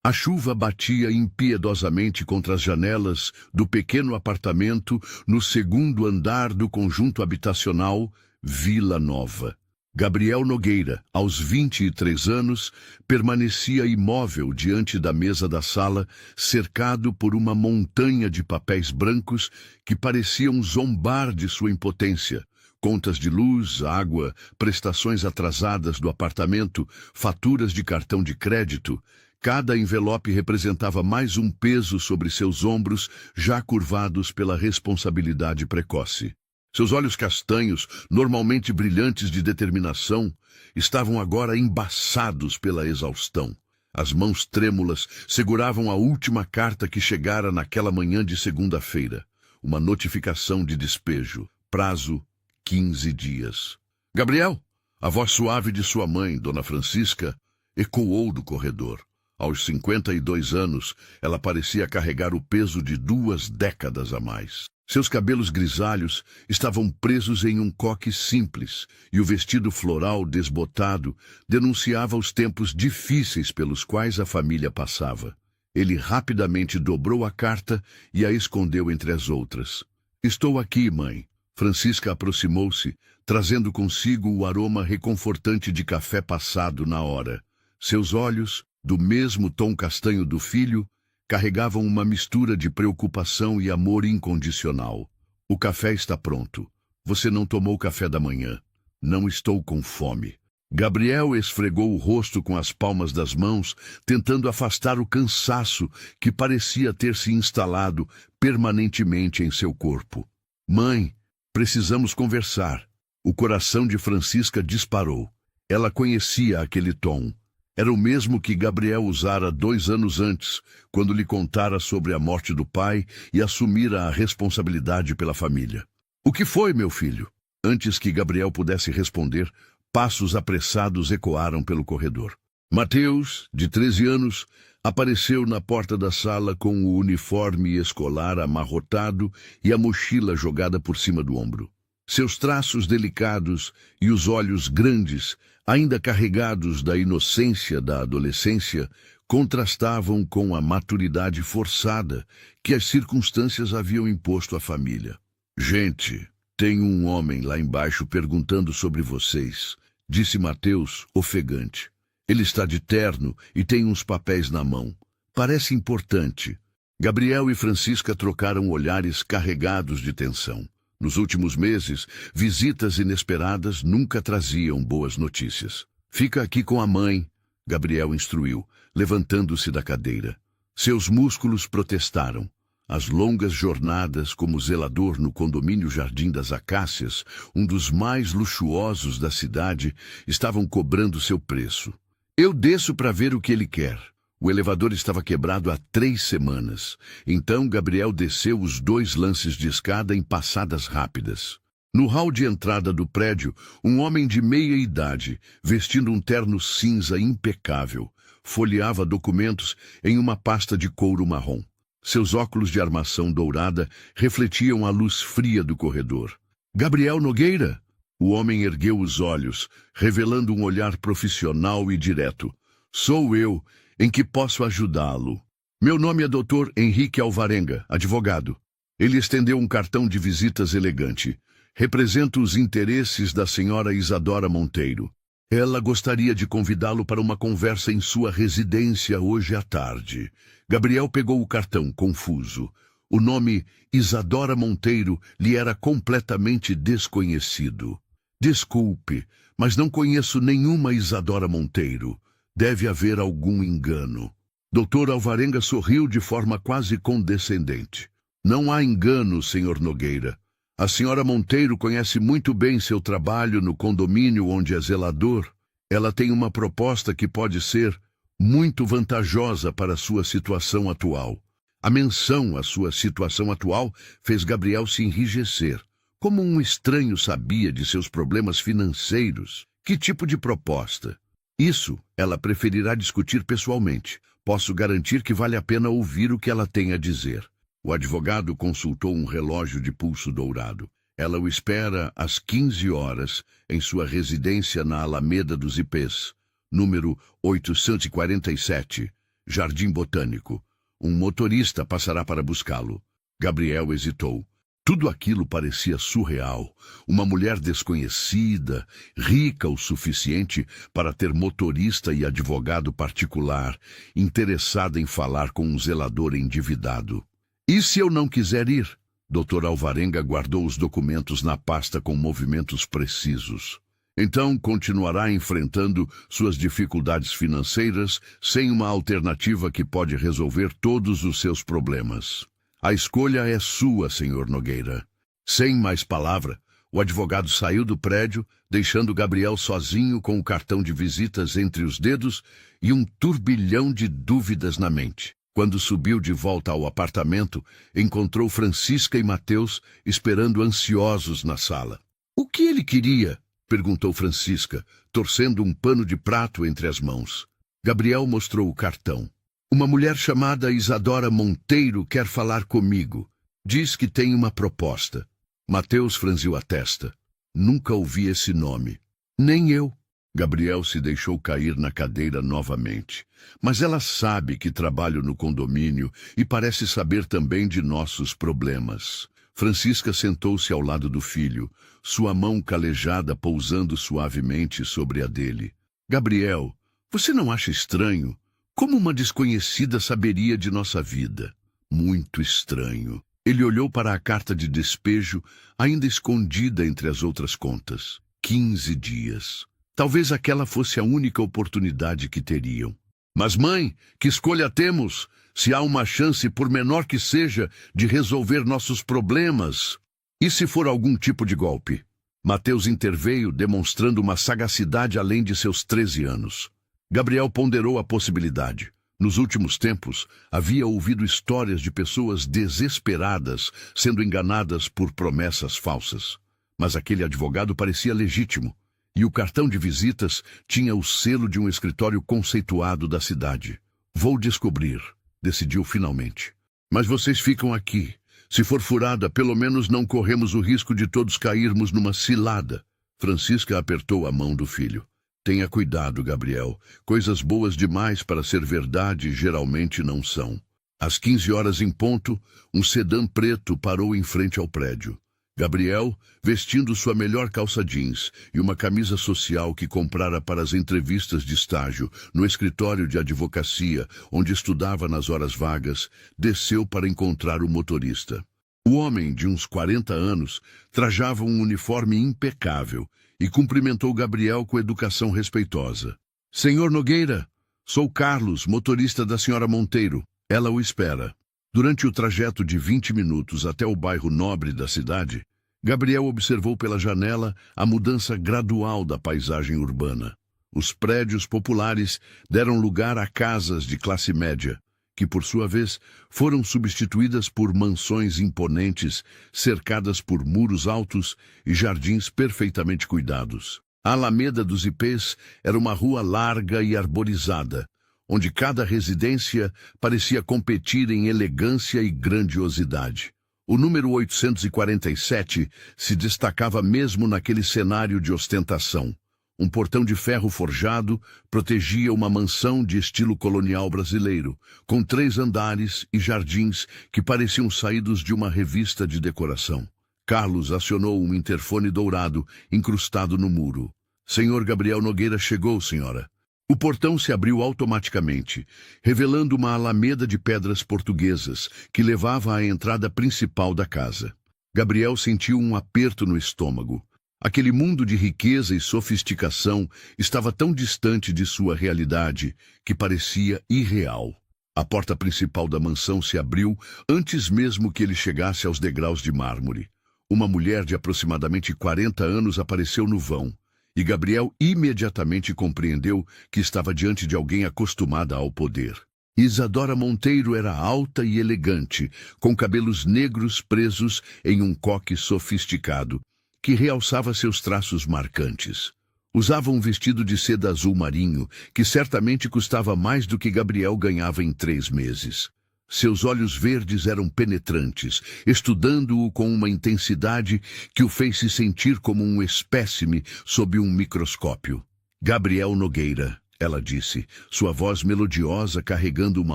A chuva batia impiedosamente contra as janelas do pequeno apartamento no segundo andar do conjunto habitacional Vila Nova. Gabriel Nogueira, aos 23 anos, permanecia imóvel diante da mesa da sala, cercado por uma montanha de papéis brancos que pareciam zombar de sua impotência. Contas de luz, água, prestações atrasadas do apartamento, faturas de cartão de crédito. Cada envelope representava mais um peso sobre seus ombros, já curvados pela responsabilidade precoce. Seus olhos castanhos, normalmente brilhantes de determinação, estavam agora embaçados pela exaustão. As mãos trêmulas seguravam a última carta que chegara naquela manhã de segunda-feira. Uma notificação de despejo. Prazo: 15 dias. Gabriel, a voz suave de sua mãe, Dona Francisca, ecoou do corredor. Aos 52 anos, ela parecia carregar o peso de 2 décadas a mais. Seus cabelos grisalhos estavam presos em um coque simples, e o vestido floral desbotado denunciava os tempos difíceis pelos quais a família passava. Ele rapidamente dobrou a carta e a escondeu entre as outras. "Estou aqui, mãe." Francisca aproximou-se, trazendo consigo o aroma reconfortante de café passado na hora. Seus olhos, do mesmo tom castanho do filho, carregavam uma mistura de preocupação e amor incondicional. "O café está pronto. Você não tomou café da manhã." "Não estou com fome." Gabriel esfregou o rosto com as palmas das mãos, tentando afastar o cansaço que parecia ter se instalado permanentemente em seu corpo. "Mãe, precisamos conversar." O coração de Francisca disparou. Ela conhecia aquele tom. Era o mesmo que Gabriel usara 2 anos antes, quando lhe contara sobre a morte do pai e assumira a responsabilidade pela família. "O que foi, meu filho?" Antes que Gabriel pudesse responder, passos apressados ecoaram pelo corredor. Mateus, de 13 anos, apareceu na porta da sala com o uniforme escolar amarrotado e a mochila jogada por cima do ombro. Seus traços delicados e os olhos grandes, ainda carregados da inocência da adolescência, contrastavam com a maturidade forçada que as circunstâncias haviam imposto à família. "Gente, tem um homem lá embaixo perguntando sobre vocês", disse Mateus, ofegante. "Ele está de terno e tem uns papéis na mão. Parece importante." Gabriel e Francisca trocaram olhares carregados de tensão. Nos últimos meses, visitas inesperadas nunca traziam boas notícias. "Fica aqui com a mãe", Gabriel instruiu, levantando-se da cadeira. Seus músculos protestaram. As longas jornadas como zelador no condomínio Jardim das Acácias, um dos mais luxuosos da cidade, estavam cobrando seu preço. "Eu desço para ver o que ele quer." O elevador estava quebrado há 3 semanas. Então Gabriel desceu os 2 lances de escada em passadas rápidas. No hall de entrada do prédio, um homem de meia idade, vestindo um terno cinza impecável, folheava documentos em uma pasta de couro marrom. Seus óculos de armação dourada refletiam a luz fria do corredor. "Gabriel Nogueira?" O homem ergueu os olhos, revelando um olhar profissional e direto. "Sou eu. Em que posso ajudá-lo?" "Meu nome é Dr. Henrique Alvarenga, advogado." Ele estendeu um cartão de visitas elegante. "Represento os interesses da senhora Isadora Monteiro. Ela gostaria de convidá-lo para uma conversa em sua residência hoje à tarde." Gabriel pegou o cartão, confuso. O nome Isadora Monteiro lhe era completamente desconhecido. "Desculpe, mas não conheço nenhuma Isadora Monteiro. Deve haver algum engano." Dr. Alvarenga sorriu de forma quase condescendente. "Não há engano, Sr. Nogueira. A senhora Monteiro conhece muito bem seu trabalho no condomínio onde é zelador. Ela tem uma proposta que pode ser muito vantajosa para a sua situação atual." A menção à sua situação atual fez Gabriel se enrijecer. Como um estranho sabia de seus problemas financeiros? Que tipo de proposta? "Isso ela preferirá discutir pessoalmente. Posso garantir que vale a pena ouvir o que ela tem a dizer." O advogado consultou um relógio de pulso dourado. "Ela o espera às 15 horas em sua residência na Alameda dos Ipês, número 847. Jardim Botânico. Um motorista passará para buscá-lo. Gabriel hesitou. Tudo aquilo parecia surreal. Uma mulher desconhecida, rica o suficiente para ter motorista e advogado particular, interessada em falar com um zelador endividado. E se eu não quiser ir? Dr. Alvarenga guardou os documentos na pasta com movimentos precisos. Então continuará enfrentando suas dificuldades financeiras sem uma alternativa que pode resolver todos os seus problemas. A escolha é sua, Sr. Nogueira. Sem mais palavra, o advogado saiu do prédio, deixando Gabriel sozinho com o cartão de visitas entre os dedos e um turbilhão de dúvidas na mente. Quando subiu de volta ao apartamento, encontrou Francisca e Mateus esperando ansiosos na sala. O que ele queria? Perguntou Francisca, torcendo um pano de prato entre as mãos. Gabriel mostrou o cartão. Uma mulher chamada Isadora Monteiro quer falar comigo. Diz que tem uma proposta. Mateus franziu a testa. Nunca ouvi esse nome. Nem eu. Gabriel se deixou cair na cadeira novamente. Mas ela sabe que trabalho no condomínio e parece saber também de nossos problemas. Francisca sentou-se ao lado do filho, sua mão calejada pousando suavemente sobre a dele. Gabriel, você não acha estranho? Como uma desconhecida saberia de nossa vida? Muito estranho. Ele olhou para a carta de despejo, ainda escondida entre as outras contas. 15 dias. Talvez aquela fosse a única oportunidade que teriam. Mas, mãe, que escolha temos? Se há uma chance, por menor que seja, de resolver nossos problemas. E se for algum tipo de golpe? Mateus interveio, demonstrando uma sagacidade além de seus 13 anos. Gabriel ponderou a possibilidade. Nos últimos tempos, havia ouvido histórias de pessoas desesperadas sendo enganadas por promessas falsas. Mas aquele advogado parecia legítimo. E o cartão de visitas tinha o selo de um escritório conceituado da cidade. Vou descobrir, decidiu finalmente. Mas vocês ficam aqui. Se for furada, pelo menos não corremos o risco de todos cairmos numa cilada. Francisca apertou a mão do filho. Tenha cuidado, Gabriel. Coisas boas demais para ser verdade geralmente não são. Às 15 horas em ponto, um sedã preto parou em frente ao prédio. Gabriel, vestindo sua melhor calça jeans e uma camisa social que comprara para as entrevistas de estágio no escritório de advocacia, onde estudava nas horas vagas, desceu para encontrar o motorista. O homem, de uns 40 anos, trajava um uniforme impecável e cumprimentou Gabriel com educação respeitosa. Senhor Nogueira, sou Carlos, motorista da senhora Monteiro. Ela o espera. Durante o trajeto de 20 minutos até o bairro nobre da cidade, Gabriel observou pela janela a mudança gradual da paisagem urbana. Os prédios populares deram lugar a casas de classe média, que, por sua vez, foram substituídas por mansões imponentes, cercadas por muros altos e jardins perfeitamente cuidados. A Alameda dos Ipês era uma rua larga e arborizada, onde cada residência parecia competir em elegância e grandiosidade. O número 847 se destacava mesmo naquele cenário de ostentação. Um portão de ferro forjado protegia uma mansão de estilo colonial brasileiro, com 3 andares e jardins que pareciam saídos de uma revista de decoração. Carlos acionou um interfone dourado incrustado no muro. Senhor Gabriel Nogueira chegou, senhora. O portão se abriu automaticamente, revelando uma alameda de pedras portuguesas que levava à entrada principal da casa. Gabriel sentiu um aperto no estômago. Aquele mundo de riqueza e sofisticação estava tão distante de sua realidade que parecia irreal. A porta principal da mansão se abriu antes mesmo que ele chegasse aos degraus de mármore. Uma mulher de aproximadamente 40 anos apareceu no vão. E Gabriel imediatamente compreendeu que estava diante de alguém acostumada ao poder. Isadora Monteiro era alta e elegante, com cabelos negros presos em um coque sofisticado, que realçava seus traços marcantes. Usava um vestido de seda azul marinho, que certamente custava mais do que Gabriel ganhava em 3 meses. Seus olhos verdes eram penetrantes, estudando-o com uma intensidade que o fez se sentir como um espécime sob um microscópio. Gabriel Nogueira, ela disse, sua voz melodiosa carregando uma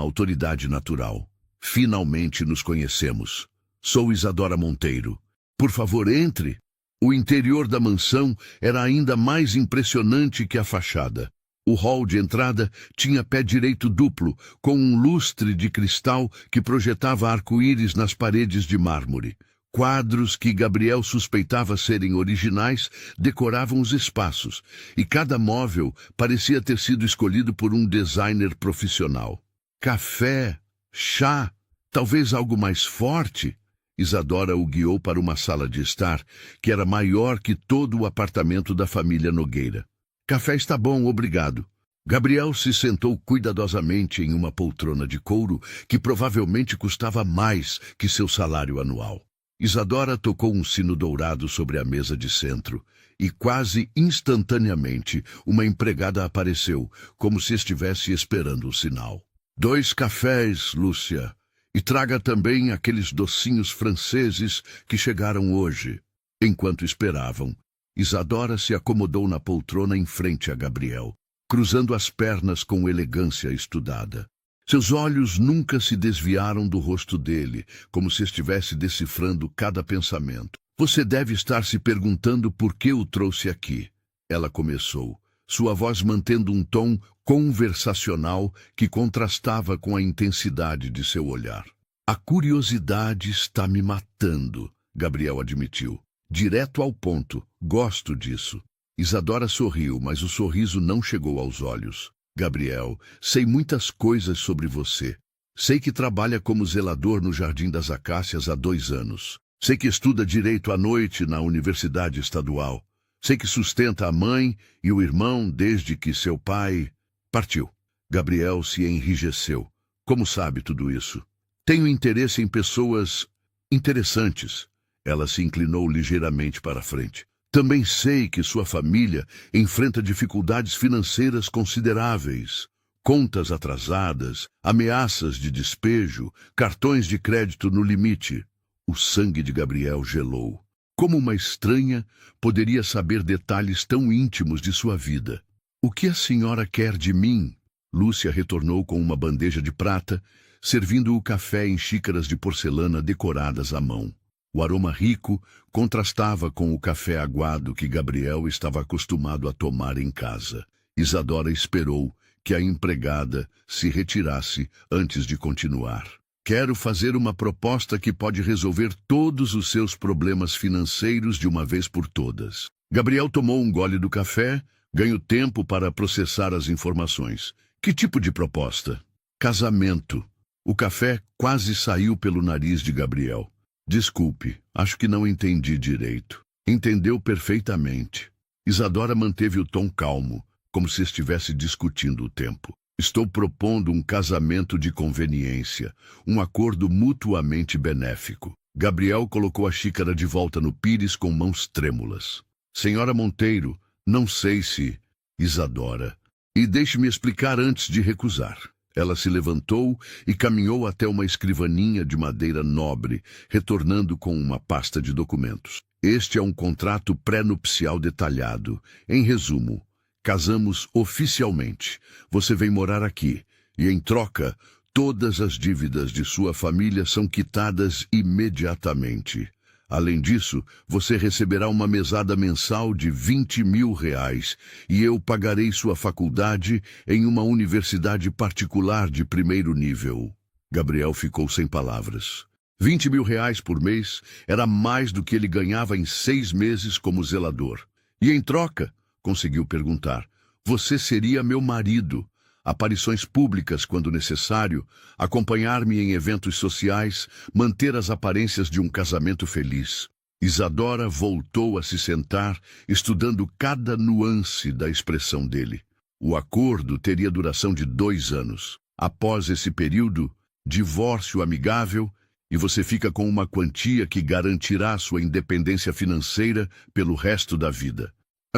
autoridade natural. Finalmente nos conhecemos. Sou Isadora Monteiro. Por favor, entre. O interior da mansão era ainda mais impressionante que a fachada. O hall de entrada tinha pé direito duplo, com um lustre de cristal que projetava arco-íris nas paredes de mármore. Quadros que Gabriel suspeitava serem originais decoravam os espaços, e cada móvel parecia ter sido escolhido por um designer profissional. Café, chá, talvez algo mais forte? Isadora o guiou para uma sala de estar, que era maior que todo o apartamento da família Nogueira. Café está bom, obrigado. Gabriel se sentou cuidadosamente em uma poltrona de couro que provavelmente custava mais que seu salário anual. Isadora tocou um sino dourado sobre a mesa de centro e quase instantaneamente uma empregada apareceu, como se estivesse esperando o sinal. 2 cafés, Lúcia, e traga também aqueles docinhos franceses que chegaram hoje. Enquanto esperavam, Isadora se acomodou na poltrona em frente a Gabriel, cruzando as pernas com elegância estudada. Seus olhos nunca se desviaram do rosto dele, como se estivesse decifrando cada pensamento. Você deve estar se perguntando por que o trouxe aqui. Ela começou, sua voz mantendo um tom conversacional que contrastava com a intensidade de seu olhar. A curiosidade está me matando, Gabriel admitiu. Direto ao ponto, gosto disso. Isadora sorriu, mas o sorriso não chegou aos olhos. Gabriel, sei muitas coisas sobre você. Sei que trabalha como zelador no Jardim das Acácias há 2 anos. Sei que estuda direito à noite na Universidade Estadual. Sei que sustenta a mãe e o irmão desde que seu pai partiu. Gabriel se enrijeceu. Como sabe tudo isso? Tenho interesse em pessoas interessantes. Ela se inclinou ligeiramente para a frente. Também sei que sua família enfrenta dificuldades financeiras consideráveis. Contas atrasadas, ameaças de despejo, cartões de crédito no limite. O sangue de Gabriel gelou. Como uma estranha poderia saber detalhes tão íntimos de sua vida? O que a senhora quer de mim? Lúcia retornou com uma bandeja de prata, servindo o café em xícaras de porcelana decoradas à mão. O aroma rico contrastava com o café aguado que Gabriel estava acostumado a tomar em casa. Isadora esperou que a empregada se retirasse antes de continuar. Quero fazer uma proposta que pode resolver todos os seus problemas financeiros de uma vez por todas. Gabriel tomou um gole do café, ganhou tempo para processar as informações. Que tipo de proposta? Casamento. O café quase saiu pelo nariz de Gabriel. Desculpe, acho que não entendi direito. Entendeu perfeitamente. Isadora manteve o tom calmo, como se estivesse discutindo o tempo. Estou propondo um casamento de conveniência, um acordo mutuamente benéfico. Gabriel colocou a xícara de volta no pires com mãos trêmulas. Senhora Monteiro, não sei se... Isadora. E deixe-me explicar antes de recusar. Ela se levantou e caminhou até uma escrivaninha de madeira nobre, retornando com uma pasta de documentos. Este é um contrato pré-nupcial detalhado. Em resumo, casamos oficialmente. Você vem morar aqui e, em troca, todas as dívidas de sua família são quitadas imediatamente. Além disso, você receberá uma mesada mensal de R$ 20.000 e eu pagarei sua faculdade em uma universidade particular de 1º nível. Gabriel ficou sem palavras. R$ 20.000 por mês era mais do que ele ganhava em 6 meses como zelador. E em troca, conseguiu perguntar, você seria meu marido. Aparições públicas quando necessário, acompanhar-me em eventos sociais, manter as aparências de um casamento feliz. Isadora voltou a se sentar, estudando cada nuance da expressão dele. O acordo teria duração de 2 anos. Após esse período, divórcio amigável, e você fica com uma quantia que garantirá sua independência financeira pelo resto da vida.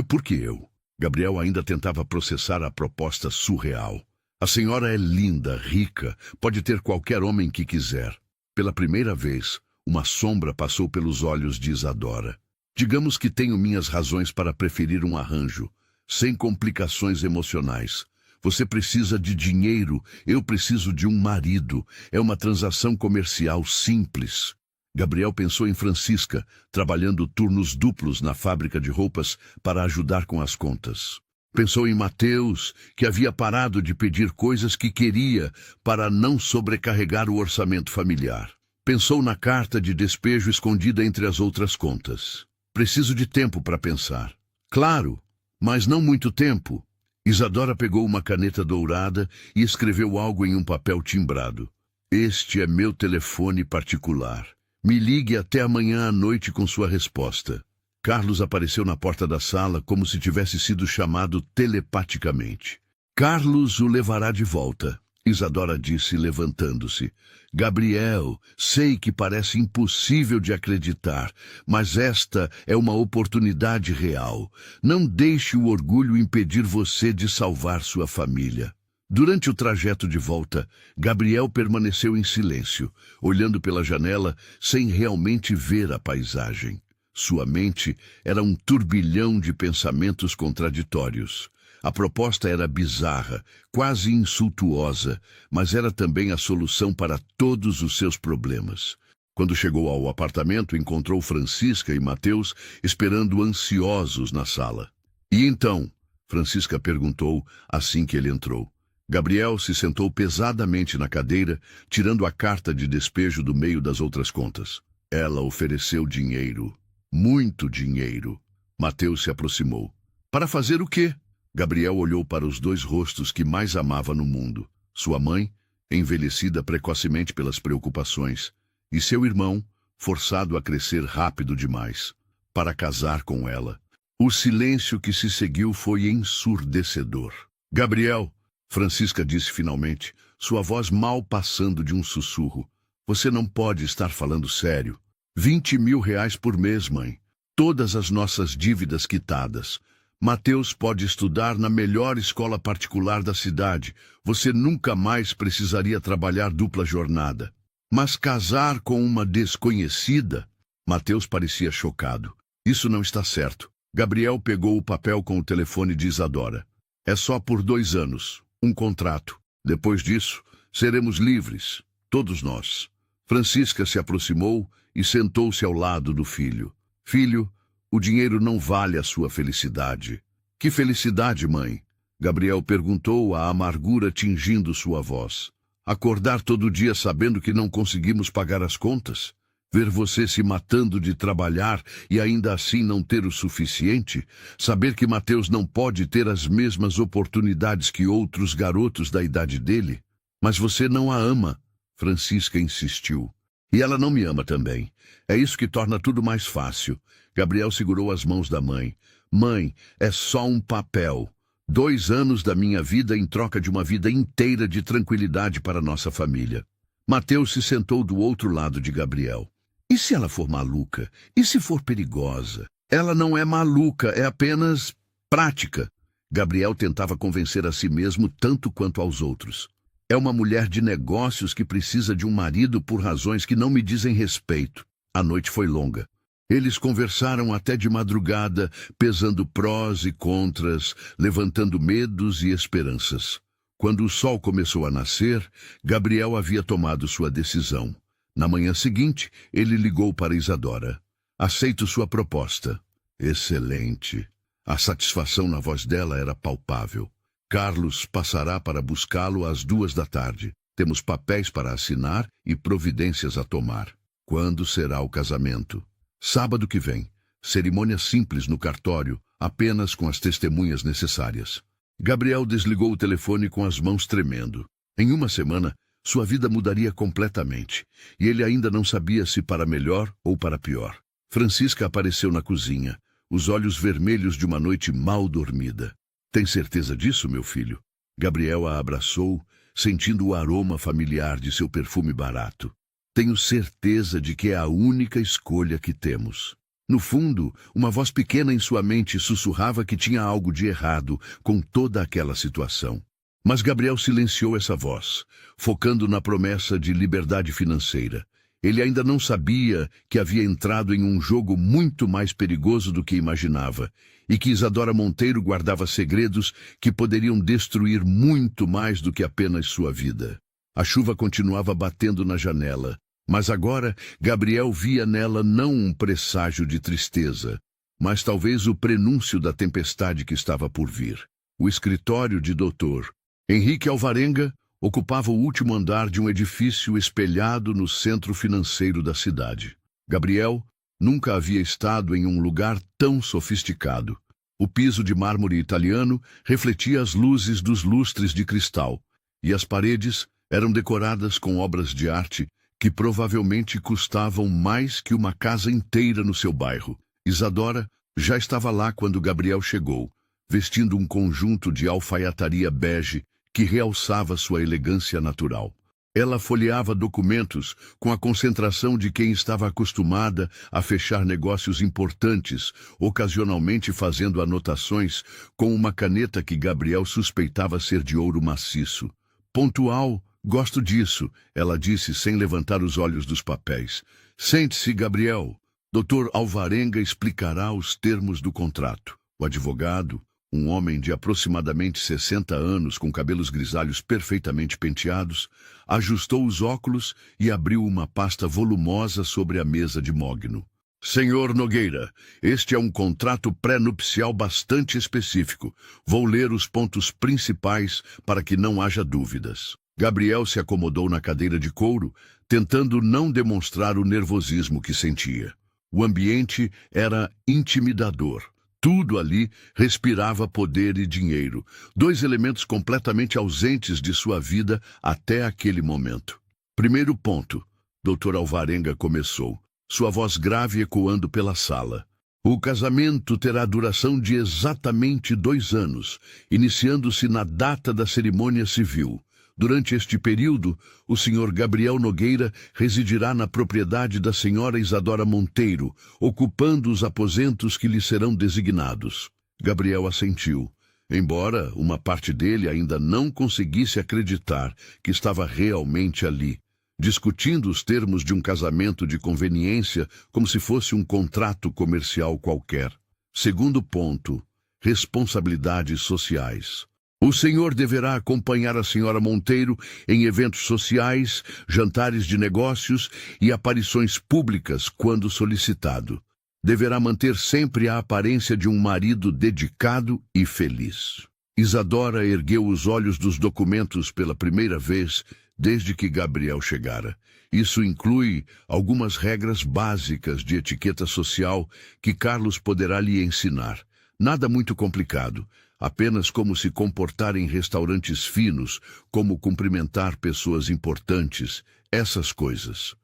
Por que eu? Gabriel ainda tentava processar a proposta surreal. A senhora é linda, rica, pode ter qualquer homem que quiser. Pela primeira vez, uma sombra passou pelos olhos de Isadora. Digamos que tenho minhas razões para preferir um arranjo, sem complicações emocionais. Você precisa de dinheiro, eu preciso de um marido. É uma transação comercial simples. Gabriel pensou em Francisca, trabalhando turnos duplos na fábrica de roupas para ajudar com as contas. Pensou em Mateus, que havia parado de pedir coisas que queria para não sobrecarregar o orçamento familiar. Pensou na carta de despejo escondida entre as outras contas. Preciso de tempo para pensar. Claro, mas não muito tempo. Isadora pegou uma caneta dourada e escreveu algo em um papel timbrado. Este é meu telefone particular. Me ligue até amanhã à noite com sua resposta. Carlos apareceu na porta da sala como se tivesse sido chamado telepaticamente. Carlos o levará de volta, Isadora disse, levantando-se. Gabriel, sei que parece impossível de acreditar, mas esta é uma oportunidade real. Não deixe o orgulho impedir você de salvar sua família. Durante o trajeto de volta, Gabriel permaneceu em silêncio, olhando pela janela sem realmente ver a paisagem. Sua mente era um turbilhão de pensamentos contraditórios. A proposta era bizarra, quase insultuosa, mas era também a solução para todos os seus problemas. Quando chegou ao apartamento, encontrou Francisca e Mateus esperando ansiosos na sala. E então? Francisca perguntou assim que ele entrou. Gabriel se sentou pesadamente na cadeira, tirando a carta de despejo do meio das outras contas. Ela ofereceu dinheiro. Muito dinheiro. Mateus se aproximou. Para fazer o quê? Gabriel olhou para os dois rostos que mais amava no mundo. Sua mãe, envelhecida precocemente pelas preocupações, e seu irmão, forçado a crescer rápido demais, para casar com ela. O silêncio que se seguiu foi ensurdecedor. Gabriel, Francisca disse finalmente, sua voz mal passando de um sussurro. Você não pode estar falando sério. 20 mil reais por mês, mãe. Todas as nossas dívidas quitadas. Mateus pode estudar na melhor escola particular da cidade. Você nunca mais precisaria trabalhar dupla jornada. Mas casar com uma desconhecida? Mateus parecia chocado. Isso não está certo. Gabriel pegou o papel com o telefone de Isadora. É só por 2 anos. Um contrato. Depois disso, seremos livres. Todos nós. Francisca se aproximou e sentou-se ao lado do filho. Filho, o dinheiro não vale a sua felicidade. Que felicidade, mãe? Gabriel perguntou, a amargura tingindo sua voz. Acordar todo dia sabendo que não conseguimos pagar as contas? Ver você se matando de trabalhar e ainda assim não ter o suficiente? Saber que Mateus não pode ter as mesmas oportunidades que outros garotos da idade dele? Mas você não a ama, Francisca insistiu. E ela não me ama também. É isso que torna tudo mais fácil. Gabriel segurou as mãos da mãe. Mãe, é só um papel. 2 anos da minha vida em troca de uma vida inteira de tranquilidade para nossa família. Mateus se sentou do outro lado de Gabriel. E se ela for maluca? E se for perigosa? Ela não é maluca, é apenas prática. Gabriel tentava convencer a si mesmo tanto quanto aos outros. É uma mulher de negócios que precisa de um marido por razões que não me dizem respeito. A noite foi longa. Eles conversaram até de madrugada, pesando prós e contras, levantando medos e esperanças. Quando o sol começou a nascer, Gabriel havia tomado sua decisão. Na manhã seguinte, ele ligou para Isadora. Aceito sua proposta. Excelente. A satisfação na voz dela era palpável. Carlos passará para buscá-lo às 2 da tarde. Temos papéis para assinar e providências a tomar. Quando será o casamento? Sábado que vem. Cerimônia simples no cartório, apenas com as testemunhas necessárias. Gabriel desligou o telefone com as mãos tremendo. Em 1 semana, sua vida mudaria completamente, e ele ainda não sabia se para melhor ou para pior. Francisca apareceu na cozinha, os olhos vermelhos de uma noite mal dormida. Tem certeza disso, meu filho? Gabriel a abraçou, sentindo o aroma familiar de seu perfume barato. Tenho certeza de que é a única escolha que temos. No fundo, uma voz pequena em sua mente sussurrava que tinha algo de errado com toda aquela situação. Mas Gabriel silenciou essa voz, focando na promessa de liberdade financeira. Ele ainda não sabia que havia entrado em um jogo muito mais perigoso do que imaginava, e que Isadora Monteiro guardava segredos que poderiam destruir muito mais do que apenas sua vida. A chuva continuava batendo na janela, mas agora Gabriel via nela não um presságio de tristeza, mas talvez o prenúncio da tempestade que estava por vir. O escritório de Dr. Henrique Alvarenga ocupava o último andar de um edifício espelhado no centro financeiro da cidade. Gabriel nunca havia estado em um lugar tão sofisticado. O piso de mármore italiano refletia as luzes dos lustres de cristal, e as paredes eram decoradas com obras de arte que provavelmente custavam mais que uma casa inteira no seu bairro. Isadora já estava lá quando Gabriel chegou, vestindo um conjunto de alfaiataria bege que realçava sua elegância natural. Ela folheava documentos com a concentração de quem estava acostumada a fechar negócios importantes, ocasionalmente fazendo anotações com uma caneta que Gabriel suspeitava ser de ouro maciço. Pontual, gosto disso, ela disse sem levantar os olhos dos papéis. Sente-se, Gabriel. Dr. Alvarenga explicará os termos do contrato. O advogado, um homem de aproximadamente 60 anos, com cabelos grisalhos perfeitamente penteados, ajustou os óculos e abriu uma pasta volumosa sobre a mesa de mogno. Senhor Nogueira, este é um contrato pré-nupcial bastante específico. Vou ler os pontos principais para que não haja dúvidas. Gabriel se acomodou na cadeira de couro, tentando não demonstrar o nervosismo que sentia. O ambiente era intimidador. Tudo ali respirava poder e dinheiro, dois elementos completamente ausentes de sua vida até aquele momento. Primeiro ponto, Dr. Alvarenga começou, sua voz grave ecoando pela sala. O casamento terá duração de exatamente 2 anos, iniciando-se na data da cerimônia civil. Durante este período, o Sr. Gabriel Nogueira residirá na propriedade da Sra. Isadora Monteiro, ocupando os aposentos que lhe serão designados. Gabriel assentiu, embora uma parte dele ainda não conseguisse acreditar que estava realmente ali, discutindo os termos de um casamento de conveniência como se fosse um contrato comercial qualquer. Segundo ponto, responsabilidades sociais. O senhor deverá acompanhar a senhora Monteiro em eventos sociais, jantares de negócios e aparições públicas quando solicitado. Deverá manter sempre a aparência de um marido dedicado e feliz. Isadora ergueu os olhos dos documentos pela primeira vez desde que Gabriel chegara. Isso inclui algumas regras básicas de etiqueta social que Carlos poderá lhe ensinar. Nada muito complicado. Apenas como se comportar em restaurantes finos, como cumprimentar pessoas importantes, essas coisas.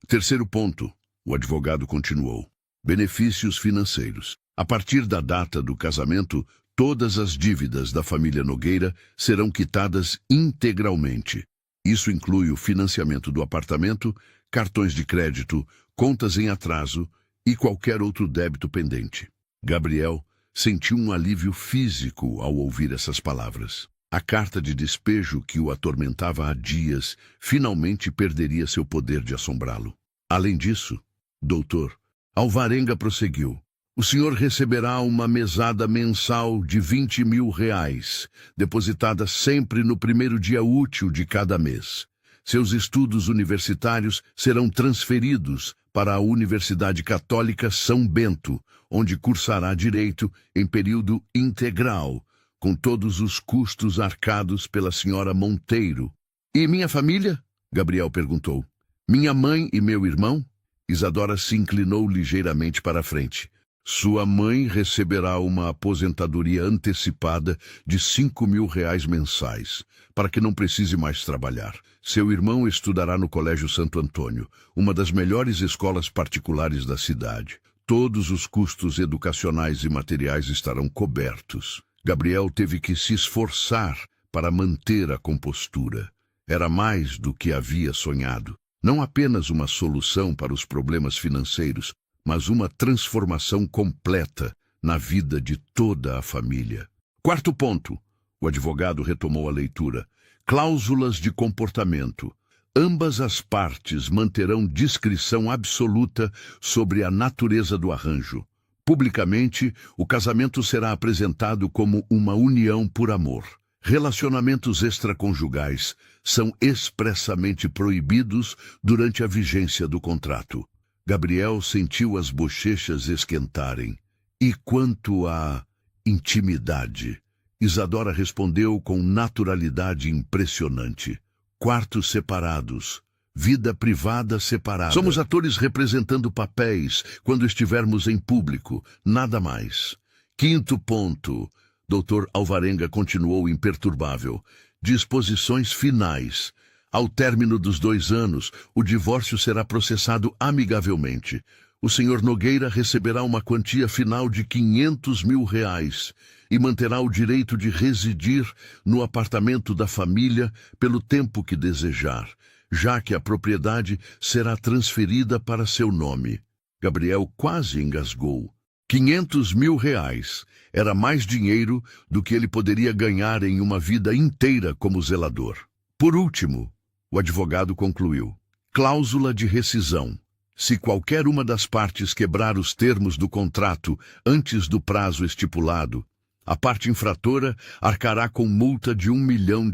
Terceiro ponto, o advogado continuou. Benefícios financeiros. A partir da data do casamento, todas as dívidas da família Nogueira serão quitadas integralmente. Isso inclui o financiamento do apartamento, cartões de crédito, contas em atraso e qualquer outro débito pendente. Gabriel sentiu um alívio físico ao ouvir essas palavras. A carta de despejo que o atormentava há dias finalmente perderia seu poder de assombrá-lo. Além disso, doutor, Alvarenga prosseguiu. O senhor receberá uma mesada mensal de R$20.000, depositada sempre no primeiro dia útil de cada mês. Seus estudos universitários serão transferidos para a Universidade Católica São Bento, onde cursará Direito em período integral, com todos os custos arcados pela senhora Monteiro. E minha família? Gabriel perguntou. Minha mãe e meu irmão? Isadora se inclinou ligeiramente para a frente. Sua mãe receberá uma aposentadoria antecipada de R$5.000 mensais, para que não precise mais trabalhar. Seu irmão estudará no Colégio Santo Antônio, uma das melhores escolas particulares da cidade. Todos os custos educacionais e materiais estarão cobertos. Gabriel teve que se esforçar para manter a compostura. Era mais do que havia sonhado. Não apenas uma solução para os problemas financeiros, mas uma transformação completa na vida de toda a família. Quarto ponto. O advogado retomou a leitura. Cláusulas de comportamento. Ambas as partes manterão discrição absoluta sobre a natureza do arranjo. Publicamente, o casamento será apresentado como uma união por amor. Relacionamentos extraconjugais são expressamente proibidos durante a vigência do contrato. Gabriel sentiu as bochechas esquentarem. E quanto à intimidade? Isadora respondeu com naturalidade impressionante. Quartos separados. Vida privada separada. Somos atores representando papéis quando estivermos em público, nada mais. Quinto ponto. Dr. Alvarenga continuou imperturbável. Disposições finais. Ao término dos 2 anos, o divórcio será processado amigavelmente. O Sr. Nogueira receberá uma quantia final de R$500 mil e manterá o direito de residir no apartamento da família pelo tempo que desejar, já que a propriedade será transferida para seu nome. Gabriel quase engasgou. R$500 mil era mais dinheiro do que ele poderia ganhar em uma vida inteira como zelador. Por último, o advogado concluiu. Cláusula de rescisão. Se qualquer uma das partes quebrar os termos do contrato antes do prazo estipulado, a parte infratora arcará com multa de R$1 milhão.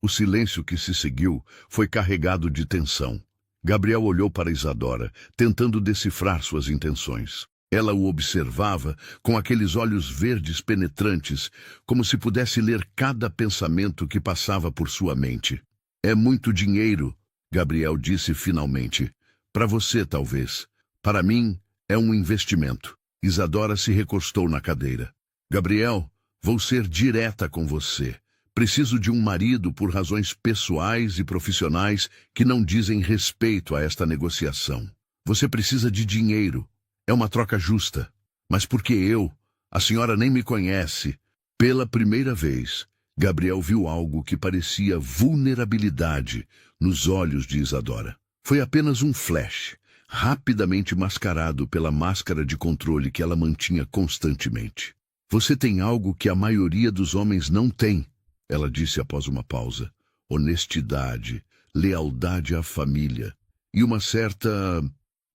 O silêncio que se seguiu foi carregado de tensão. Gabriel olhou para Isadora, tentando decifrar suas intenções. Ela o observava com aqueles olhos verdes penetrantes, como se pudesse ler cada pensamento que passava por sua mente. É muito dinheiro, Gabriel disse finalmente. Para você, talvez. Para mim, é um investimento. Isadora se recostou na cadeira. Gabriel, vou ser direta com você. Preciso de um marido por razões pessoais e profissionais que não dizem respeito a esta negociação. Você precisa de dinheiro. É uma troca justa. Mas por que eu? A senhora nem me conhece. Pela primeira vez, Gabriel viu algo que parecia vulnerabilidade nos olhos de Isadora. Foi apenas um flash, rapidamente mascarado pela máscara de controle que ela mantinha constantemente. Você tem algo que a maioria dos homens não tem, ela disse após uma pausa. Honestidade, lealdade à família e uma certa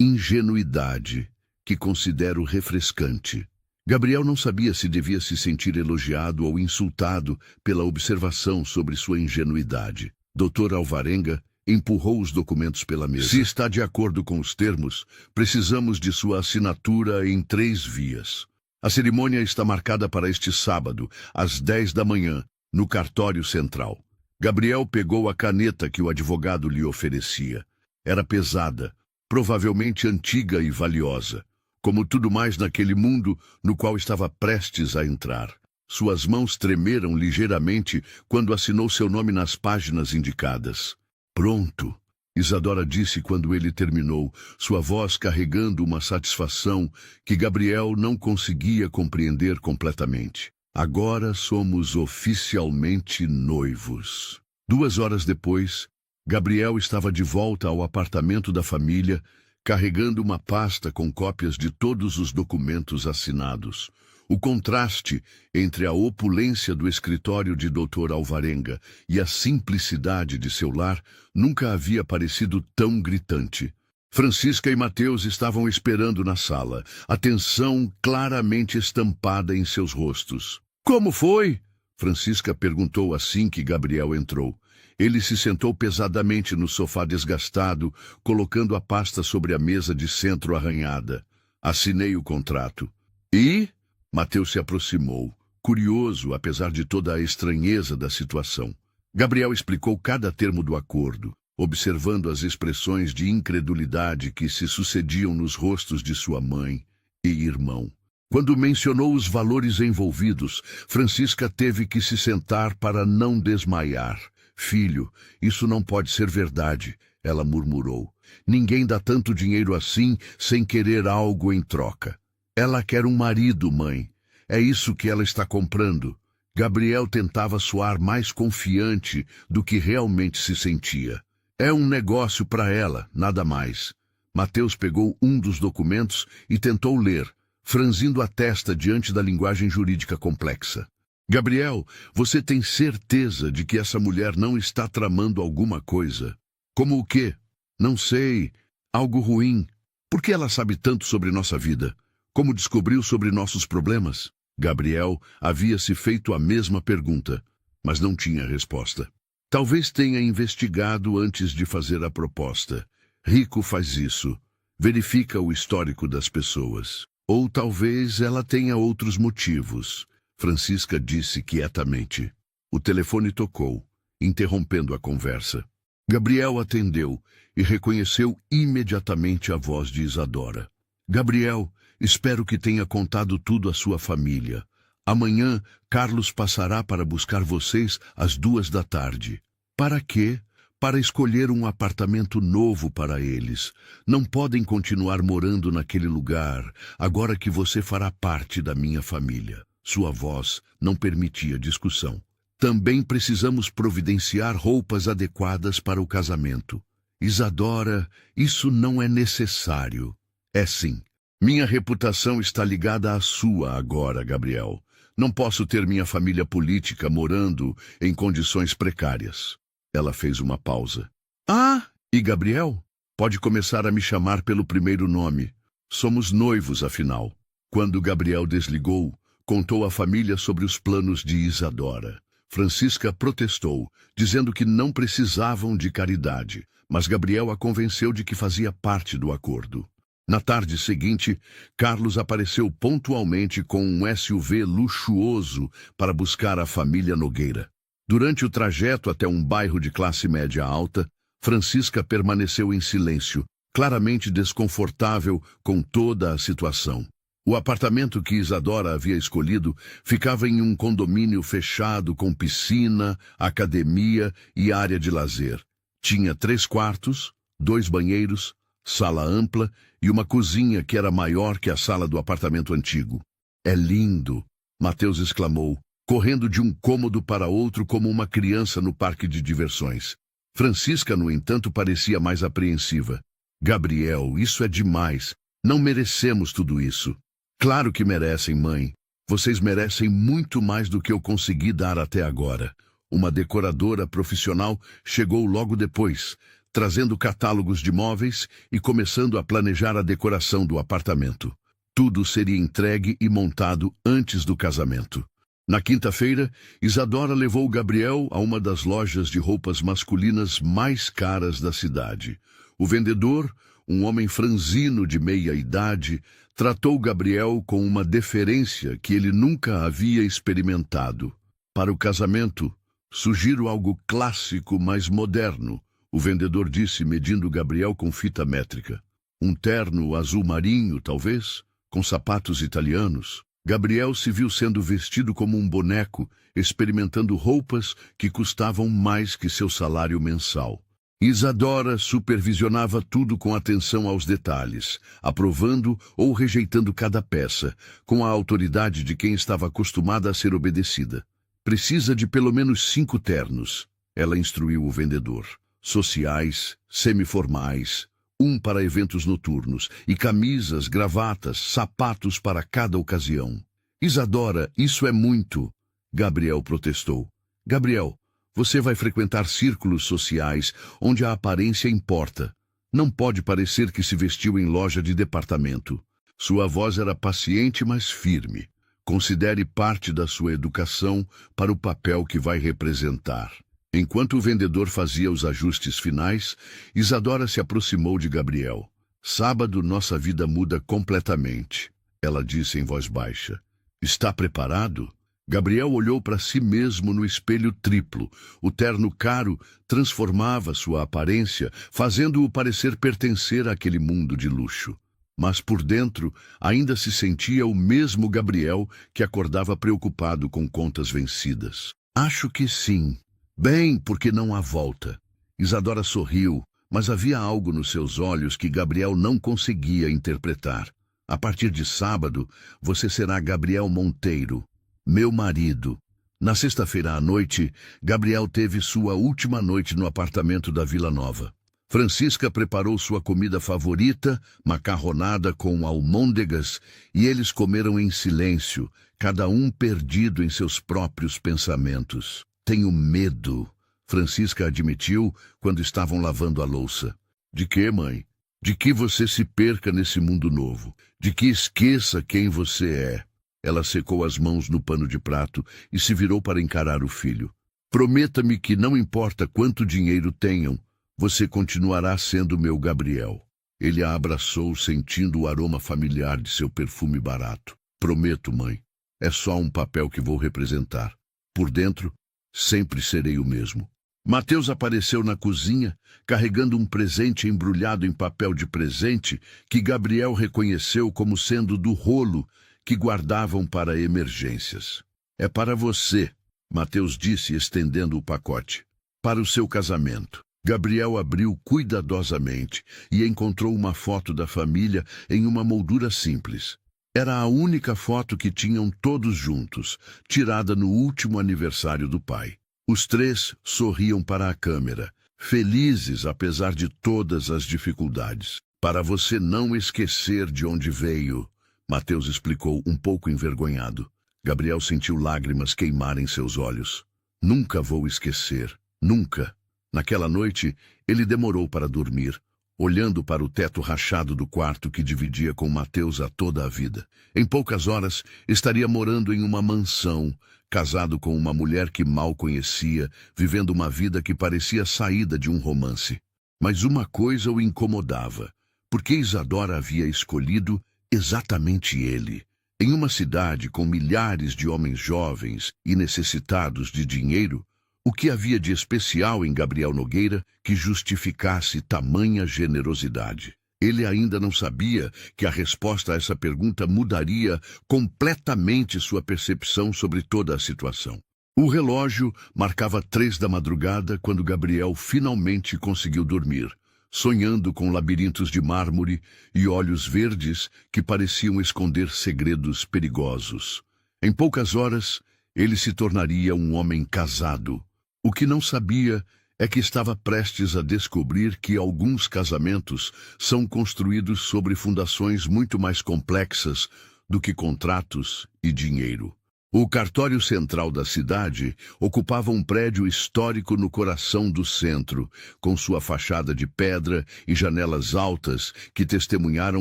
ingenuidade que considero refrescante. Gabriel não sabia se devia se sentir elogiado ou insultado pela observação sobre sua ingenuidade. Dr. Alvarenga empurrou os documentos pela mesa. Se está de acordo com os termos, precisamos de sua assinatura em 3 vias. A cerimônia está marcada para este sábado, às 10 da manhã, no cartório central. Gabriel pegou a caneta que o advogado lhe oferecia. Era pesada, provavelmente antiga e valiosa, como tudo mais naquele mundo no qual estava prestes a entrar. Suas mãos tremeram ligeiramente quando assinou seu nome nas páginas indicadas. Pronto, Isadora disse quando ele terminou, sua voz carregando uma satisfação que Gabriel não conseguia compreender completamente. Agora somos oficialmente noivos. 2 horas depois, Gabriel estava de volta ao apartamento da família, carregando uma pasta com cópias de todos os documentos assinados. O contraste entre a opulência do escritório de Dr. Alvarenga e a simplicidade de seu lar nunca havia parecido tão gritante. Francisca e Mateus estavam esperando na sala, a tensão claramente estampada em seus rostos. Como foi? Francisca perguntou assim que Gabriel entrou. Ele se sentou pesadamente no sofá desgastado, colocando a pasta sobre a mesa de centro arranhada. Assinei o contrato. E? Mateus se aproximou, curioso apesar de toda a estranheza da situação. Gabriel explicou cada termo do acordo, observando as expressões de incredulidade que se sucediam nos rostos de sua mãe e irmão. Quando mencionou os valores envolvidos, Francisca teve que se sentar para não desmaiar. Filho, isso não pode ser verdade, ela murmurou. Ninguém dá tanto dinheiro assim sem querer algo em troca. Ela quer um marido, mãe. É isso que ela está comprando. Gabriel tentava soar mais confiante do que realmente se sentia. É um negócio para ela, nada mais. Mateus pegou um dos documentos e tentou ler, franzindo a testa diante da linguagem jurídica complexa. Gabriel, você tem certeza de que essa mulher não está tramando alguma coisa? Como o quê? Não sei. Algo ruim. Por que ela sabe tanto sobre nossa vida? Como descobriu sobre nossos problemas? Gabriel havia se feito a mesma pergunta, mas não tinha resposta. Talvez tenha investigado antes de fazer a proposta. Rico faz isso. Verifica o histórico das pessoas. Ou talvez ela tenha outros motivos. Francisca disse quietamente. O telefone tocou, interrompendo a conversa. Gabriel atendeu e reconheceu imediatamente a voz de Isadora. Gabriel, espero que tenha contado tudo à sua família. Amanhã, Carlos passará para buscar vocês às 2 da tarde. Para quê? Para escolher um apartamento novo para eles. Não podem continuar morando naquele lugar, agora que você fará parte da minha família. Sua voz não permitia discussão. Também precisamos providenciar roupas adequadas para o casamento. Isadora, isso não é necessário. É sim. Minha reputação está ligada à sua agora, Gabriel. Não posso ter minha família política morando em condições precárias. Ela fez uma pausa. Ah, e Gabriel? Pode começar a me chamar pelo primeiro nome. Somos noivos, afinal. Quando Gabriel desligou, contou à família sobre os planos de Isadora. Francisca protestou, dizendo que não precisavam de caridade, mas Gabriel a convenceu de que fazia parte do acordo. Na tarde seguinte, Carlos apareceu pontualmente com um SUV luxuoso para buscar a família Nogueira. Durante o trajeto até um bairro de classe média alta, Francisca permaneceu em silêncio, claramente desconfortável com toda a situação. O apartamento que Isadora havia escolhido ficava em um condomínio fechado com piscina, academia e área de lazer. Tinha 3 quartos, 2 banheiros, sala ampla e uma cozinha que era maior que a sala do apartamento antigo. É lindo, Mateus exclamou, correndo de um cômodo para outro como uma criança no parque de diversões. Francisca, no entanto, parecia mais apreensiva. Gabriel, isso é demais. Não merecemos tudo isso. Claro que merecem, mãe. Vocês merecem muito mais do que eu consegui dar até agora. Uma decoradora profissional chegou logo depois, trazendo catálogos de móveis e começando a planejar a decoração do apartamento. Tudo seria entregue e montado antes do casamento. Na quinta-feira, Isadora levou Gabriel a uma das lojas de roupas masculinas mais caras da cidade. O vendedor, um homem franzino de meia-idade, tratou Gabriel com uma deferência que ele nunca havia experimentado. Para o casamento, sugiro algo clássico, mas moderno, o vendedor disse, medindo Gabriel com fita métrica. Um terno azul marinho, talvez, com sapatos italianos. Gabriel se viu sendo vestido como um boneco, experimentando roupas que custavam mais que seu salário mensal. Isadora supervisionava tudo com atenção aos detalhes, aprovando ou rejeitando cada peça, com a autoridade de quem estava acostumada a ser obedecida. Precisa de pelo menos 5 ternos, ela instruiu o vendedor. Sociais, semiformais, um para eventos noturnos, e camisas, gravatas, sapatos para cada ocasião. Isadora, isso é muito, Gabriel protestou. Gabriel, você vai frequentar círculos sociais onde a aparência importa. Não pode parecer que se vestiu em loja de departamento. Sua voz era paciente, mas firme. Considere parte da sua educação para o papel que vai representar. Enquanto o vendedor fazia os ajustes finais, Isadora se aproximou de Gabriel. Sábado nossa vida muda completamente, ela disse em voz baixa. Está preparado? Gabriel olhou para si mesmo no espelho triplo. O terno caro transformava sua aparência, fazendo-o parecer pertencer àquele mundo de luxo. Mas por dentro ainda se sentia o mesmo Gabriel que acordava preocupado com contas vencidas. Acho que sim. Bem, porque não há volta. Isadora sorriu, mas havia algo nos seus olhos que Gabriel não conseguia interpretar. A partir de sábado, você será Gabriel Monteiro, meu marido. Na sexta-feira à noite, Gabriel teve sua última noite no apartamento da Vila Nova. Francisca preparou sua comida favorita, macarronada com almôndegas, e eles comeram em silêncio, cada um perdido em seus próprios pensamentos. Tenho medo, Francisca admitiu quando estavam lavando a louça. De que, mãe? De que você se perca nesse mundo novo? De que esqueça quem você é? Ela secou as mãos no pano de prato e se virou para encarar o filho. Prometa-me que não importa quanto dinheiro tenham, você continuará sendo meu Gabriel. Ele a abraçou, sentindo o aroma familiar de seu perfume barato. Prometo, mãe. É só um papel que vou representar. Por dentro, sempre serei o mesmo. Mateus apareceu na cozinha, carregando um presente embrulhado em papel de presente que Gabriel reconheceu como sendo do rolo que guardavam para emergências. É para você, Mateus disse, estendendo o pacote. Para o seu casamento. Gabriel abriu cuidadosamente e encontrou uma foto da família em uma moldura simples. Era a única foto que tinham todos juntos, tirada no último aniversário do pai. Os três sorriam para a câmera, felizes apesar de todas as dificuldades. Para você não esquecer de onde veio, Mateus explicou um pouco envergonhado. Gabriel sentiu lágrimas queimarem seus olhos. Nunca vou esquecer, nunca. Naquela noite, ele demorou para dormir, olhando para o teto rachado do quarto que dividia com Mateus a toda a vida. Em poucas horas, estaria morando em uma mansão, casado com uma mulher que mal conhecia, vivendo uma vida que parecia saída de um romance. Mas uma coisa o incomodava, porque Isadora havia escolhido exatamente ele. Em uma cidade com milhares de homens jovens e necessitados de dinheiro, o que havia de especial em Gabriel Nogueira que justificasse tamanha generosidade? Ele ainda não sabia que a resposta a essa pergunta mudaria completamente sua percepção sobre toda a situação. O relógio marcava 3 da madrugada quando Gabriel finalmente conseguiu dormir, sonhando com labirintos de mármore e olhos verdes que pareciam esconder segredos perigosos. Em poucas horas, ele se tornaria um homem casado. O que não sabia é que estava prestes a descobrir que alguns casamentos são construídos sobre fundações muito mais complexas do que contratos e dinheiro. O cartório central da cidade ocupava um prédio histórico no coração do centro, com sua fachada de pedra e janelas altas que testemunharam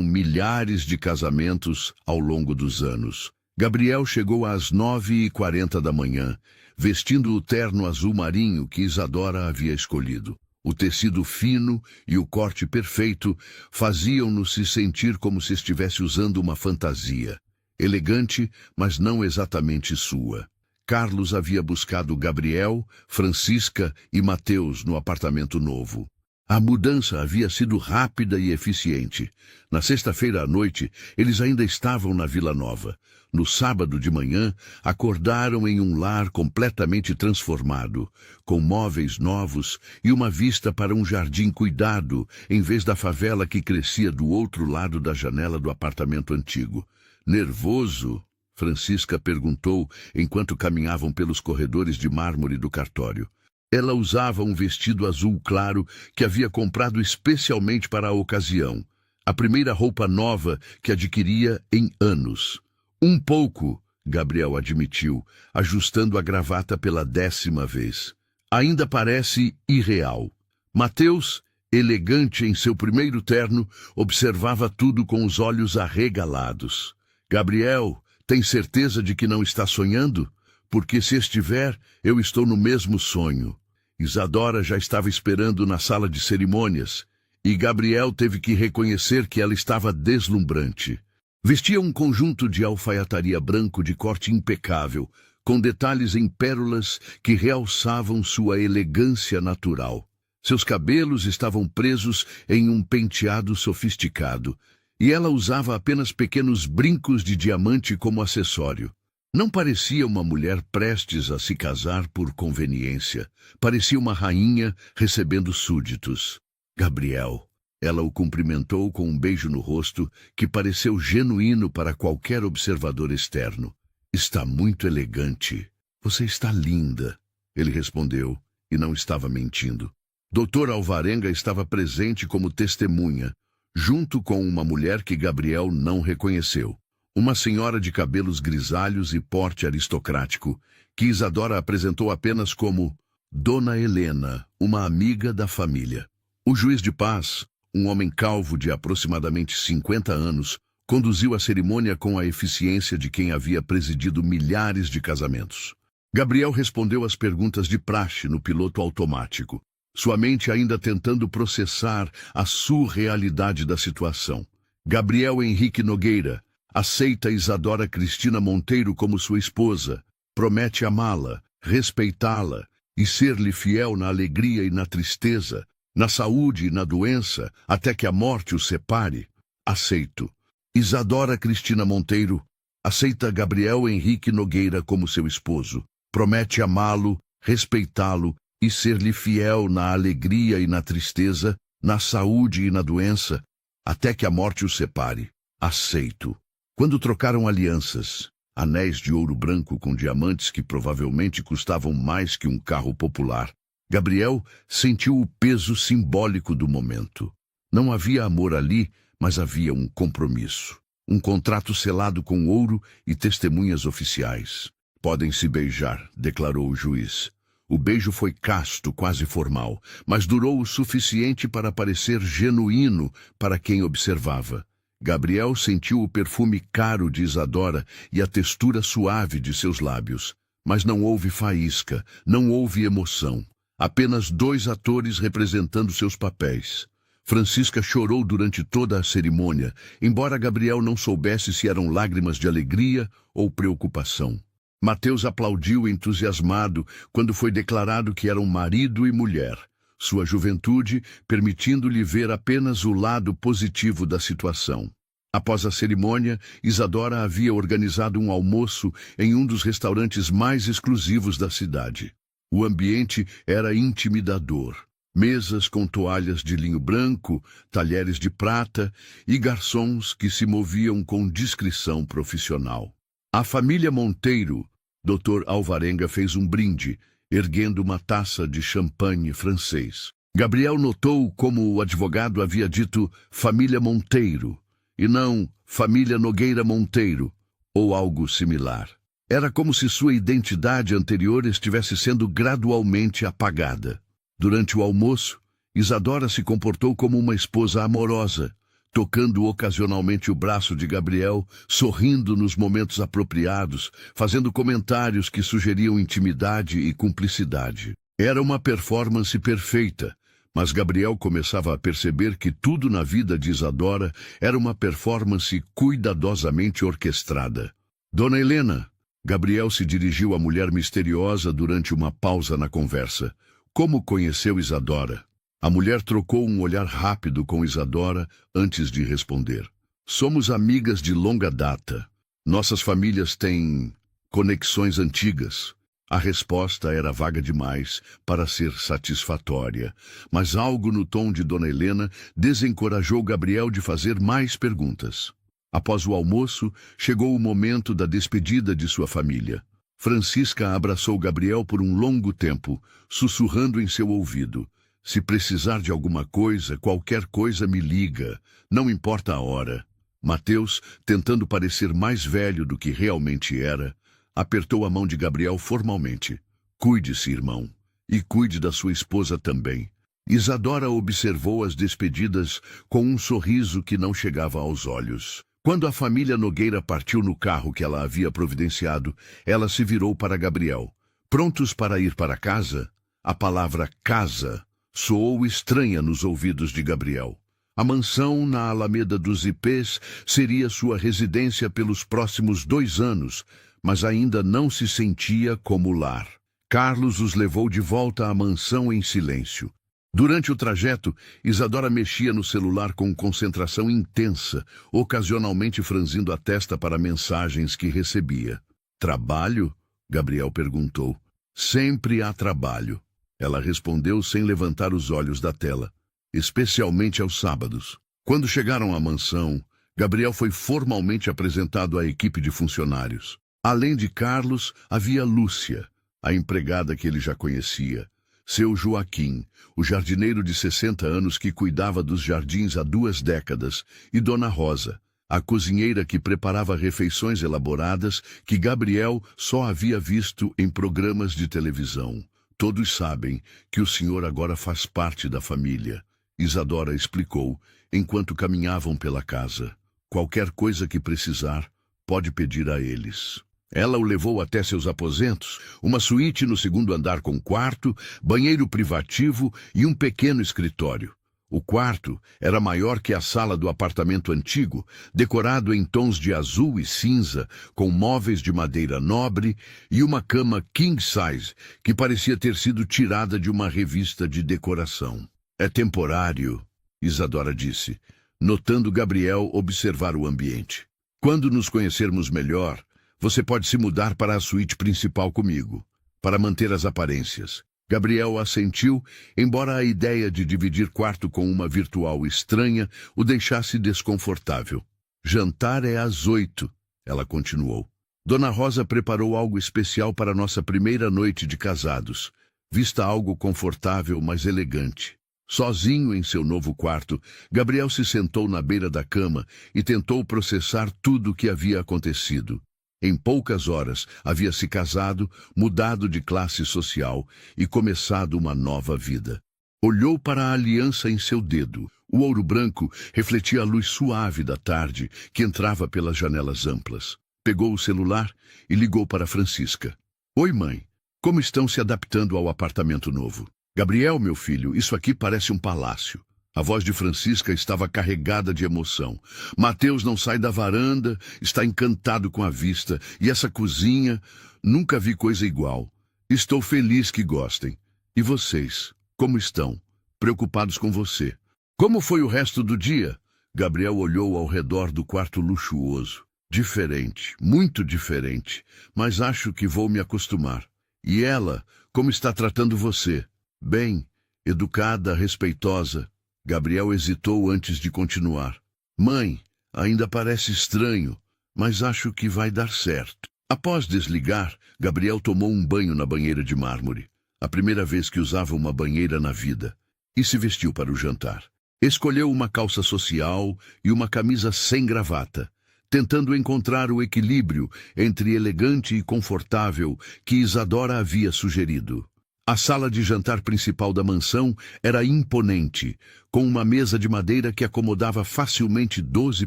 milhares de casamentos ao longo dos anos. Gabriel chegou às 9h40 da manhã, vestindo o terno azul marinho que Isadora havia escolhido. O tecido fino e o corte perfeito faziam-no se sentir como se estivesse usando uma fantasia. Elegante, mas não exatamente sua. Carlos havia buscado Gabriel, Francisca e Mateus no apartamento novo. A mudança havia sido rápida e eficiente. Na sexta-feira à noite, eles ainda estavam na Vila Nova. No sábado de manhã, acordaram em um lar completamente transformado, com móveis novos e uma vista para um jardim cuidado, em vez da favela que crescia do outro lado da janela do apartamento antigo. Nervoso? Francisca perguntou enquanto caminhavam pelos corredores de mármore do cartório. Ela usava um vestido azul claro que havia comprado especialmente para a ocasião, a primeira roupa nova que adquiria em anos. Um pouco, Gabriel admitiu, ajustando a gravata pela 10ª vez. Ainda parece irreal. Mateus, elegante em seu primeiro terno, observava tudo com os olhos arregalados. Gabriel, tem certeza de que não está sonhando? Porque se estiver, eu estou no mesmo sonho. Isadora já estava esperando na sala de cerimônias, e Gabriel teve que reconhecer que ela estava deslumbrante. Vestia um conjunto de alfaiataria branco de corte impecável, com detalhes em pérolas que realçavam sua elegância natural. Seus cabelos estavam presos em um penteado sofisticado, e ela usava apenas pequenos brincos de diamante como acessório. Não parecia uma mulher prestes a se casar por conveniência. Parecia uma rainha recebendo súditos. Gabriel. Ela o cumprimentou com um beijo no rosto que pareceu genuíno para qualquer observador externo. Está muito elegante. Você está linda, ele respondeu, e não estava mentindo. Dr. Alvarenga estava presente como testemunha, junto com uma mulher que Gabriel não reconheceu. Uma senhora de cabelos grisalhos e porte aristocrático, que Isadora apresentou apenas como Dona Helena, uma amiga da família. O juiz de paz, um homem calvo de aproximadamente 50 anos, conduziu a cerimônia com a eficiência de quem havia presidido milhares de casamentos. Gabriel respondeu às perguntas de praxe no piloto automático, sua mente ainda tentando processar a surrealidade da situação. Gabriel Henrique Nogueira aceita Isadora Cristina Monteiro como sua esposa, promete amá-la, respeitá-la e ser-lhe fiel na alegria e na tristeza, na saúde e na doença, até que a morte os separe. Aceito. Isadora Cristina Monteiro aceita Gabriel Henrique Nogueira como seu esposo, promete amá-lo, respeitá-lo e ser-lhe fiel na alegria e na tristeza, na saúde e na doença, até que a morte os separe. Aceito. Quando trocaram alianças, anéis de ouro branco com diamantes que provavelmente custavam mais que um carro popular, Gabriel sentiu o peso simbólico do momento. Não havia amor ali, mas havia um compromisso. Um contrato selado com ouro e testemunhas oficiais. Podem se beijar, declarou o juiz. O beijo foi casto, quase formal, mas durou o suficiente para parecer genuíno para quem observava. Gabriel sentiu o perfume caro de Isadora e a textura suave de seus lábios. Mas não houve faísca, não houve emoção. Apenas dois atores representando seus papéis. Francisca chorou durante toda a cerimônia, embora Gabriel não soubesse se eram lágrimas de alegria ou preocupação. Mateus aplaudiu entusiasmado quando foi declarado que eram marido e mulher, sua juventude permitindo-lhe ver apenas o lado positivo da situação. Após a cerimônia, Isadora havia organizado um almoço em um dos restaurantes mais exclusivos da cidade. O ambiente era intimidador. Mesas com toalhas de linho branco, talheres de prata e garçons que se moviam com discrição profissional. A família Monteiro, Dr. Alvarenga fez um brinde, erguendo uma taça de champanhe francês. Gabriel notou como o advogado havia dito família Monteiro, e não família Nogueira Monteiro, ou algo similar. Era como se sua identidade anterior estivesse sendo gradualmente apagada. Durante o almoço, Isadora se comportou como uma esposa amorosa, tocando ocasionalmente o braço de Gabriel, sorrindo nos momentos apropriados, fazendo comentários que sugeriam intimidade e cumplicidade. Era uma performance perfeita, mas Gabriel começava a perceber que tudo na vida de Isadora era uma performance cuidadosamente orquestrada. Dona Helena, Gabriel se dirigiu à mulher misteriosa durante uma pausa na conversa. Como conheceu Isadora? A mulher trocou um olhar rápido com Isadora antes de responder. Somos amigas de longa data. Nossas famílias têm conexões antigas. A resposta era vaga demais para ser satisfatória, mas algo no tom de Dona Helena desencorajou Gabriel de fazer mais perguntas. Após o almoço, chegou o momento da despedida de sua família. Francisca abraçou Gabriel por um longo tempo, sussurrando em seu ouvido. Se precisar de alguma coisa, qualquer coisa me liga, não importa a hora. Mateus, tentando parecer mais velho do que realmente era, apertou a mão de Gabriel formalmente. Cuide-se, irmão, e cuide da sua esposa também. Isadora observou as despedidas com um sorriso que não chegava aos olhos. Quando a família Nogueira partiu no carro que ela havia providenciado, ela se virou para Gabriel. Prontos para ir para casa? A palavra casa soou estranha nos ouvidos de Gabriel. A mansão na Alameda dos Ipês seria sua residência pelos próximos 2 anos, mas ainda não se sentia como lar. Carlos os levou de volta à mansão em silêncio. Durante o trajeto, Isadora mexia no celular com concentração intensa, ocasionalmente franzindo a testa para mensagens que recebia. Trabalho? Gabriel perguntou. Sempre há trabalho. Ela respondeu sem levantar os olhos da tela, especialmente aos sábados. Quando chegaram à mansão, Gabriel foi formalmente apresentado à equipe de funcionários. Além de Carlos, havia Lúcia, a empregada que ele já conhecia. Seu Joaquim, o jardineiro de 60 anos que cuidava dos jardins há 2 décadas, e Dona Rosa, a cozinheira que preparava refeições elaboradas que Gabriel só havia visto em programas de televisão. Todos sabem que o senhor agora faz parte da família, Isadora explicou, enquanto caminhavam pela casa. Qualquer coisa que precisar, pode pedir a eles. Ela o levou até seus aposentos, uma suíte no segundo andar com quarto, banheiro privativo e um pequeno escritório. O quarto era maior que a sala do apartamento antigo, decorado em tons de azul e cinza, com móveis de madeira nobre e uma cama king size que parecia ter sido tirada de uma revista de decoração. É temporário, Isadora disse, notando Gabriel observar o ambiente. Quando nos conhecermos melhor, você pode se mudar para a suíte principal comigo, para manter as aparências. Gabriel assentiu, embora a ideia de dividir quarto com uma virtual estranha o deixasse desconfortável. Jantar é às 8, ela continuou. Dona Rosa preparou algo especial para nossa primeira noite de casados. Vista algo confortável, mas elegante. Sozinho em seu novo quarto, Gabriel se sentou na beira da cama e tentou processar tudo o que havia acontecido. Em poucas horas, havia se casado, mudado de classe social e começado uma nova vida. Olhou para a aliança em seu dedo. O ouro branco refletia a luz suave da tarde que entrava pelas janelas amplas. Pegou o celular e ligou para Francisca. Oi, mãe. Como estão se adaptando ao apartamento novo? Gabriel, meu filho, isso aqui parece um palácio. A voz de Francisca estava carregada de emoção. Mateus não sai da varanda, está encantado com a vista. E essa cozinha, nunca vi coisa igual. Estou feliz que gostem. E vocês, como estão? Preocupados com você. Como foi o resto do dia? Gabriel olhou ao redor do quarto luxuoso. Diferente, muito diferente. Mas acho que vou me acostumar. E ela, como está tratando você? Bem, educada, respeitosa. Gabriel hesitou antes de continuar. Mãe, ainda parece estranho, mas acho que vai dar certo. Após desligar, Gabriel tomou um banho na banheira de mármore, a primeira vez que usava uma banheira na vida, e se vestiu para o jantar. Escolheu uma calça social e uma camisa sem gravata, tentando encontrar o equilíbrio entre elegante e confortável que Isadora havia sugerido. A sala de jantar principal da mansão era imponente, com uma mesa de madeira que acomodava facilmente 12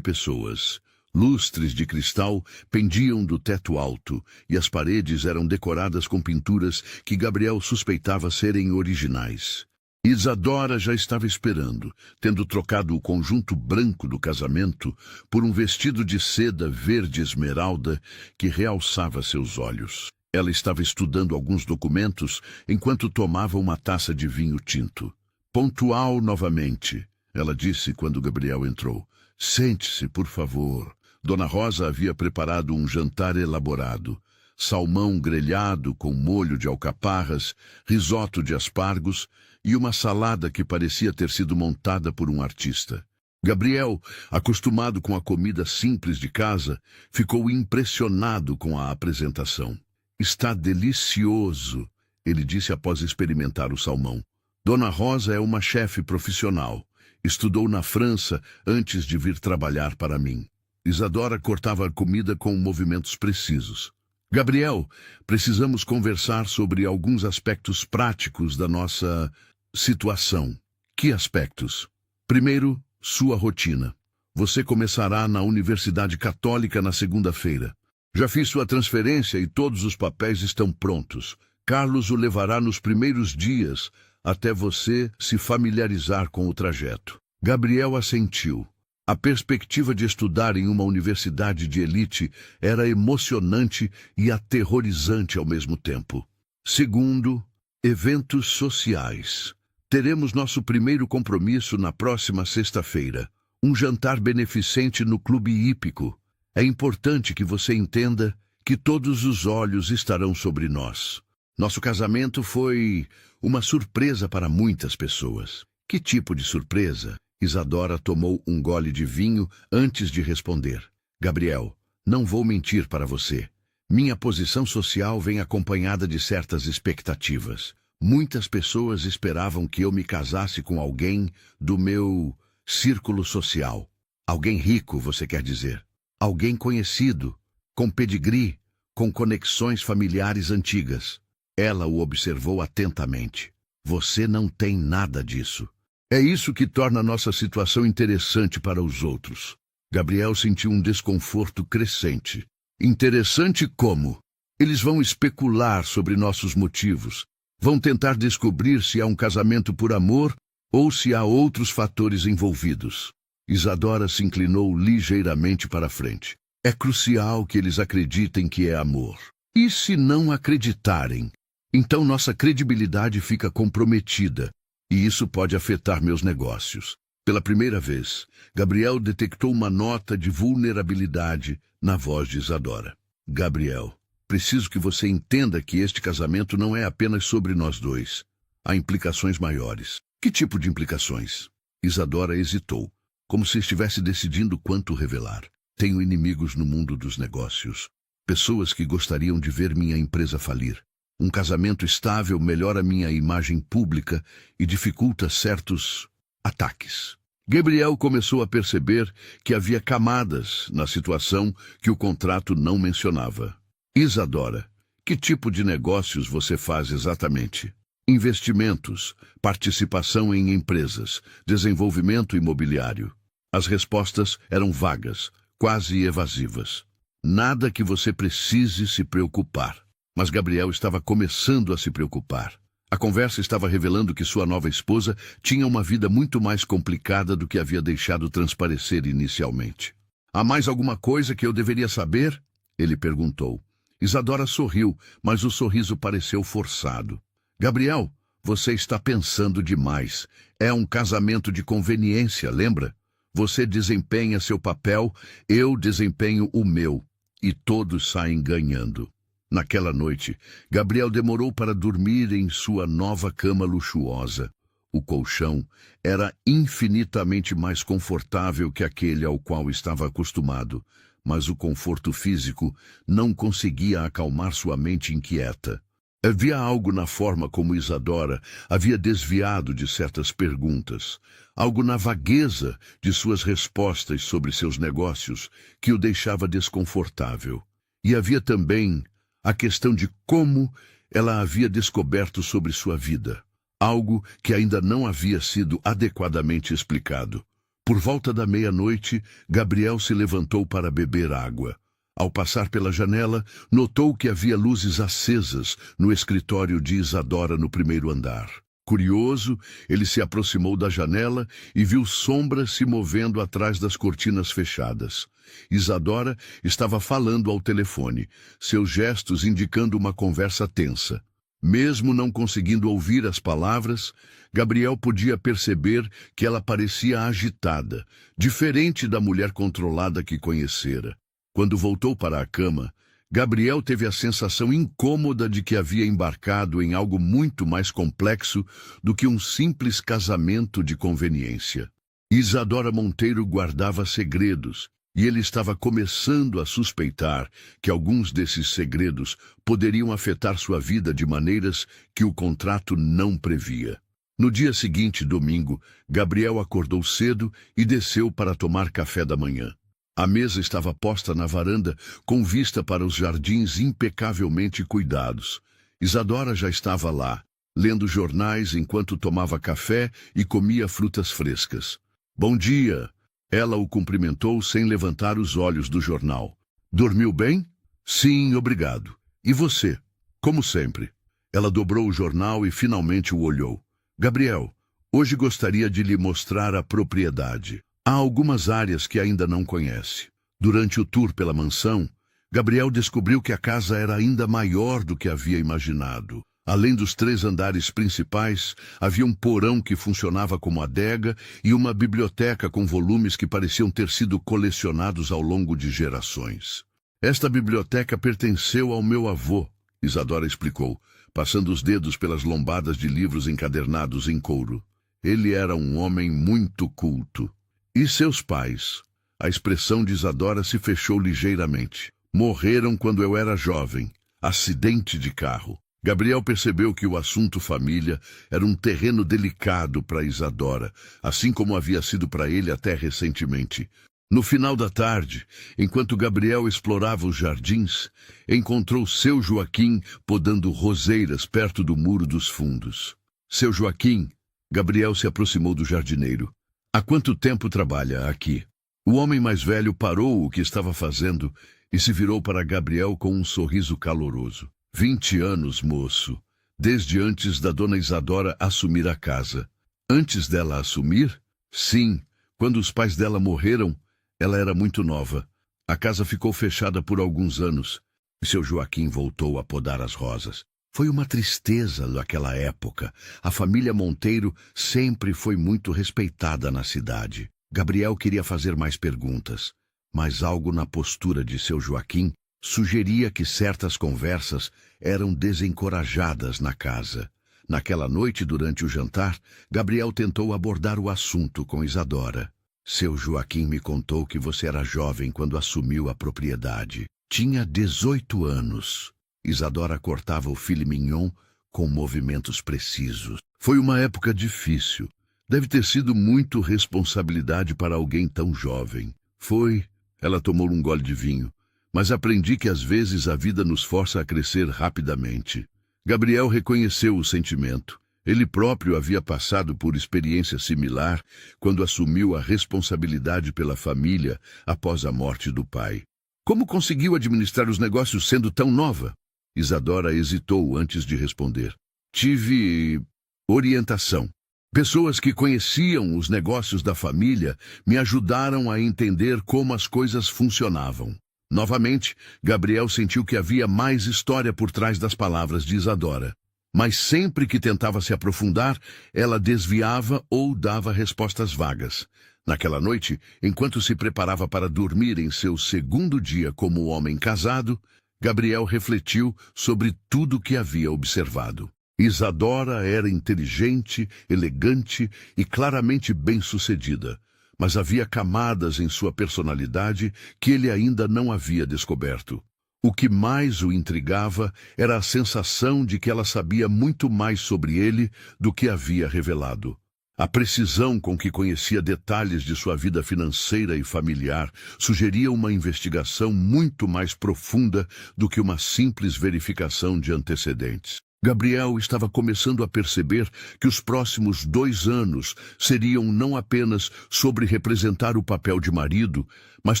pessoas. Lustres de cristal pendiam do teto alto, e as paredes eram decoradas com pinturas que Gabriel suspeitava serem originais. Isadora já estava esperando, tendo trocado o conjunto branco do casamento por um vestido de seda verde esmeralda que realçava seus olhos. Ela estava estudando alguns documentos enquanto tomava uma taça de vinho tinto. Pontual novamente, ela disse quando Gabriel entrou. Sente-se, por favor. Dona Rosa havia preparado um jantar elaborado. Salmão grelhado com molho de alcaparras, risoto de aspargos e uma salada que parecia ter sido montada por um artista. Gabriel, acostumado com a comida simples de casa, ficou impressionado com a apresentação. Está delicioso, ele disse após experimentar o salmão. Dona Rosa é uma chefe profissional. Estudou na França antes de vir trabalhar para mim. Isadora cortava a comida com movimentos precisos. Gabriel, precisamos conversar sobre alguns aspectos práticos da nossa situação. Que aspectos? Primeiro, sua rotina. Você começará na Universidade Católica na segunda-feira. Já fiz sua transferência e todos os papéis estão prontos. Carlos o levará nos primeiros dias, até você se familiarizar com o trajeto. Gabriel assentiu. A perspectiva de estudar em uma universidade de elite era emocionante e aterrorizante ao mesmo tempo. Segundo, eventos sociais. Teremos nosso primeiro compromisso na próxima sexta-feira. Um jantar beneficente no Clube Hípico. É importante que você entenda que todos os olhos estarão sobre nós. Nosso casamento foi uma surpresa para muitas pessoas. Que tipo de surpresa? Isadora tomou um gole de vinho antes de responder. Gabriel, não vou mentir para você. Minha posição social vem acompanhada de certas expectativas. Muitas pessoas esperavam que eu me casasse com alguém do meu círculo social. Alguém rico, você quer dizer? Alguém conhecido, com pedigree, com conexões familiares antigas. Ela o observou atentamente. Você não tem nada disso. É isso que torna nossa situação interessante para os outros. Gabriel sentiu um desconforto crescente. Interessante como? Eles vão especular sobre nossos motivos. Vão tentar descobrir se há um casamento por amor ou se há outros fatores envolvidos. Isadora se inclinou ligeiramente para a frente. É crucial que eles acreditem que é amor. E se não acreditarem? Então nossa credibilidade fica comprometida, e isso pode afetar meus negócios. Pela primeira vez, Gabriel detectou uma nota de vulnerabilidade na voz de Isadora. Gabriel, preciso que você entenda que este casamento não é apenas sobre nós dois. Há implicações maiores. Que tipo de implicações? Isadora hesitou, como se estivesse decidindo quanto revelar. Tenho inimigos no mundo dos negócios. Pessoas que gostariam de ver minha empresa falir. Um casamento estável melhora minha imagem pública e dificulta certos ataques. Gabriel começou a perceber que havia camadas na situação que o contrato não mencionava. Isadora, que tipo de negócios você faz exatamente? Investimentos, participação em empresas, desenvolvimento imobiliário. As respostas eram vagas, quase evasivas. Nada que você precise se preocupar. Mas Gabriel estava começando a se preocupar. A conversa estava revelando que sua nova esposa tinha uma vida muito mais complicada do que havia deixado transparecer inicialmente. Há mais alguma coisa que eu deveria saber? Ele perguntou. Isadora sorriu, mas o sorriso pareceu forçado. Gabriel, você está pensando demais. É um casamento de conveniência, lembra? Você desempenha seu papel, eu desempenho o meu. E todos saem ganhando. Naquela noite, Gabriel demorou para dormir em sua nova cama luxuosa. O colchão era infinitamente mais confortável que aquele ao qual estava acostumado, mas o conforto físico não conseguia acalmar sua mente inquieta. Havia algo na forma como Isadora havia desviado de certas perguntas, algo na vagueza de suas respostas sobre seus negócios que o deixava desconfortável. E havia também a questão de como ela havia descoberto sobre sua vida, algo que ainda não havia sido adequadamente explicado. Por volta da meia-noite, Gabriel se levantou para beber água. Ao passar pela janela, notou que havia luzes acesas no escritório de Isadora no primeiro andar. Curioso, ele se aproximou da janela e viu sombras se movendo atrás das cortinas fechadas. Isadora estava falando ao telefone, seus gestos indicando uma conversa tensa. Mesmo não conseguindo ouvir as palavras, Gabriel podia perceber que ela parecia agitada, diferente da mulher controlada que conhecera. Quando voltou para a cama, Gabriel teve a sensação incômoda de que havia embarcado em algo muito mais complexo do que um simples casamento de conveniência. Isadora Monteiro guardava segredos, e ele estava começando a suspeitar que alguns desses segredos poderiam afetar sua vida de maneiras que o contrato não previa. No dia seguinte, domingo, Gabriel acordou cedo e desceu para tomar café da manhã. A mesa estava posta na varanda, com vista para os jardins impecavelmente cuidados. Isadora já estava lá, lendo jornais enquanto tomava café e comia frutas frescas. Bom dia! Ela o cumprimentou sem levantar os olhos do jornal. Dormiu bem? Sim, obrigado. E você? Como sempre. Ela dobrou o jornal e finalmente o olhou. Gabriel, hoje gostaria de lhe mostrar a propriedade. Há algumas áreas que ainda não conhece. Durante o tour pela mansão, Gabriel descobriu que a casa era ainda maior do que havia imaginado. Além dos 3 andares principais, havia um porão que funcionava como adega e uma biblioteca com volumes que pareciam ter sido colecionados ao longo de gerações. Esta biblioteca pertenceu ao meu avô, Isadora explicou, passando os dedos pelas lombadas de livros encadernados em couro. Ele era um homem muito culto. E seus pais? A expressão de Isadora se fechou ligeiramente. Morreram quando eu era jovem. Acidente de carro. Gabriel percebeu que o assunto família era um terreno delicado para Isadora, assim como havia sido para ele até recentemente. No final da tarde, enquanto Gabriel explorava os jardins, encontrou seu Joaquim podando roseiras perto do muro dos fundos. Seu Joaquim, Gabriel se aproximou do jardineiro. Há quanto tempo trabalha aqui? O homem mais velho parou o que estava fazendo e se virou para Gabriel com um sorriso caloroso. 20 anos, moço. Desde antes da dona Isadora assumir a casa. Antes dela assumir? Sim, quando os pais dela morreram, ela era muito nova. A casa ficou fechada por alguns anos e seu Joaquim voltou a podar as rosas. Foi uma tristeza naquela época. A família Monteiro sempre foi muito respeitada na cidade. Gabriel queria fazer mais perguntas, mas algo na postura de seu Joaquim sugeria que certas conversas eram desencorajadas na casa. Naquela noite, durante o jantar, Gabriel tentou abordar o assunto com Isadora. Seu Joaquim me contou que você era jovem quando assumiu a propriedade. Tinha 18 anos. Isadora cortava o filé mignon com movimentos precisos. Foi uma época difícil. Deve ter sido muito responsabilidade para alguém tão jovem. Foi. Ela tomou um gole de vinho. Mas aprendi que às vezes a vida nos força a crescer rapidamente. Gabriel reconheceu o sentimento. Ele próprio havia passado por experiência similar quando assumiu a responsabilidade pela família após a morte do pai. Como conseguiu administrar os negócios sendo tão nova? Isadora hesitou antes de responder. Tive orientação. Pessoas que conheciam os negócios da família me ajudaram a entender como as coisas funcionavam. Novamente, Gabriel sentiu que havia mais história por trás das palavras de Isadora. Mas sempre que tentava se aprofundar, ela desviava ou dava respostas vagas. Naquela noite, enquanto se preparava para dormir em seu segundo dia como homem casado, Gabriel refletiu sobre tudo que havia observado. Isadora era inteligente, elegante e claramente bem-sucedida, mas havia camadas em sua personalidade que ele ainda não havia descoberto. O que mais o intrigava era a sensação de que ela sabia muito mais sobre ele do que havia revelado. A precisão com que conhecia detalhes de sua vida financeira e familiar sugeria uma investigação muito mais profunda do que uma simples verificação de antecedentes. Gabriel estava começando a perceber que os próximos 2 anos seriam não apenas sobre representar o papel de marido, mas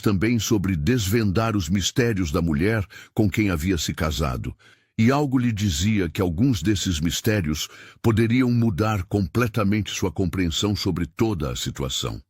também sobre desvendar os mistérios da mulher com quem havia se casado. E algo lhe dizia que alguns desses mistérios poderiam mudar completamente sua compreensão sobre toda a situação.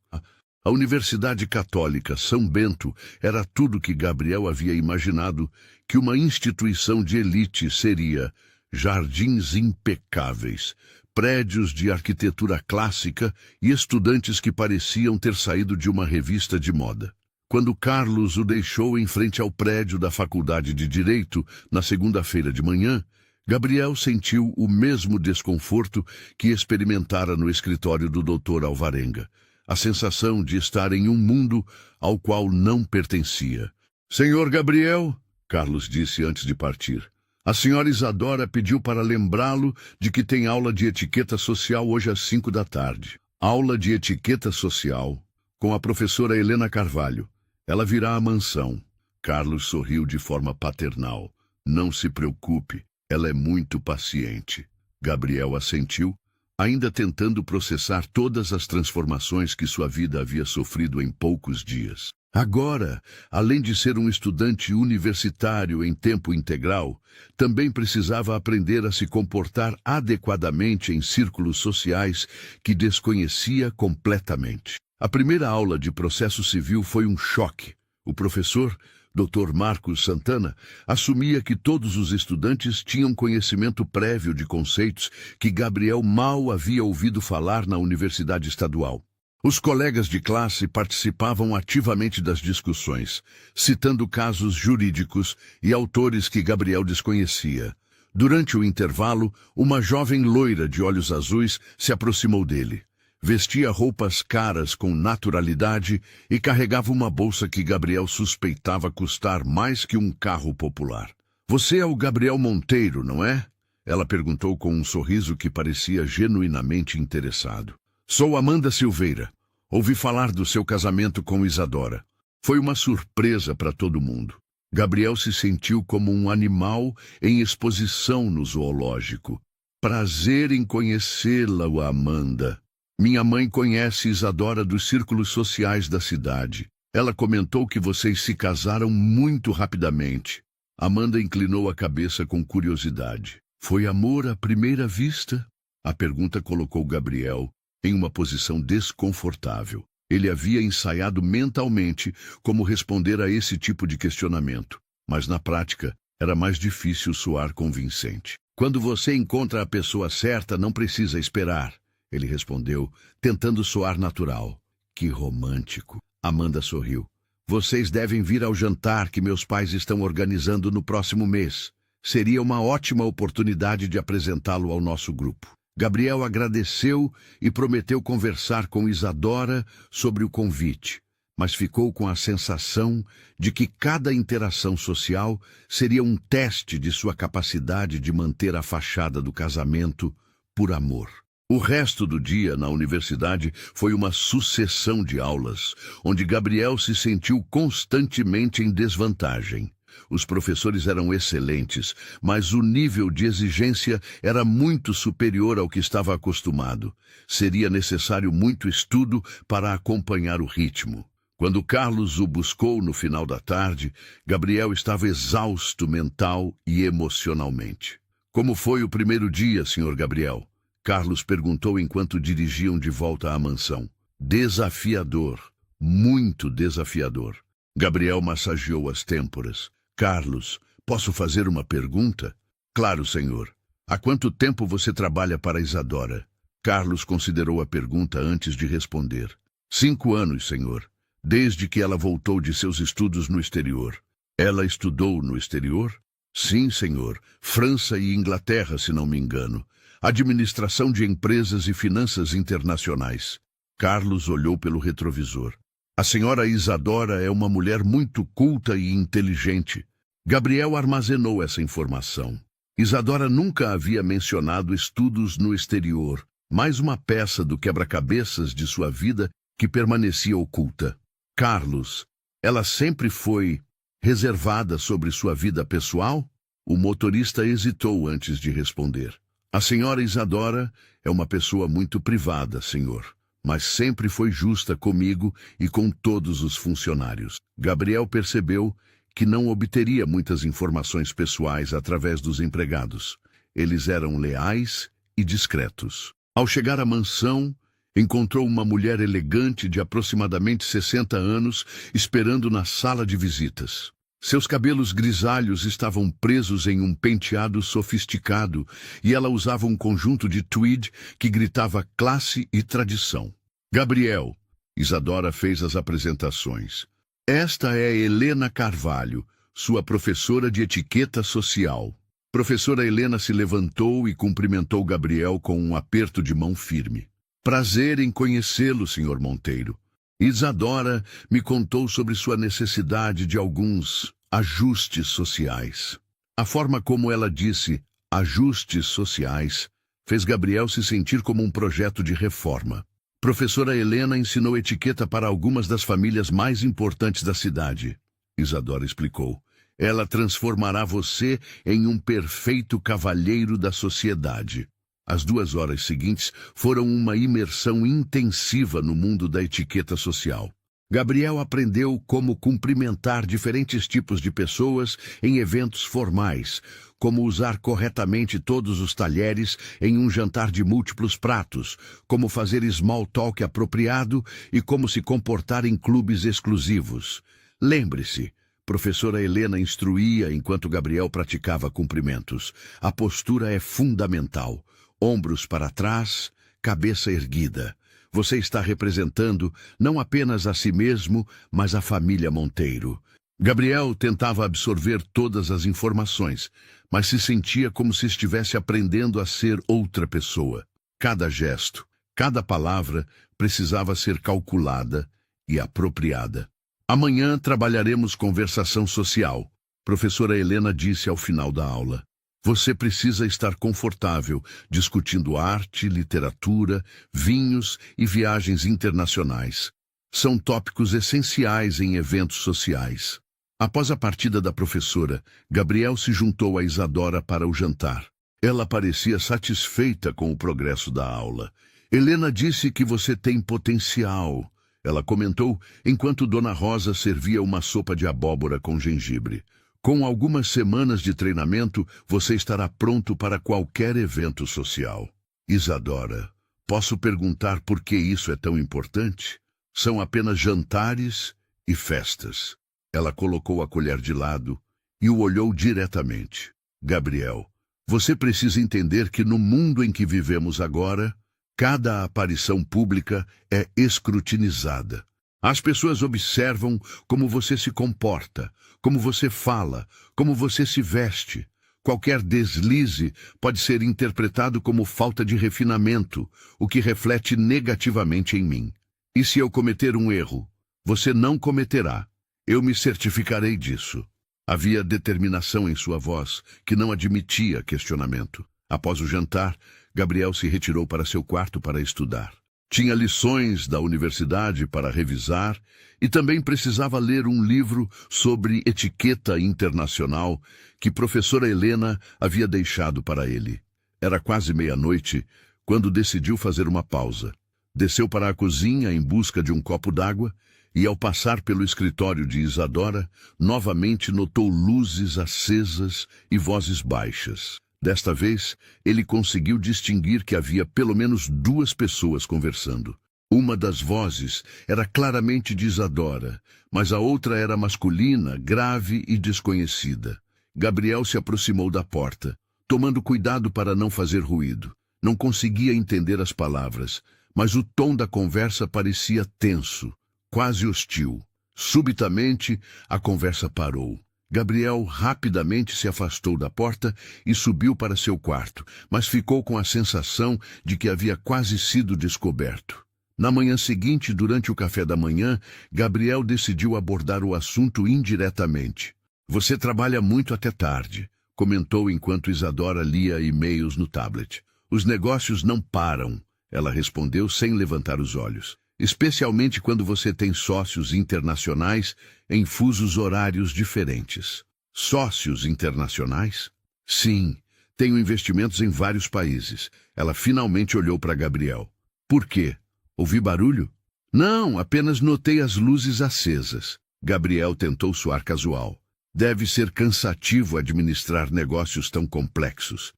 A Universidade Católica São Bento era tudo que Gabriel havia imaginado que uma instituição de elite seria. Jardins impecáveis, prédios de arquitetura clássica e estudantes que pareciam ter saído de uma revista de moda. Quando Carlos o deixou em frente ao prédio da Faculdade de Direito, na segunda-feira de manhã, Gabriel sentiu o mesmo desconforto que experimentara no escritório do Dr. Alvarenga, a sensação de estar em um mundo ao qual não pertencia. Senhor Gabriel, Carlos disse antes de partir, a senhora Isadora pediu para lembrá-lo de que tem aula de etiqueta social hoje às 5 da tarde. Aula de etiqueta social, com a professora Helena Carvalho. Ela virá à mansão. Carlos sorriu de forma paternal. Não se preocupe, ela é muito paciente. Gabriel assentiu, ainda tentando processar todas as transformações que sua vida havia sofrido em poucos dias. Agora, além de ser um estudante universitário em tempo integral, também precisava aprender a se comportar adequadamente em círculos sociais que desconhecia completamente. A primeira aula de processo civil foi um choque. O professor, Dr. Marcos Santana, assumia que todos os estudantes tinham conhecimento prévio de conceitos que Gabriel mal havia ouvido falar na Universidade Estadual. Os colegas de classe participavam ativamente das discussões, citando casos jurídicos e autores que Gabriel desconhecia. Durante o intervalo, uma jovem loira de olhos azuis se aproximou dele. Vestia roupas caras com naturalidade e carregava uma bolsa que Gabriel suspeitava custar mais que um carro popular. Você é o Gabriel Monteiro, não é? Ela perguntou com um sorriso que parecia genuinamente interessado. Sou Amanda Silveira. Ouvi falar do seu casamento com Isadora. Foi uma surpresa para todo mundo. Gabriel se sentiu como um animal em exposição no zoológico. Prazer em conhecê-la, Amanda. Minha mãe conhece Isadora dos círculos sociais da cidade. Ela comentou que vocês se casaram muito rapidamente. Amanda inclinou a cabeça com curiosidade. Foi amor à primeira vista? A pergunta colocou Gabriel em uma posição desconfortável. Ele havia ensaiado mentalmente como responder a esse tipo de questionamento, mas na prática era mais difícil soar convincente. Quando você encontra a pessoa certa, não precisa esperar, ele respondeu, tentando soar natural. Que romântico. Amanda sorriu. Vocês devem vir ao jantar que meus pais estão organizando no próximo mês. Seria uma ótima oportunidade de apresentá-lo ao nosso grupo. Gabriel agradeceu e prometeu conversar com Isadora sobre o convite, mas ficou com a sensação de que cada interação social seria um teste de sua capacidade de manter a fachada do casamento por amor. O resto do dia na universidade foi uma sucessão de aulas, onde Gabriel se sentiu constantemente em desvantagem. Os professores eram excelentes, mas o nível de exigência era muito superior ao que estava acostumado. Seria necessário muito estudo para acompanhar o ritmo. Quando Carlos o buscou no final da tarde, Gabriel estava exausto mental e emocionalmente. Como foi o primeiro dia, Sr. Gabriel? Carlos perguntou enquanto dirigiam de volta à mansão. Desafiador, muito desafiador. Gabriel massageou as têmporas. Carlos, posso fazer uma pergunta? Claro, senhor. Há quanto tempo você trabalha para Isadora? Carlos considerou a pergunta antes de responder. 5 anos, senhor. Desde que ela voltou de seus estudos no exterior. Ela estudou no exterior? Sim, senhor. França e Inglaterra, se não me engano. Administração de empresas e finanças internacionais. Carlos olhou pelo retrovisor. A senhora Isadora é uma mulher muito culta e inteligente. Gabriel armazenou essa informação. Isadora nunca havia mencionado estudos no exterior, mais uma peça do quebra-cabeças de sua vida que permanecia oculta. Carlos, ela sempre foi reservada sobre sua vida pessoal? O motorista hesitou antes de responder. A senhora Isadora é uma pessoa muito privada, senhor, mas sempre foi justa comigo e com todos os funcionários. Gabriel percebeu que não obteria muitas informações pessoais através dos empregados. Eles eram leais e discretos. Ao chegar à mansão, encontrou uma mulher elegante de aproximadamente 60 anos esperando na sala de visitas. Seus cabelos grisalhos estavam presos em um penteado sofisticado e ela usava um conjunto de tweed que gritava classe e tradição. Gabriel, Isadora fez as apresentações. Esta é Helena Carvalho, sua professora de etiqueta social. Professora Helena se levantou e cumprimentou Gabriel com um aperto de mão firme. Prazer em conhecê-lo, Sr. Monteiro. Isadora me contou sobre sua necessidade de alguns ajustes sociais. A forma como ela disse ajustes sociais fez Gabriel se sentir como um projeto de reforma. Professora Helena ensinou etiqueta para algumas das famílias mais importantes da cidade. Isadora explicou. Ela transformará você em um perfeito cavalheiro da sociedade. As 2 horas seguintes foram uma imersão intensiva no mundo da etiqueta social. Gabriel aprendeu como cumprimentar diferentes tipos de pessoas em eventos formais, como usar corretamente todos os talheres em um jantar de múltiplos pratos, como fazer small talk apropriado e como se comportar em clubes exclusivos. Lembre-se, professora Helena instruía enquanto Gabriel praticava cumprimentos. A postura é fundamental. Ombros para trás, cabeça erguida. Você está representando não apenas a si mesmo, mas a família Monteiro. Gabriel tentava absorver todas as informações, mas se sentia como se estivesse aprendendo a ser outra pessoa. Cada gesto, cada palavra precisava ser calculada e apropriada. Amanhã trabalharemos conversação social, professora Helena disse ao final da aula. Você precisa estar confortável discutindo arte, literatura, vinhos e viagens internacionais. São tópicos essenciais em eventos sociais. Após a partida da professora, Gabriel se juntou a Isadora para o jantar. Ela parecia satisfeita com o progresso da aula. Helena disse que você tem potencial, ela comentou enquanto Dona Rosa servia uma sopa de abóbora com gengibre. Com algumas semanas de treinamento, você estará pronto para qualquer evento social. Isadora, posso perguntar por que isso é tão importante? São apenas jantares e festas. Ela colocou a colher de lado e o olhou diretamente. Gabriel, você precisa entender que no mundo em que vivemos agora, cada aparição pública é escrutinizada. As pessoas observam como você se comporta, como você fala, como você se veste. Qualquer deslize pode ser interpretado como falta de refinamento, o que reflete negativamente em mim. E se eu cometer um erro, você não cometerá. Eu me certificarei disso. Havia determinação em sua voz, que não admitia questionamento. Após o jantar, Gabriel se retirou para seu quarto para estudar. Tinha lições da universidade para revisar e também precisava ler um livro sobre etiqueta internacional que professora Helena havia deixado para ele. Era quase meia-noite quando decidiu fazer uma pausa. Desceu para a cozinha em busca de um copo d'água e, ao passar pelo escritório de Isadora, novamente notou luzes acesas e vozes baixas. Desta vez, ele conseguiu distinguir que havia pelo menos duas pessoas conversando. Uma das vozes era claramente de Isadora, mas a outra era masculina, grave e desconhecida. Gabriel se aproximou da porta, tomando cuidado para não fazer ruído. Não conseguia entender as palavras, mas o tom da conversa parecia tenso, quase hostil. Subitamente, a conversa parou. Gabriel rapidamente se afastou da porta e subiu para seu quarto, mas ficou com a sensação de que havia quase sido descoberto. Na manhã seguinte, durante o café da manhã, Gabriel decidiu abordar o assunto indiretamente. Você trabalha muito até tarde, comentou enquanto Isadora lia e-mails no tablet. Os negócios não param, ela respondeu sem levantar os olhos. Especialmente quando você tem sócios internacionais em fusos horários diferentes. Sócios internacionais? Sim, tenho investimentos em vários países. Ela finalmente olhou para Gabriel. Por quê? Ouvi barulho? Não, apenas notei as luzes acesas. Gabriel tentou soar casual. Deve ser cansativo administrar negócios tão complexos.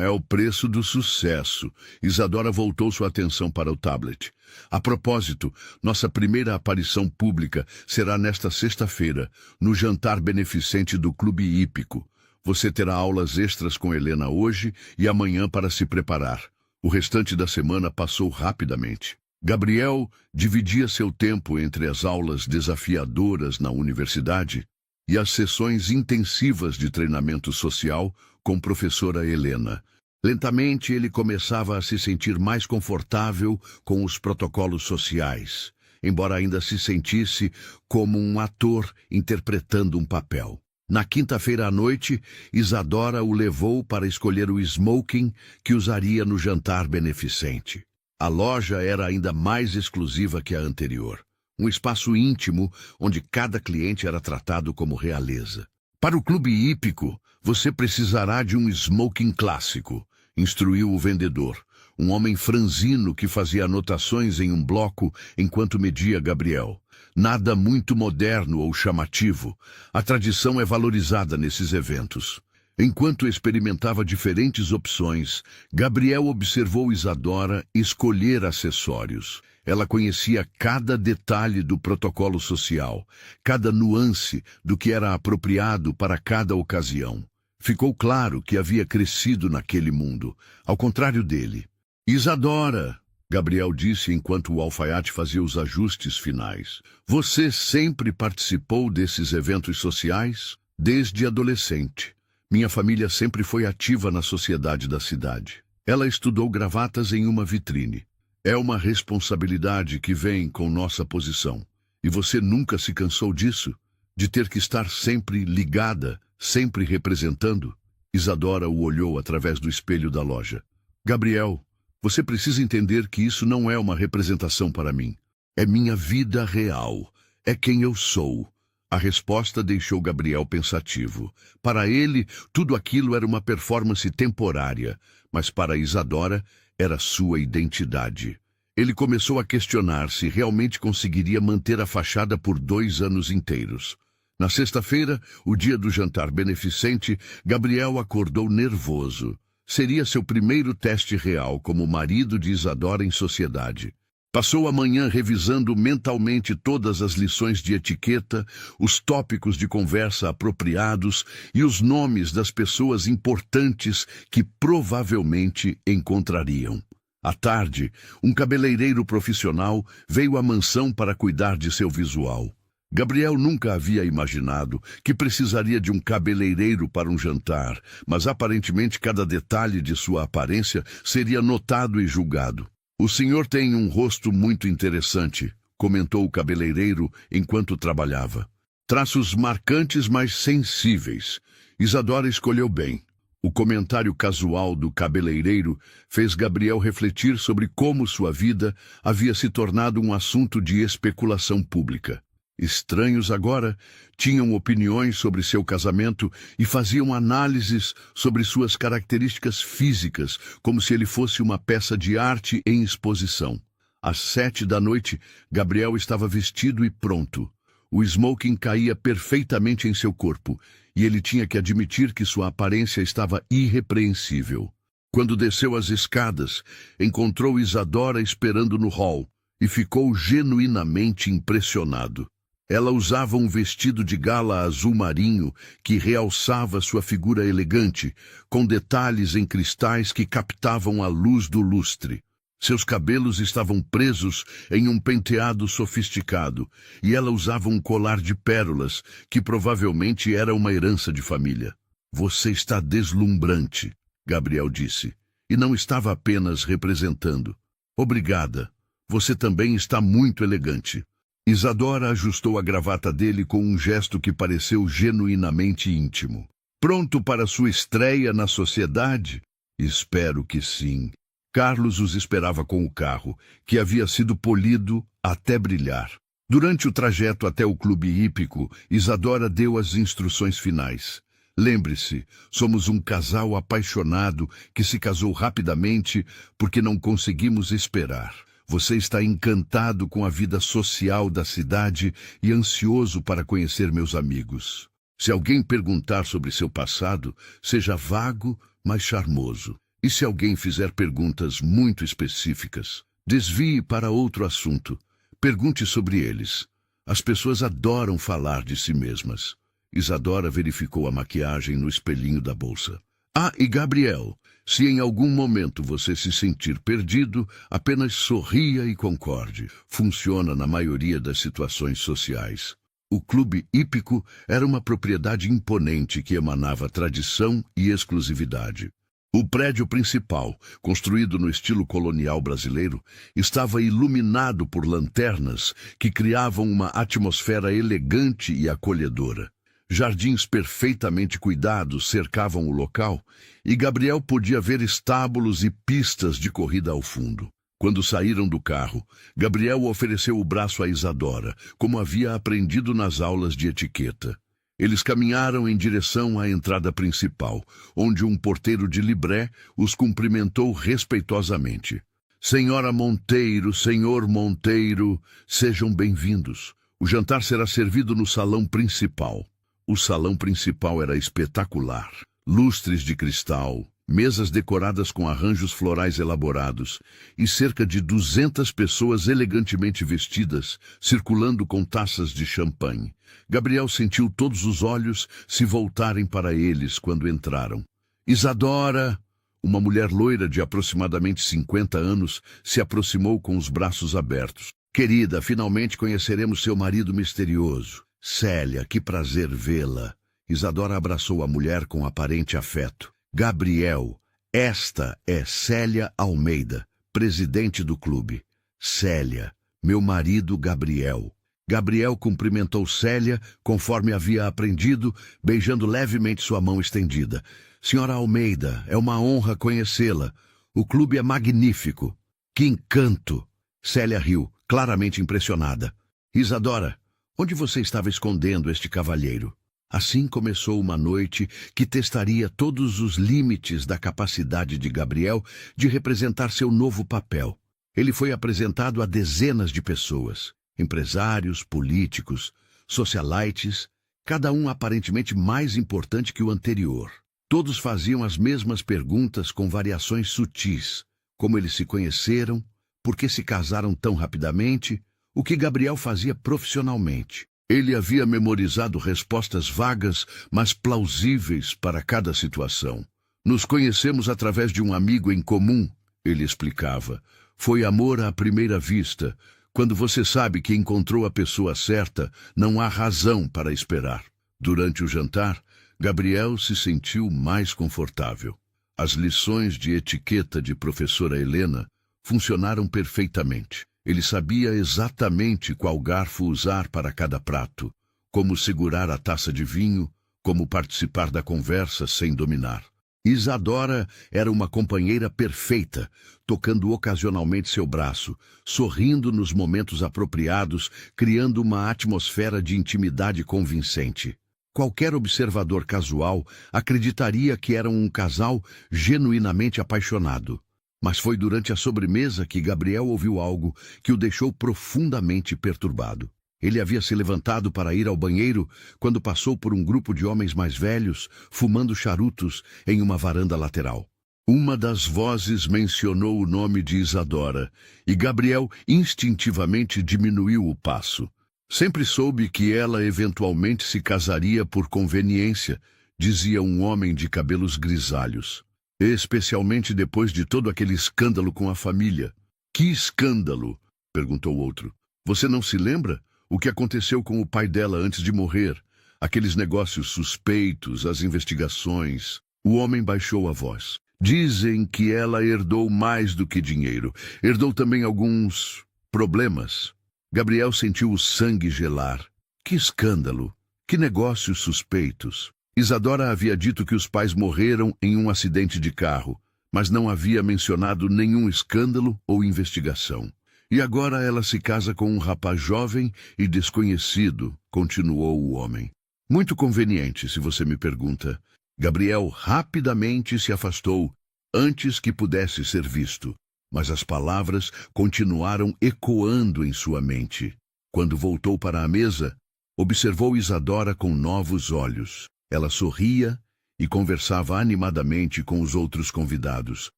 É o preço do sucesso. Isadora voltou sua atenção para o tablet. A propósito, nossa primeira aparição pública será nesta sexta-feira, no jantar beneficente do Clube Hípico. Você terá aulas extras com Helena hoje e amanhã para se preparar. O restante da semana passou rapidamente. Gabriel dividia seu tempo entre as aulas desafiadoras na universidade e as sessões intensivas de treinamento social com professora Helena. Lentamente, ele começava a se sentir mais confortável com os protocolos sociais, embora ainda se sentisse como um ator interpretando um papel. Na quinta-feira à noite, Isadora o levou para escolher o smoking que usaria no jantar beneficente. A loja era ainda mais exclusiva que a anterior. Um espaço íntimo onde cada cliente era tratado como realeza. Para o Clube Hípico, você precisará de um smoking clássico, instruiu o vendedor, um homem franzino que fazia anotações em um bloco enquanto media Gabriel. Nada muito moderno ou chamativo. A tradição é valorizada nesses eventos. Enquanto experimentava diferentes opções, Gabriel observou Isadora escolher acessórios. Ela conhecia cada detalhe do protocolo social, cada nuance do que era apropriado para cada ocasião. Ficou claro que havia crescido naquele mundo, ao contrário dele. Isadora, Gabriel disse enquanto o alfaiate fazia os ajustes finais. Você sempre participou desses eventos sociais? Desde adolescente. Minha família sempre foi ativa na sociedade da cidade. Ela estudou gravatas em uma vitrine. É uma responsabilidade que vem com nossa posição. E você nunca se cansou disso? De ter que estar sempre ligada, sempre representando? Isadora o olhou através do espelho da loja. Gabriel, você precisa entender que isso não é uma representação para mim. É minha vida real. É quem eu sou. A resposta deixou Gabriel pensativo. Para ele, tudo aquilo era uma performance temporária, mas para Isadora era sua identidade. Ele começou a questionar se realmente conseguiria manter a fachada por 2 anos inteiros. Na sexta-feira, o dia do jantar beneficente, Gabriel acordou nervoso. Seria seu primeiro teste real como marido de Isadora em sociedade. Passou a manhã revisando mentalmente todas as lições de etiqueta, os tópicos de conversa apropriados e os nomes das pessoas importantes que provavelmente encontrariam. À tarde, um cabeleireiro profissional veio à mansão para cuidar de seu visual. Gabriel nunca havia imaginado que precisaria de um cabeleireiro para um jantar, mas aparentemente cada detalhe de sua aparência seria notado e julgado. O senhor tem um rosto muito interessante, comentou o cabeleireiro enquanto trabalhava. Traços marcantes, mas sensíveis. Isadora escolheu bem. O comentário casual do cabeleireiro fez Gabriel refletir sobre como sua vida havia se tornado um assunto de especulação pública. Estranhos agora tinham opiniões sobre seu casamento e faziam análises sobre suas características físicas, como se ele fosse uma peça de arte em exposição. Às 7 da noite, Gabriel estava vestido e pronto. O smoking caía perfeitamente em seu corpo, e ele tinha que admitir que sua aparência estava irrepreensível. Quando desceu as escadas, encontrou Isadora esperando no hall, e ficou genuinamente impressionado. Ela usava um vestido de gala azul marinho que realçava sua figura elegante, com detalhes em cristais que captavam a luz do lustre. Seus cabelos estavam presos em um penteado sofisticado, e ela usava um colar de pérolas, que provavelmente era uma herança de família. Você está deslumbrante, Gabriel disse, e não estava apenas representando. Obrigada. Você também está muito elegante. Isadora ajustou a gravata dele com um gesto que pareceu genuinamente íntimo. Pronto para sua estreia na sociedade? Espero que sim. Carlos os esperava com o carro, que havia sido polido até brilhar. Durante o trajeto até o clube hípico, Isadora deu as instruções finais. Lembre-se, somos um casal apaixonado que se casou rapidamente porque não conseguimos esperar. Você está encantado com a vida social da cidade e ansioso para conhecer meus amigos. Se alguém perguntar sobre seu passado, seja vago, mas charmoso. E se alguém fizer perguntas muito específicas, desvie para outro assunto. Pergunte sobre eles. As pessoas adoram falar de si mesmas. Isadora verificou a maquiagem no espelhinho da bolsa. Ah, e Gabriel, se em algum momento você se sentir perdido, apenas sorria e concorde. Funciona na maioria das situações sociais. O clube hípico era uma propriedade imponente que emanava tradição e exclusividade. O prédio principal, construído no estilo colonial brasileiro, estava iluminado por lanternas que criavam uma atmosfera elegante e acolhedora. Jardins perfeitamente cuidados cercavam o local e Gabriel podia ver estábulos e pistas de corrida ao fundo. Quando saíram do carro, Gabriel ofereceu o braço a Isadora, como havia aprendido nas aulas de etiqueta. Eles caminharam em direção à entrada principal, onde um porteiro de libré os cumprimentou respeitosamente. Senhora Monteiro, senhor Monteiro, sejam bem-vindos. O jantar será servido no salão principal. O salão principal era espetacular. Lustres de cristal, mesas decoradas com arranjos florais elaborados e cerca de 200 pessoas elegantemente vestidas, circulando com taças de champanhe. Gabriel sentiu todos os olhos se voltarem para eles quando entraram. Isadora, uma mulher loira de aproximadamente 50 anos, se aproximou com os braços abertos. Querida, finalmente conheceremos seu marido misterioso. Célia, que prazer vê-la. Isadora abraçou a mulher com aparente afeto. Gabriel, esta é Célia Almeida, presidente do clube. Célia, meu marido Gabriel. Gabriel cumprimentou Célia, conforme havia aprendido, beijando levemente sua mão estendida. Senhora Almeida, é uma honra conhecê-la. O clube é magnífico. Que encanto! Célia riu, claramente impressionada. Isadora, onde você estava escondendo este cavalheiro? Assim começou uma noite que testaria todos os limites da capacidade de Gabriel de representar seu novo papel. Ele foi apresentado a dezenas de pessoas, empresários, políticos, socialites, cada um aparentemente mais importante que o anterior. Todos faziam as mesmas perguntas com variações sutis, como eles se conheceram, por que se casaram tão rapidamente, o que Gabriel fazia profissionalmente. Ele havia memorizado respostas vagas, mas plausíveis para cada situação. Nos conhecemos através de um amigo em comum, ele explicava. Foi amor à primeira vista. Quando você sabe que encontrou a pessoa certa, não há razão para esperar. Durante o jantar, Gabriel se sentiu mais confortável. As lições de etiqueta de professora Helena funcionaram perfeitamente. Ele sabia exatamente qual garfo usar para cada prato, como segurar a taça de vinho, como participar da conversa sem dominar. Isadora era uma companheira perfeita, tocando ocasionalmente seu braço, sorrindo nos momentos apropriados, criando uma atmosfera de intimidade convincente. Qualquer observador casual acreditaria que eram um casal genuinamente apaixonado. Mas foi durante a sobremesa que Gabriel ouviu algo que o deixou profundamente perturbado. Ele havia se levantado para ir ao banheiro quando passou por um grupo de homens mais velhos, fumando charutos em uma varanda lateral. Uma das vozes mencionou o nome de Isadora, e Gabriel instintivamente diminuiu o passo. Sempre soube que ela eventualmente se casaria por conveniência, dizia um homem de cabelos grisalhos. Especialmente depois de todo aquele escândalo com a família. Que escândalo? Perguntou outro. Você não se lembra? O que aconteceu com o pai dela antes de morrer? Aqueles negócios suspeitos, as investigações. O homem baixou a voz. Dizem que ela herdou mais do que dinheiro. Herdou também alguns problemas. Gabriel sentiu o sangue gelar. Que escândalo! Que negócios suspeitos! Isadora havia dito que os pais morreram em um acidente de carro, mas não havia mencionado nenhum escândalo ou investigação. E agora ela se casa com um rapaz jovem e desconhecido, continuou o homem. Muito conveniente, se você me pergunta. Gabriel rapidamente se afastou, antes que pudesse ser visto. Mas as palavras continuaram ecoando em sua mente. Quando voltou para a mesa, observou Isadora com novos olhos. Ela sorria e conversava animadamente com os outros convidados.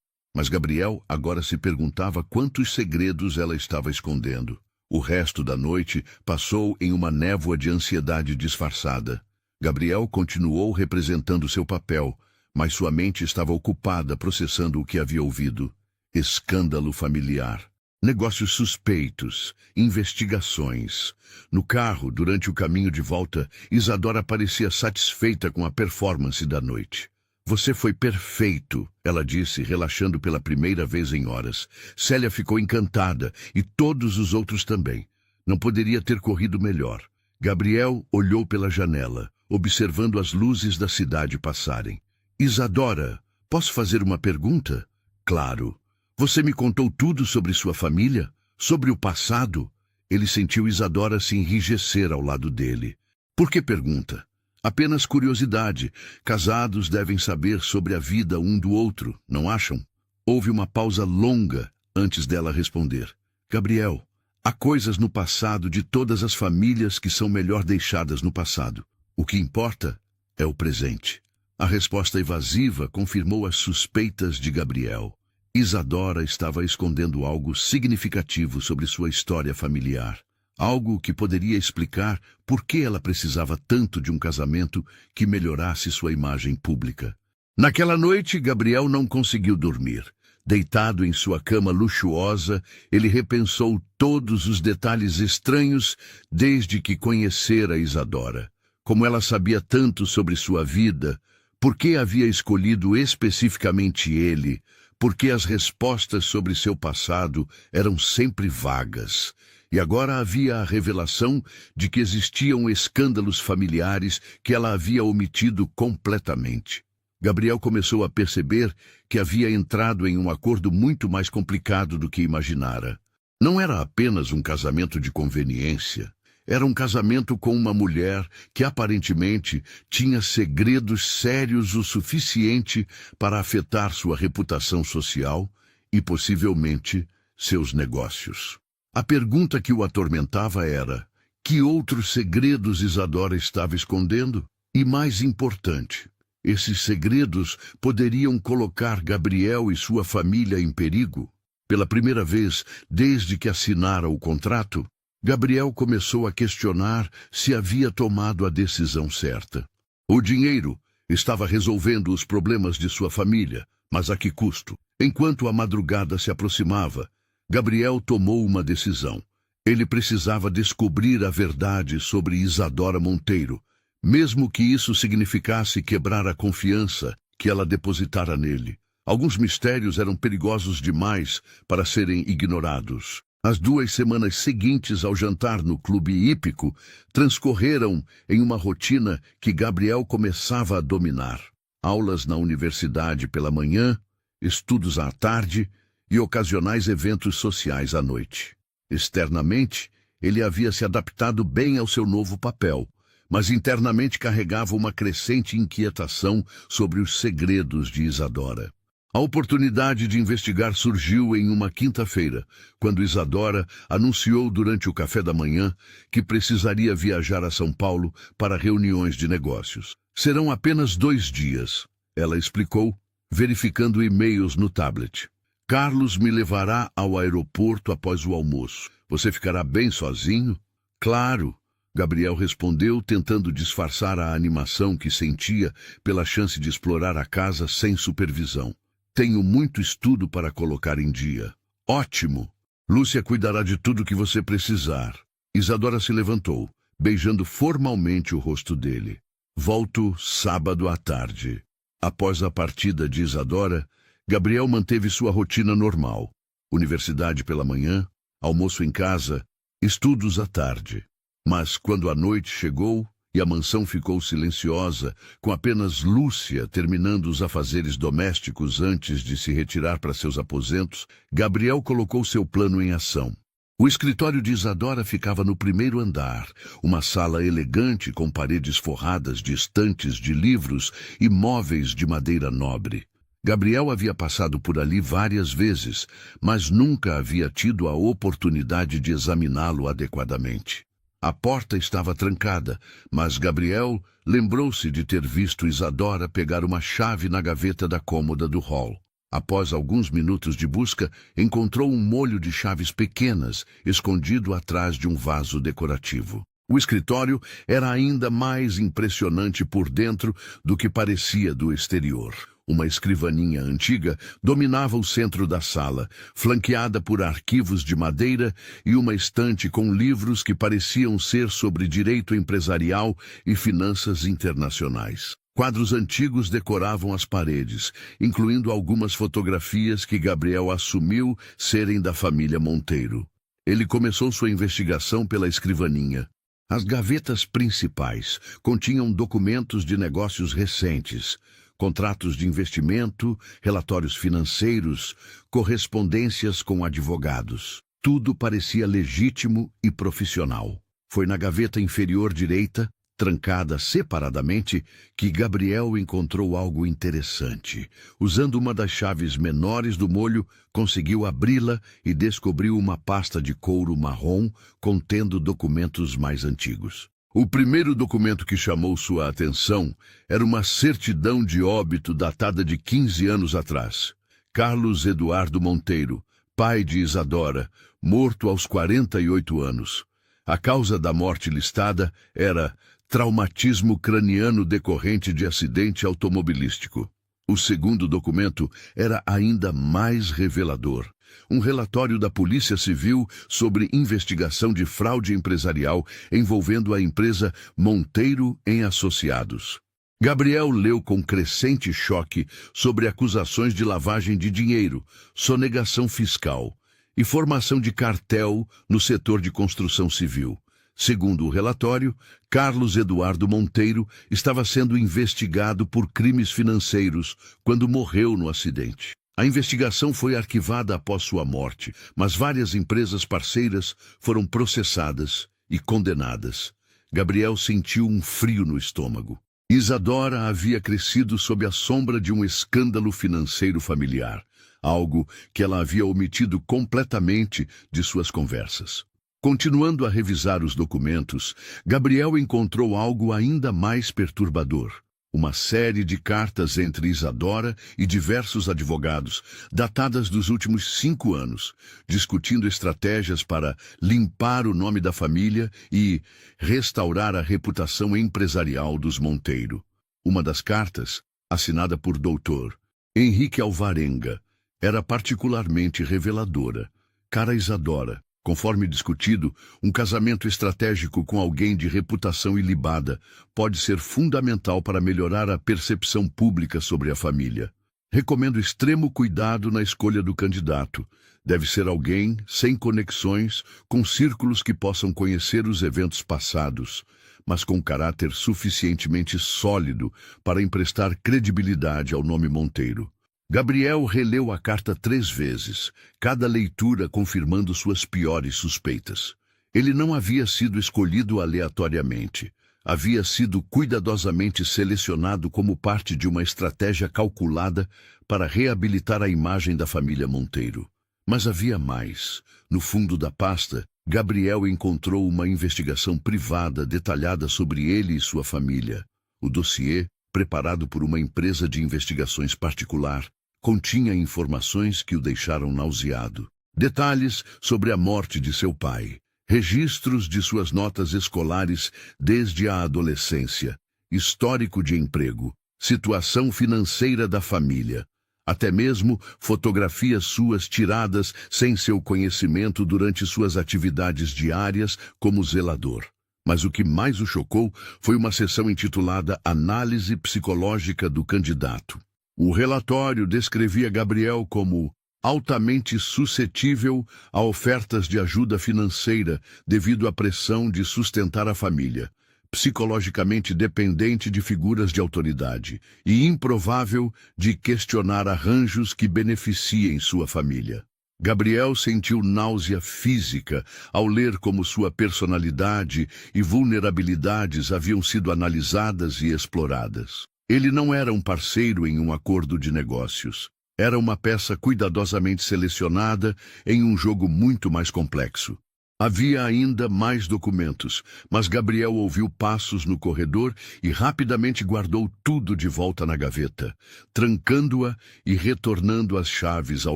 Mas Gabriel agora se perguntava quantos segredos ela estava escondendo. O resto da noite passou em uma névoa de ansiedade disfarçada. Gabriel continuou representando seu papel, mas sua mente estava ocupada processando o que havia ouvido. Escândalo familiar. Negócios suspeitos, investigações. No carro, durante o caminho de volta, Isadora parecia satisfeita com a performance da noite. Você foi perfeito, ela disse, relaxando pela primeira vez em horas. Célia ficou encantada, e todos os outros também. Não poderia ter corrido melhor. Gabriel olhou pela janela, observando as luzes da cidade passarem. Isadora, posso fazer uma pergunta? Claro. Você me contou tudo sobre sua família? Sobre o passado? Ele sentiu Isadora se enrijecer ao lado dele. Por que pergunta? Apenas curiosidade. Casados devem saber sobre a vida um do outro, não acham? Houve uma pausa longa antes dela responder. Gabriel, há coisas no passado de todas as famílias que são melhor deixadas no passado. O que importa é o presente. A resposta evasiva confirmou as suspeitas de Gabriel. Isadora estava escondendo algo significativo sobre sua história familiar. Algo que poderia explicar por que ela precisava tanto de um casamento que melhorasse sua imagem pública. Naquela noite, Gabriel não conseguiu dormir. Deitado em sua cama luxuosa, ele repensou todos os detalhes estranhos desde que conhecera Isadora. Como ela sabia tanto sobre sua vida, por que havia escolhido especificamente ele? Porque as respostas sobre seu passado eram sempre vagas. E agora havia a revelação de que existiam escândalos familiares que ela havia omitido completamente. Gabriel começou a perceber que havia entrado em um acordo muito mais complicado do que imaginara. Não era apenas um casamento de conveniência. Era um casamento com uma mulher que aparentemente tinha segredos sérios o suficiente para afetar sua reputação social e, possivelmente, seus negócios. A pergunta que o atormentava era: que outros segredos Isadora estava escondendo? E mais importante, esses segredos poderiam colocar Gabriel e sua família em perigo? Pela primeira vez desde que assinara o contrato, Gabriel começou a questionar se havia tomado a decisão certa. O dinheiro estava resolvendo os problemas de sua família, mas a que custo? Enquanto a madrugada se aproximava, Gabriel tomou uma decisão. Ele precisava descobrir a verdade sobre Isadora Monteiro, mesmo que isso significasse quebrar a confiança que ela depositara nele. Alguns mistérios eram perigosos demais para serem ignorados. As 2 semanas seguintes ao jantar no clube hípico transcorreram em uma rotina que Gabriel começava a dominar. Aulas na universidade pela manhã, estudos à tarde e ocasionais eventos sociais à noite. Externamente, ele havia se adaptado bem ao seu novo papel, mas internamente carregava uma crescente inquietação sobre os segredos de Isadora. A oportunidade de investigar surgiu em uma quinta-feira, quando Isadora anunciou durante o café da manhã que precisaria viajar a São Paulo para reuniões de negócios. Serão apenas 2 dias, ela explicou, verificando e-mails no tablet. Carlos me levará ao aeroporto após o almoço. Você ficará bem sozinho? Claro, Gabriel respondeu, tentando disfarçar a animação que sentia pela chance de explorar a casa sem supervisão. Tenho muito estudo para colocar em dia. Ótimo! Lúcia cuidará de tudo que você precisar. Isadora se levantou, beijando formalmente o rosto dele. Volto sábado à tarde. Após a partida de Isadora, Gabriel manteve sua rotina normal. Universidade pela manhã, almoço em casa, estudos à tarde. Mas quando a noite chegou e a mansão ficou silenciosa, com apenas Lúcia terminando os afazeres domésticos antes de se retirar para seus aposentos, Gabriel colocou seu plano em ação. O escritório de Isadora ficava no primeiro andar, uma sala elegante com paredes forradas de estantes de livros e móveis de madeira nobre. Gabriel havia passado por ali várias vezes, mas nunca havia tido a oportunidade de examiná-lo adequadamente. A porta estava trancada, mas Gabriel lembrou-se de ter visto Isadora pegar uma chave na gaveta da cômoda do hall. Após alguns minutos de busca, encontrou um molho de chaves pequenas, escondido atrás de um vaso decorativo. O escritório era ainda mais impressionante por dentro do que parecia do exterior. Uma escrivaninha antiga dominava o centro da sala, flanqueada por arquivos de madeira e uma estante com livros que pareciam ser sobre direito empresarial e finanças internacionais. Quadros antigos decoravam as paredes, incluindo algumas fotografias que Gabriel assumiu serem da família Monteiro. Ele começou sua investigação pela escrivaninha. As gavetas principais continham documentos de negócios recentes, contratos de investimento, relatórios financeiros, correspondências com advogados. Tudo parecia legítimo e profissional. Foi na gaveta inferior direita, trancada separadamente, que Gabriel encontrou algo interessante. Usando uma das chaves menores do molho, conseguiu abri-la e descobriu uma pasta de couro marrom contendo documentos mais antigos. O primeiro documento que chamou sua atenção era uma certidão de óbito datada de 15 anos atrás. Carlos Eduardo Monteiro, pai de Isadora, morto aos 48 anos. A causa da morte listada era traumatismo craniano decorrente de acidente automobilístico. O segundo documento era ainda mais revelador. Um relatório da Polícia Civil sobre investigação de fraude empresarial envolvendo a empresa Monteiro em Associados. Gabriel leu com crescente choque sobre acusações de lavagem de dinheiro, sonegação fiscal e formação de cartel no setor de construção civil. Segundo o relatório, Carlos Eduardo Monteiro estava sendo investigado por crimes financeiros quando morreu no acidente. A investigação foi arquivada após sua morte, mas várias empresas parceiras foram processadas e condenadas. Gabriel sentiu um frio no estômago. Isadora havia crescido sob a sombra de um escândalo financeiro familiar, algo que ela havia omitido completamente de suas conversas. Continuando a revisar os documentos, Gabriel encontrou algo ainda mais perturbador. Uma série de cartas entre Isadora e diversos advogados, datadas dos últimos 5 anos, discutindo estratégias para limpar o nome da família e restaurar a reputação empresarial dos Monteiro. Uma das cartas, assinada por Dr. Henrique Alvarenga, era particularmente reveladora. Cara Isadora, conforme discutido, um casamento estratégico com alguém de reputação ilibada pode ser fundamental para melhorar a percepção pública sobre a família. Recomendo extremo cuidado na escolha do candidato. Deve ser alguém sem conexões, com círculos que possam conhecer os eventos passados, mas com caráter suficientemente sólido para emprestar credibilidade ao nome Monteiro. Gabriel releu a carta 3 vezes, cada leitura confirmando suas piores suspeitas. Ele não havia sido escolhido aleatoriamente. Havia sido cuidadosamente selecionado como parte de uma estratégia calculada para reabilitar a imagem da família Monteiro. Mas havia mais. No fundo da pasta, Gabriel encontrou uma investigação privada detalhada sobre ele e sua família. O dossiê, preparado por uma empresa de investigações particular, continha informações que o deixaram nauseado. Detalhes sobre a morte de seu pai, registros de suas notas escolares desde a adolescência, histórico de emprego, situação financeira da família, até mesmo fotografias suas tiradas sem seu conhecimento durante suas atividades diárias como zelador. Mas o que mais o chocou foi uma seção intitulada Análise Psicológica do Candidato. O relatório descrevia Gabriel como altamente suscetível a ofertas de ajuda financeira devido à pressão de sustentar a família, psicologicamente dependente de figuras de autoridade e improvável de questionar arranjos que beneficiem sua família. Gabriel sentiu náusea física ao ler como sua personalidade e vulnerabilidades haviam sido analisadas e exploradas. Ele não era um parceiro em um acordo de negócios. Era uma peça cuidadosamente selecionada em um jogo muito mais complexo. Havia ainda mais documentos, mas Gabriel ouviu passos no corredor e rapidamente guardou tudo de volta na gaveta, trancando-a e retornando as chaves ao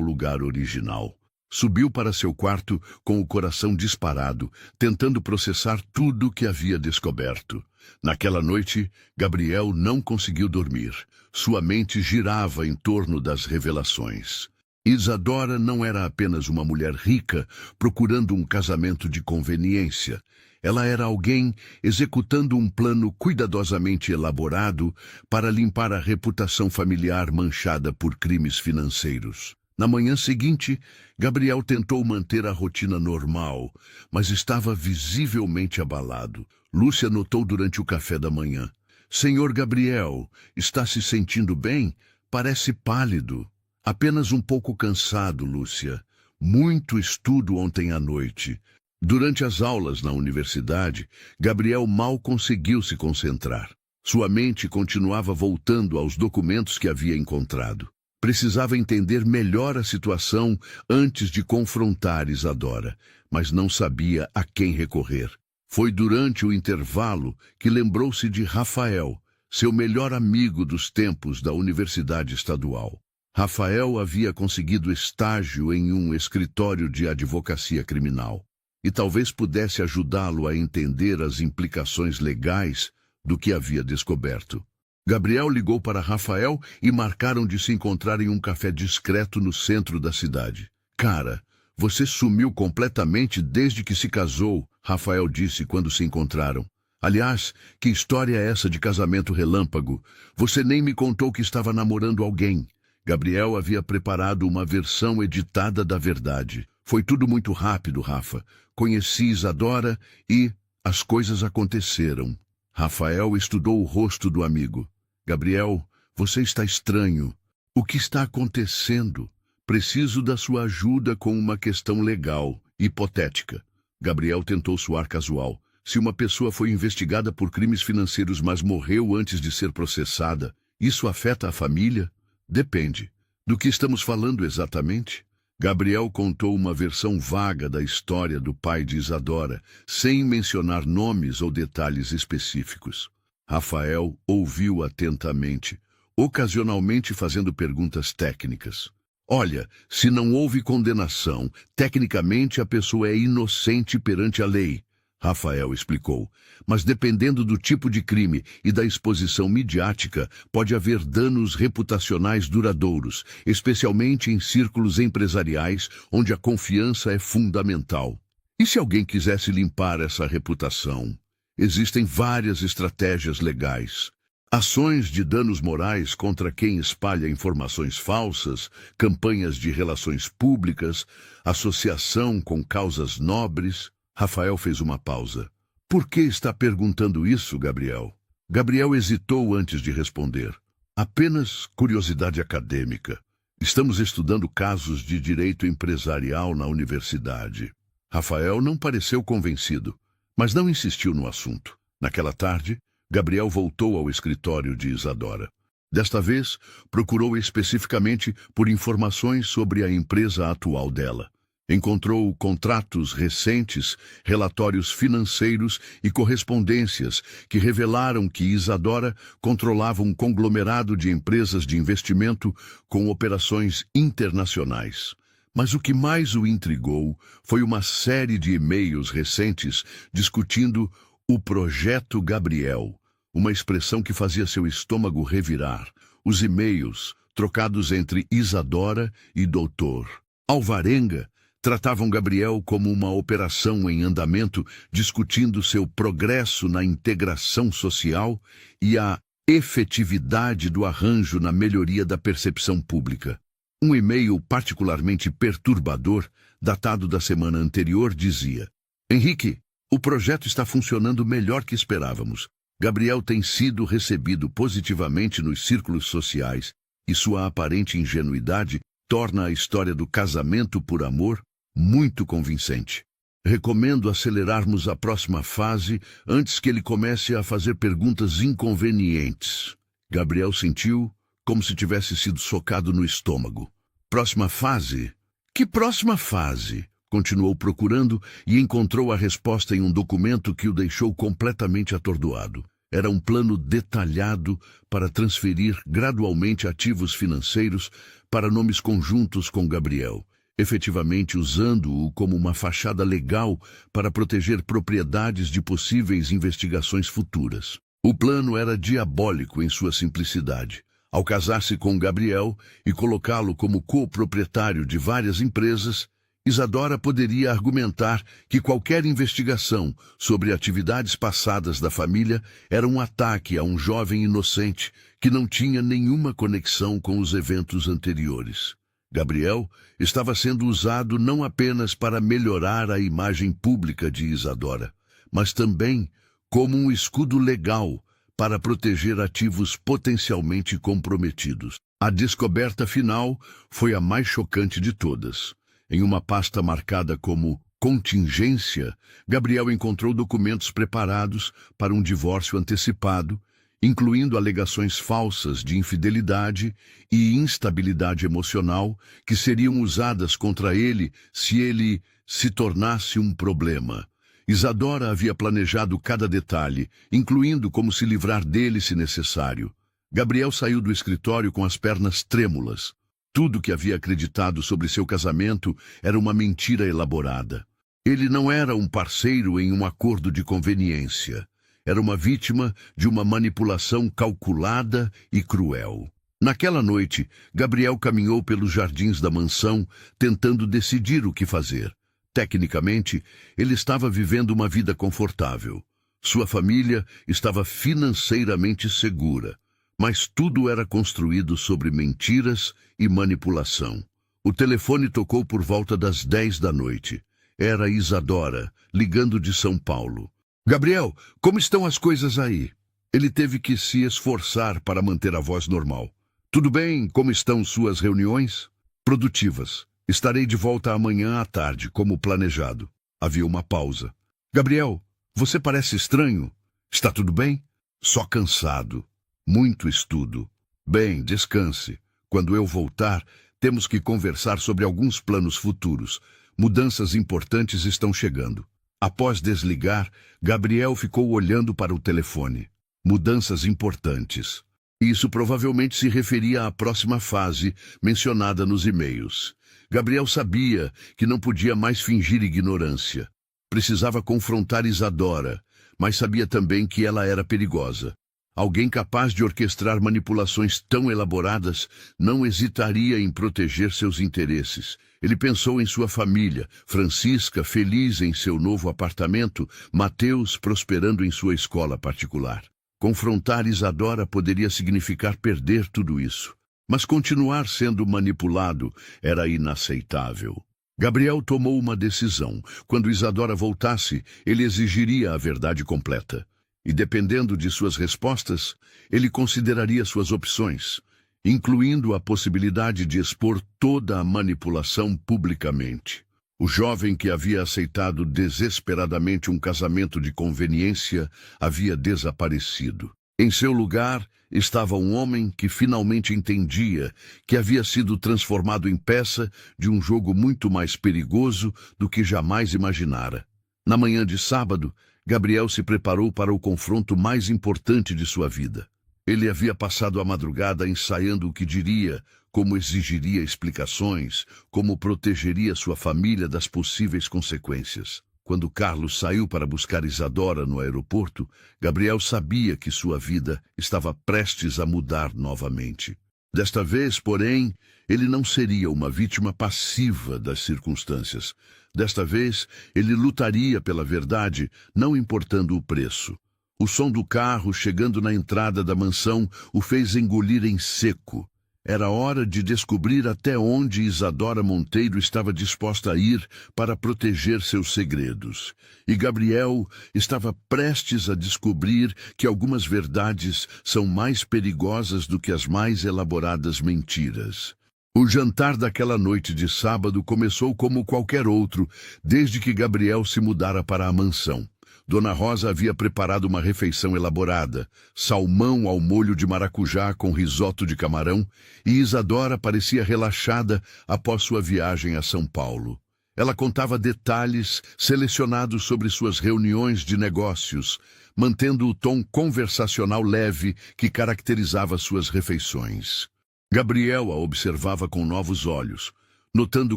lugar original. Subiu para seu quarto com o coração disparado, tentando processar tudo o que havia descoberto. Naquela noite, Gabriel não conseguiu dormir. Sua mente girava em torno das revelações. Isadora não era apenas uma mulher rica procurando um casamento de conveniência. Ela era alguém executando um plano cuidadosamente elaborado para limpar a reputação familiar manchada por crimes financeiros. Na manhã seguinte, Gabriel tentou manter a rotina normal, mas estava visivelmente abalado. Lúcia notou durante o café da manhã. Senhor Gabriel, está se sentindo bem? Parece pálido. Apenas um pouco cansado, Lúcia. Muito estudo ontem à noite. Durante as aulas na universidade, Gabriel mal conseguiu se concentrar. Sua mente continuava voltando aos documentos que havia encontrado. Precisava entender melhor a situação antes de confrontar Isadora, mas não sabia a quem recorrer. Foi durante o intervalo que lembrou-se de Rafael, seu melhor amigo dos tempos da Universidade Estadual. Rafael havia conseguido estágio em um escritório de advocacia criminal e talvez pudesse ajudá-lo a entender as implicações legais do que havia descoberto. Gabriel ligou para Rafael e marcaram de se encontrar em um café discreto no centro da cidade. Cara, você sumiu completamente desde que se casou, Rafael disse quando se encontraram. Aliás, que história é essa de casamento relâmpago? Você nem me contou que estava namorando alguém. Gabriel havia preparado uma versão editada da verdade. Foi tudo muito rápido, Rafa. Conheci Isadora e As coisas aconteceram. Rafael estudou o rosto do amigo. Gabriel, você está estranho. O que está acontecendo? Preciso da sua ajuda com uma questão legal, hipotética. Gabriel tentou soar casual. Se uma pessoa foi investigada por crimes financeiros, mas morreu antes de ser processada, isso afeta a família? Depende. Do que estamos falando exatamente? Gabriel contou uma versão vaga da história do pai de Isadora, sem mencionar nomes ou detalhes específicos. Rafael ouviu atentamente, ocasionalmente fazendo perguntas técnicas. Olha, se não houve condenação, tecnicamente a pessoa é inocente perante a lei, Rafael explicou. Mas dependendo do tipo de crime e da exposição midiática, pode haver danos reputacionais duradouros, especialmente em círculos empresariais, onde a confiança é fundamental. E se alguém quisesse limpar essa reputação? Existem várias estratégias legais. Ações de danos morais contra quem espalha informações falsas, campanhas de relações públicas, associação com causas nobres. Rafael fez uma pausa. Por que está perguntando isso, Gabriel? Gabriel hesitou antes de responder. Apenas curiosidade acadêmica. Estamos estudando casos de direito empresarial na universidade. Rafael não pareceu convencido, mas não insistiu no assunto. Naquela tarde, Gabriel voltou ao escritório de Isadora. Desta vez, procurou especificamente por informações sobre a empresa atual dela. Encontrou contratos recentes, relatórios financeiros e correspondências que revelaram que Isadora controlava um conglomerado de empresas de investimento com operações internacionais. Mas o que mais o intrigou foi uma série de e-mails recentes discutindo o Projeto Gabriel, uma expressão que fazia seu estômago revirar. Os e-mails, trocados entre Isadora e Dr. Alvarenga, tratavam Gabriel como uma operação em andamento, discutindo seu progresso na integração social e a efetividade do arranjo na melhoria da percepção pública. Um e-mail particularmente perturbador, datado da semana anterior, dizia: Henrique, o projeto está funcionando melhor que esperávamos. Gabriel tem sido recebido positivamente nos círculos sociais e sua aparente ingenuidade torna a história do casamento por amor muito convincente. Recomendo acelerarmos a próxima fase antes que ele comece a fazer perguntas inconvenientes. Gabriel sentiu como se tivesse sido socado no estômago. Próxima fase? Que próxima fase? Continuou procurando e encontrou a resposta em um documento que o deixou completamente atordoado. Era um plano detalhado para transferir gradualmente ativos financeiros para nomes conjuntos com Gabriel, efetivamente usando-o como uma fachada legal para proteger propriedades de possíveis investigações futuras. O plano era diabólico em sua simplicidade. Ao casar-se com Gabriel e colocá-lo como coproprietário de várias empresas, Isadora poderia argumentar que qualquer investigação sobre atividades passadas da família era um ataque a um jovem inocente que não tinha nenhuma conexão com os eventos anteriores. Gabriel estava sendo usado não apenas para melhorar a imagem pública de Isadora, mas também como um escudo legal para proteger ativos potencialmente comprometidos. A descoberta final foi a mais chocante de todas. Em uma pasta marcada como contingência, Gabriel encontrou documentos preparados para um divórcio antecipado, incluindo alegações falsas de infidelidade e instabilidade emocional que seriam usadas contra ele se ele se tornasse um problema. Isadora havia planejado cada detalhe, incluindo como se livrar dele se necessário. Gabriel saiu do escritório com as pernas trêmulas. Tudo que havia acreditado sobre seu casamento era uma mentira elaborada. Ele não era um parceiro em um acordo de conveniência. Era uma vítima de uma manipulação calculada e cruel. Naquela noite, Gabriel caminhou pelos jardins da mansão, tentando decidir o que fazer. Tecnicamente, ele estava vivendo uma vida confortável. Sua família estava financeiramente segura, mas tudo era construído sobre mentiras e manipulação. O telefone tocou por volta das 10 da noite. Era Isadora, ligando de São Paulo. Gabriel, como estão as coisas aí? Ele teve que se esforçar para manter a voz normal. Tudo bem? Como estão suas reuniões? Produtivas. Estarei de volta amanhã à tarde, como planejado. Havia uma pausa. Gabriel, você parece estranho. Está tudo bem? Só cansado. Muito estudo. Bem, descanse. Quando eu voltar, temos que conversar sobre alguns planos futuros. Mudanças importantes estão chegando. Após desligar, Gabriel ficou olhando para o telefone. Mudanças importantes. Isso provavelmente se referia à próxima fase mencionada nos e-mails. Gabriel sabia que não podia mais fingir ignorância. Precisava confrontar Isadora, mas sabia também que ela era perigosa. Alguém capaz de orquestrar manipulações tão elaboradas não hesitaria em proteger seus interesses. Ele pensou em sua família, Francisca feliz em seu novo apartamento, Mateus prosperando em sua escola particular. Confrontar Isadora poderia significar perder tudo isso. Mas continuar sendo manipulado era inaceitável. Gabriel tomou uma decisão. Quando Isadora voltasse, ele exigiria a verdade completa. E dependendo de suas respostas, ele consideraria suas opções, incluindo a possibilidade de expor toda a manipulação publicamente. O jovem que havia aceitado desesperadamente um casamento de conveniência havia desaparecido. Em seu lugar, estava um homem que finalmente entendia que havia sido transformado em peça de um jogo muito mais perigoso do que jamais imaginara. Na manhã de sábado, Gabriel se preparou para o confronto mais importante de sua vida. Ele havia passado a madrugada ensaiando o que diria, como exigiria explicações, como protegeria sua família das possíveis consequências. Quando Carlos saiu para buscar Isadora no aeroporto, Gabriel sabia que sua vida estava prestes a mudar novamente. Desta vez, porém, ele não seria uma vítima passiva das circunstâncias. Desta vez, ele lutaria pela verdade, não importando o preço. O som do carro chegando na entrada da mansão o fez engolir em seco. Era hora de descobrir até onde Isadora Monteiro estava disposta a ir para proteger seus segredos. E Gabriel estava prestes a descobrir que algumas verdades são mais perigosas do que as mais elaboradas mentiras. O jantar daquela noite de sábado começou como qualquer outro, desde que Gabriel se mudara para a mansão. Dona Rosa havia preparado uma refeição elaborada, salmão ao molho de maracujá com risoto de camarão, e Isadora parecia relaxada após sua viagem a São Paulo. Ela contava detalhes selecionados sobre suas reuniões de negócios, mantendo o tom conversacional leve que caracterizava suas refeições. Gabriel a observava com novos olhos, notando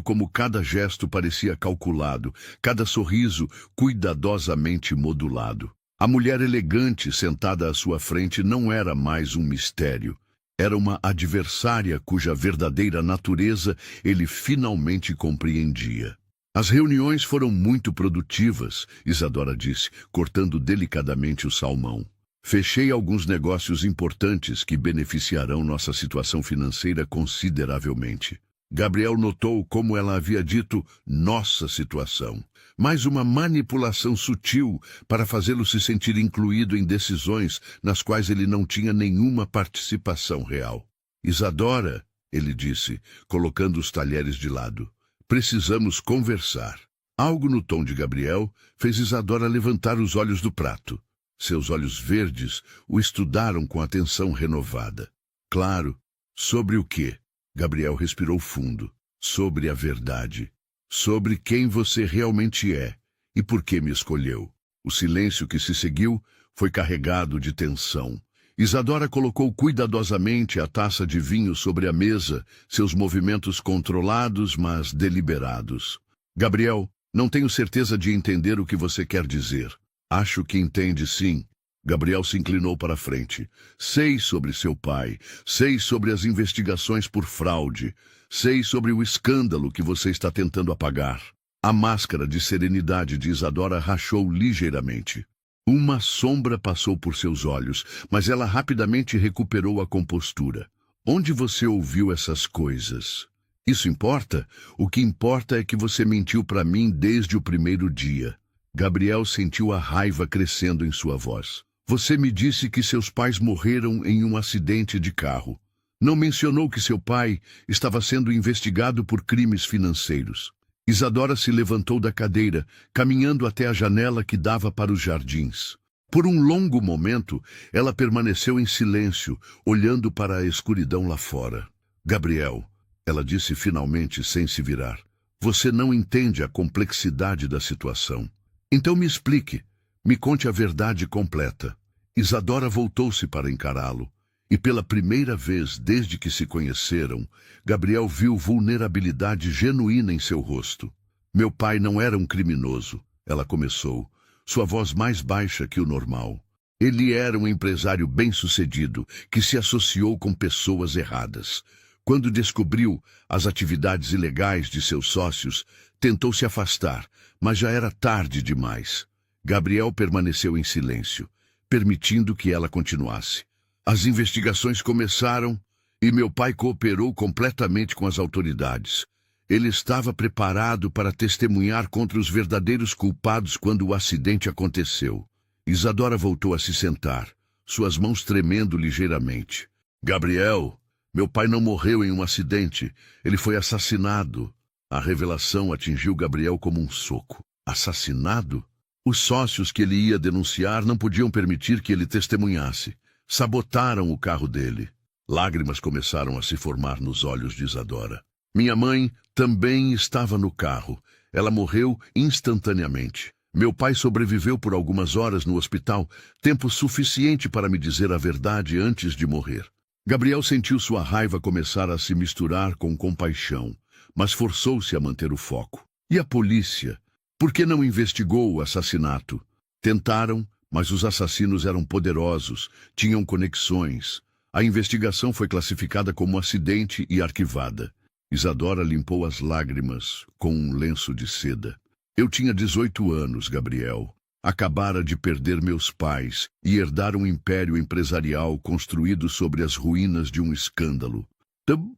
como cada gesto parecia calculado, cada sorriso cuidadosamente modulado. A mulher elegante sentada à sua frente não era mais um mistério. Era uma adversária cuja verdadeira natureza ele finalmente compreendia. As reuniões foram muito produtivas, Isadora disse, cortando delicadamente o salmão. Fechei alguns negócios importantes que beneficiarão nossa situação financeira consideravelmente. Gabriel notou como ela havia dito nossa situação, mais uma manipulação sutil para fazê-lo se sentir incluído em decisões nas quais ele não tinha nenhuma participação real. Isadora, ele disse, colocando os talheres de lado, precisamos conversar. Algo no tom de Gabriel fez Isadora levantar os olhos do prato. Seus olhos verdes o estudaram com atenção renovada. Claro, sobre o quê? Gabriel respirou fundo. Sobre a verdade. Sobre quem você realmente é e por que me escolheu. O silêncio que se seguiu foi carregado de tensão. Isadora colocou cuidadosamente a taça de vinho sobre a mesa, seus movimentos controlados, mas deliberados. Gabriel, não tenho certeza de entender o que você quer dizer. Acho que entende sim. Gabriel se inclinou para a frente. Sei sobre seu pai, sei sobre as investigações por fraude, sei sobre o escândalo que você está tentando apagar. A máscara de serenidade de Isadora rachou ligeiramente. Uma sombra passou por seus olhos, mas ela rapidamente recuperou a compostura. Onde você ouviu essas coisas? Isso importa? O que importa é que você mentiu para mim desde o primeiro dia. Gabriel sentiu a raiva crescendo em sua voz. Você me disse que seus pais morreram em um acidente de carro. Não mencionou que seu pai estava sendo investigado por crimes financeiros. Isadora se levantou da cadeira, caminhando até a janela que dava para os jardins. Por um longo momento, ela permaneceu em silêncio, olhando para a escuridão lá fora. Gabriel, ela disse finalmente sem se virar, você não entende a complexidade da situação. Então me explique, me conte a verdade completa. Isadora voltou-se para encará-lo, e pela primeira vez desde que se conheceram, Gabriel viu vulnerabilidade genuína em seu rosto. Meu pai não era um criminoso, ela começou, sua voz mais baixa que o normal. Ele era um empresário bem-sucedido que se associou com pessoas erradas. Quando descobriu as atividades ilegais de seus sócios, tentou se afastar, mas já era tarde demais. Gabriel permaneceu em silêncio, permitindo que ela continuasse. As investigações começaram e meu pai cooperou completamente com as autoridades. Ele estava preparado para testemunhar contra os verdadeiros culpados quando o acidente aconteceu. Isadora voltou a se sentar, suas mãos tremendo ligeiramente. Gabriel, meu pai não morreu em um acidente. Ele foi assassinado. A revelação atingiu Gabriel como um soco. Assassinado? Os sócios que ele ia denunciar não podiam permitir que ele testemunhasse. Sabotaram o carro dele. Lágrimas começaram a se formar nos olhos de Isadora. Minha mãe também estava no carro. Ela morreu instantaneamente. Meu pai sobreviveu por algumas horas no hospital, tempo suficiente para me dizer a verdade antes de morrer. Gabriel sentiu sua raiva começar a se misturar com compaixão, mas forçou-se a manter o foco. E a polícia? Por que não investigou o assassinato? Tentaram, mas os assassinos eram poderosos, tinham conexões. A investigação foi classificada como acidente e arquivada. Isadora limpou as lágrimas com um lenço de seda. Eu tinha 18 anos, Gabriel. Acabara de perder meus pais e herdar um império empresarial construído sobre as ruínas de um escândalo.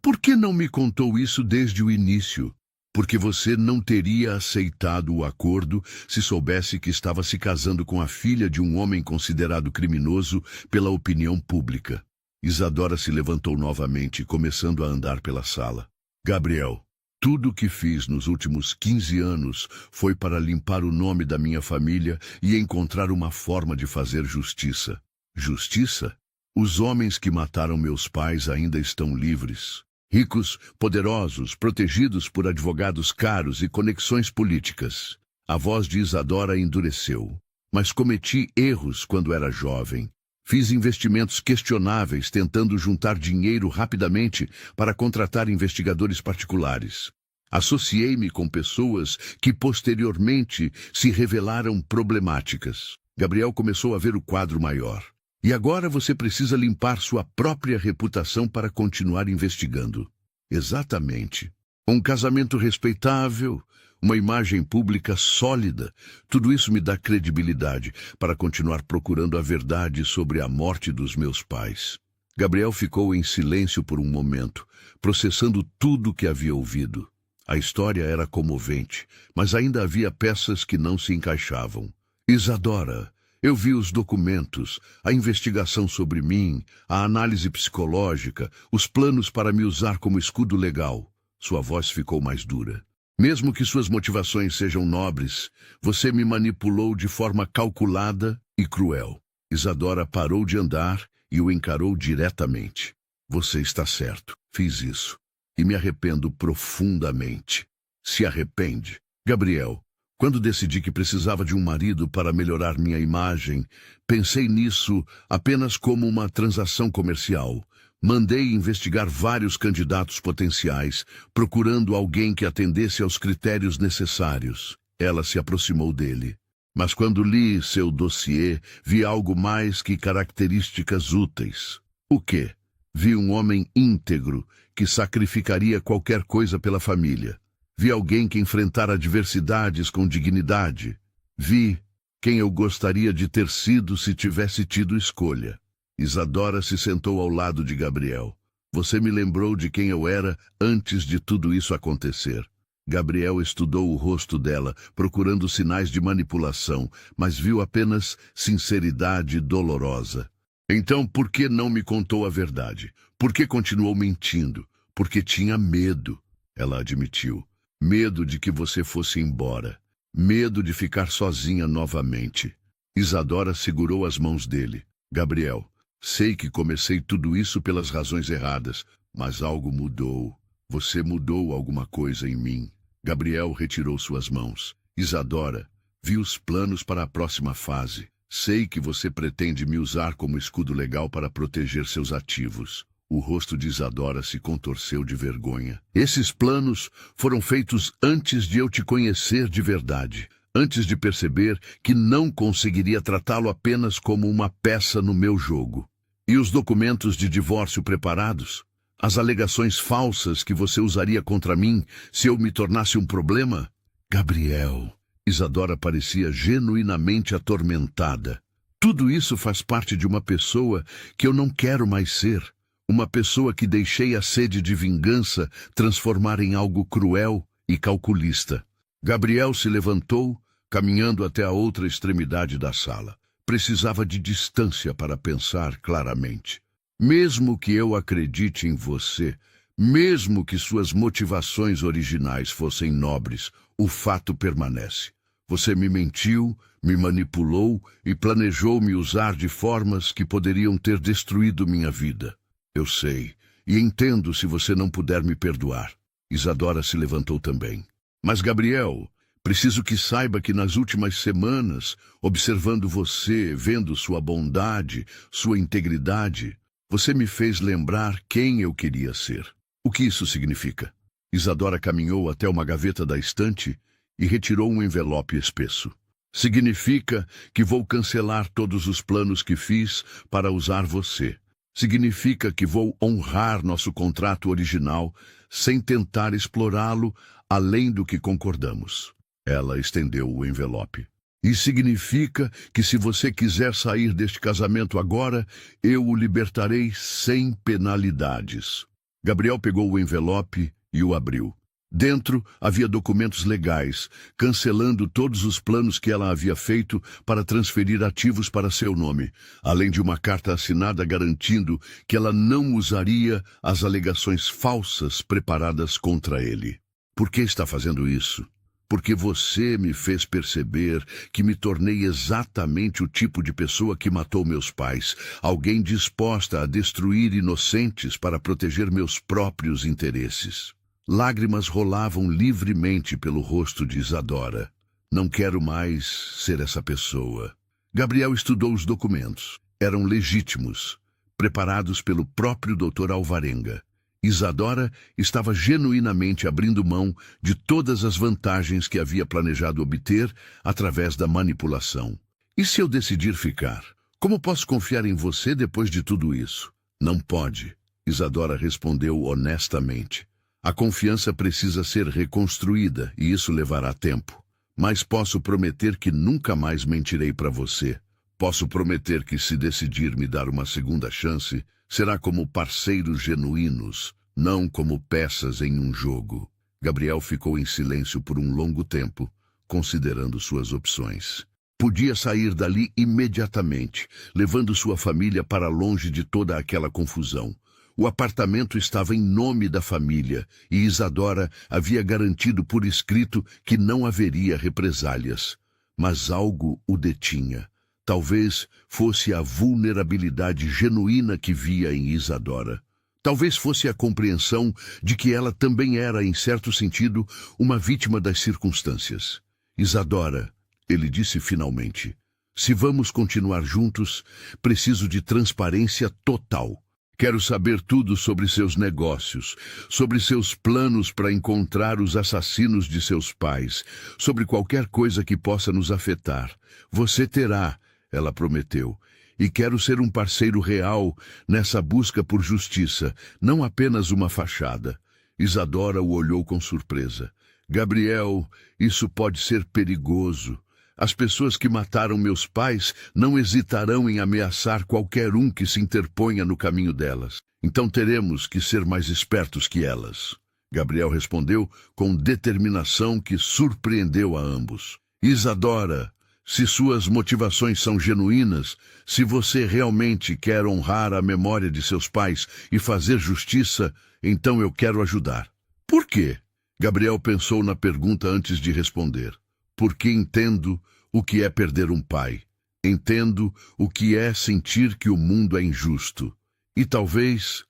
Por que não me contou isso desde o início? Porque você não teria aceitado o acordo se soubesse que estava se casando com a filha de um homem considerado criminoso pela opinião pública. Isadora se levantou novamente, começando a andar pela sala. Gabriel, tudo o que fiz nos últimos 15 anos foi para limpar o nome da minha família e encontrar uma forma de fazer justiça. Justiça? Os homens que mataram meus pais ainda estão livres. Ricos, poderosos, protegidos por advogados caros e conexões políticas. A voz de Isadora endureceu. Mas cometi erros quando era jovem. Fiz investimentos questionáveis tentando juntar dinheiro rapidamente para contratar investigadores particulares. Associei-me com pessoas que posteriormente se revelaram problemáticas. Gabriel começou a ver o quadro maior. E agora você precisa limpar sua própria reputação para continuar investigando. Exatamente. Um casamento respeitável, uma imagem pública sólida, tudo isso me dá credibilidade para continuar procurando a verdade sobre a morte dos meus pais. Gabriel ficou em silêncio por um momento, processando tudo o que havia ouvido. A história era comovente, mas ainda havia peças que não se encaixavam. Isadora, eu vi os documentos, a investigação sobre mim, a análise psicológica, os planos para me usar como escudo legal. Sua voz ficou mais dura. Mesmo que suas motivações sejam nobres, você me manipulou de forma calculada e cruel. Isadora parou de andar e o encarou diretamente. Você está certo, fiz isso. E me arrependo profundamente. Se arrepende? Gabriel, quando decidi que precisava de um marido para melhorar minha imagem, pensei nisso apenas como uma transação comercial. Mandei investigar vários candidatos potenciais, procurando alguém que atendesse aos critérios necessários. Ela se aproximou dele. Mas quando li seu dossiê, vi algo mais que características úteis. O quê? Vi um homem íntegro, que sacrificaria qualquer coisa pela família. Vi alguém que enfrentara adversidades com dignidade. Vi quem eu gostaria de ter sido se tivesse tido escolha. Isadora se sentou ao lado de Gabriel. Você me lembrou de quem eu era antes de tudo isso acontecer. Gabriel estudou o rosto dela, procurando sinais de manipulação, mas viu apenas sinceridade dolorosa. Então, por que não me contou a verdade? Por que continuou mentindo? Porque tinha medo, ela admitiu. Medo de que você fosse embora. Medo de ficar sozinha novamente. Isadora segurou as mãos dele. Gabriel, sei que comecei tudo isso pelas razões erradas, mas algo mudou. Você mudou alguma coisa em mim. Gabriel retirou suas mãos. Isadora, vi os planos para a próxima fase. Sei que você pretende me usar como escudo legal para proteger seus ativos. O rosto de Isadora se contorceu de vergonha. Esses planos foram feitos antes de eu te conhecer de verdade. Antes de perceber que não conseguiria tratá-lo apenas como uma peça no meu jogo. E os documentos de divórcio preparados? As alegações falsas que você usaria contra mim se eu me tornasse um problema? Gabriel, Isadora parecia genuinamente atormentada. Tudo isso faz parte de uma pessoa que eu não quero mais ser. Uma pessoa que deixei a sede de vingança transformar em algo cruel e calculista. Gabriel se levantou, caminhando até a outra extremidade da sala. Precisava de distância para pensar claramente. Mesmo que eu acredite em você, mesmo que suas motivações originais fossem nobres, o fato permanece. Você me mentiu, me manipulou e planejou me usar de formas que poderiam ter destruído minha vida. Eu sei, e entendo se você não puder me perdoar. Isadora se levantou também. Mas, Gabriel, preciso que saiba que nas últimas semanas, observando você, vendo sua bondade, sua integridade, você me fez lembrar quem eu queria ser. O que isso significa? Isadora caminhou até uma gaveta da estante e retirou um envelope espesso. Significa que vou cancelar todos os planos que fiz para usar você. Significa que vou honrar nosso contrato original sem tentar explorá-lo além do que concordamos. Ela estendeu o envelope. E significa que se você quiser sair deste casamento agora, eu o libertarei sem penalidades. Gabriel pegou o envelope e o abriu. Dentro havia documentos legais, cancelando todos os planos que ela havia feito para transferir ativos para seu nome, além de uma carta assinada garantindo que ela não usaria as alegações falsas preparadas contra ele. Por que está fazendo isso? Porque você me fez perceber que me tornei exatamente o tipo de pessoa que matou meus pais, alguém disposta a destruir inocentes para proteger meus próprios interesses. Lágrimas rolavam livremente pelo rosto de Isadora. Não quero mais ser essa pessoa. Gabriel estudou os documentos. Eram legítimos, preparados pelo próprio Dr. Alvarenga. Isadora estava genuinamente abrindo mão de todas as vantagens que havia planejado obter através da manipulação. E se eu decidir ficar? Como posso confiar em você depois de tudo isso? Não pode, Isadora respondeu honestamente. A confiança precisa ser reconstruída e isso levará tempo. Mas posso prometer que nunca mais mentirei para você. Posso prometer que se decidir me dar uma segunda chance, será como parceiros genuínos, não como peças em um jogo. Gabriel ficou em silêncio por um longo tempo, considerando suas opções. Podia sair dali imediatamente, levando sua família para longe de toda aquela confusão. O apartamento estava em nome da família e Isadora havia garantido por escrito que não haveria represálias. Mas algo o detinha. Talvez fosse a vulnerabilidade genuína que via em Isadora. Talvez fosse a compreensão de que ela também era, em certo sentido, uma vítima das circunstâncias. Isadora, ele disse finalmente, se vamos continuar juntos, preciso de transparência total. Quero saber tudo sobre seus negócios, sobre seus planos para encontrar os assassinos de seus pais, sobre qualquer coisa que possa nos afetar. Você terá, ela prometeu, e quero ser um parceiro real nessa busca por justiça, não apenas uma fachada. Isadora o olhou com surpresa. Gabriel, isso pode ser perigoso. As pessoas que mataram meus pais não hesitarão em ameaçar qualquer um que se interponha no caminho delas. Então teremos que ser mais espertos que elas. Gabriel respondeu com determinação que surpreendeu a ambos. Isadora, se suas motivações são genuínas, se você realmente quer honrar a memória de seus pais e fazer justiça, então eu quero ajudar. Por quê? Gabriel pensou na pergunta antes de responder. Porque entendo o que é perder um pai. Entendo o que é sentir que o mundo é injusto. E talvez,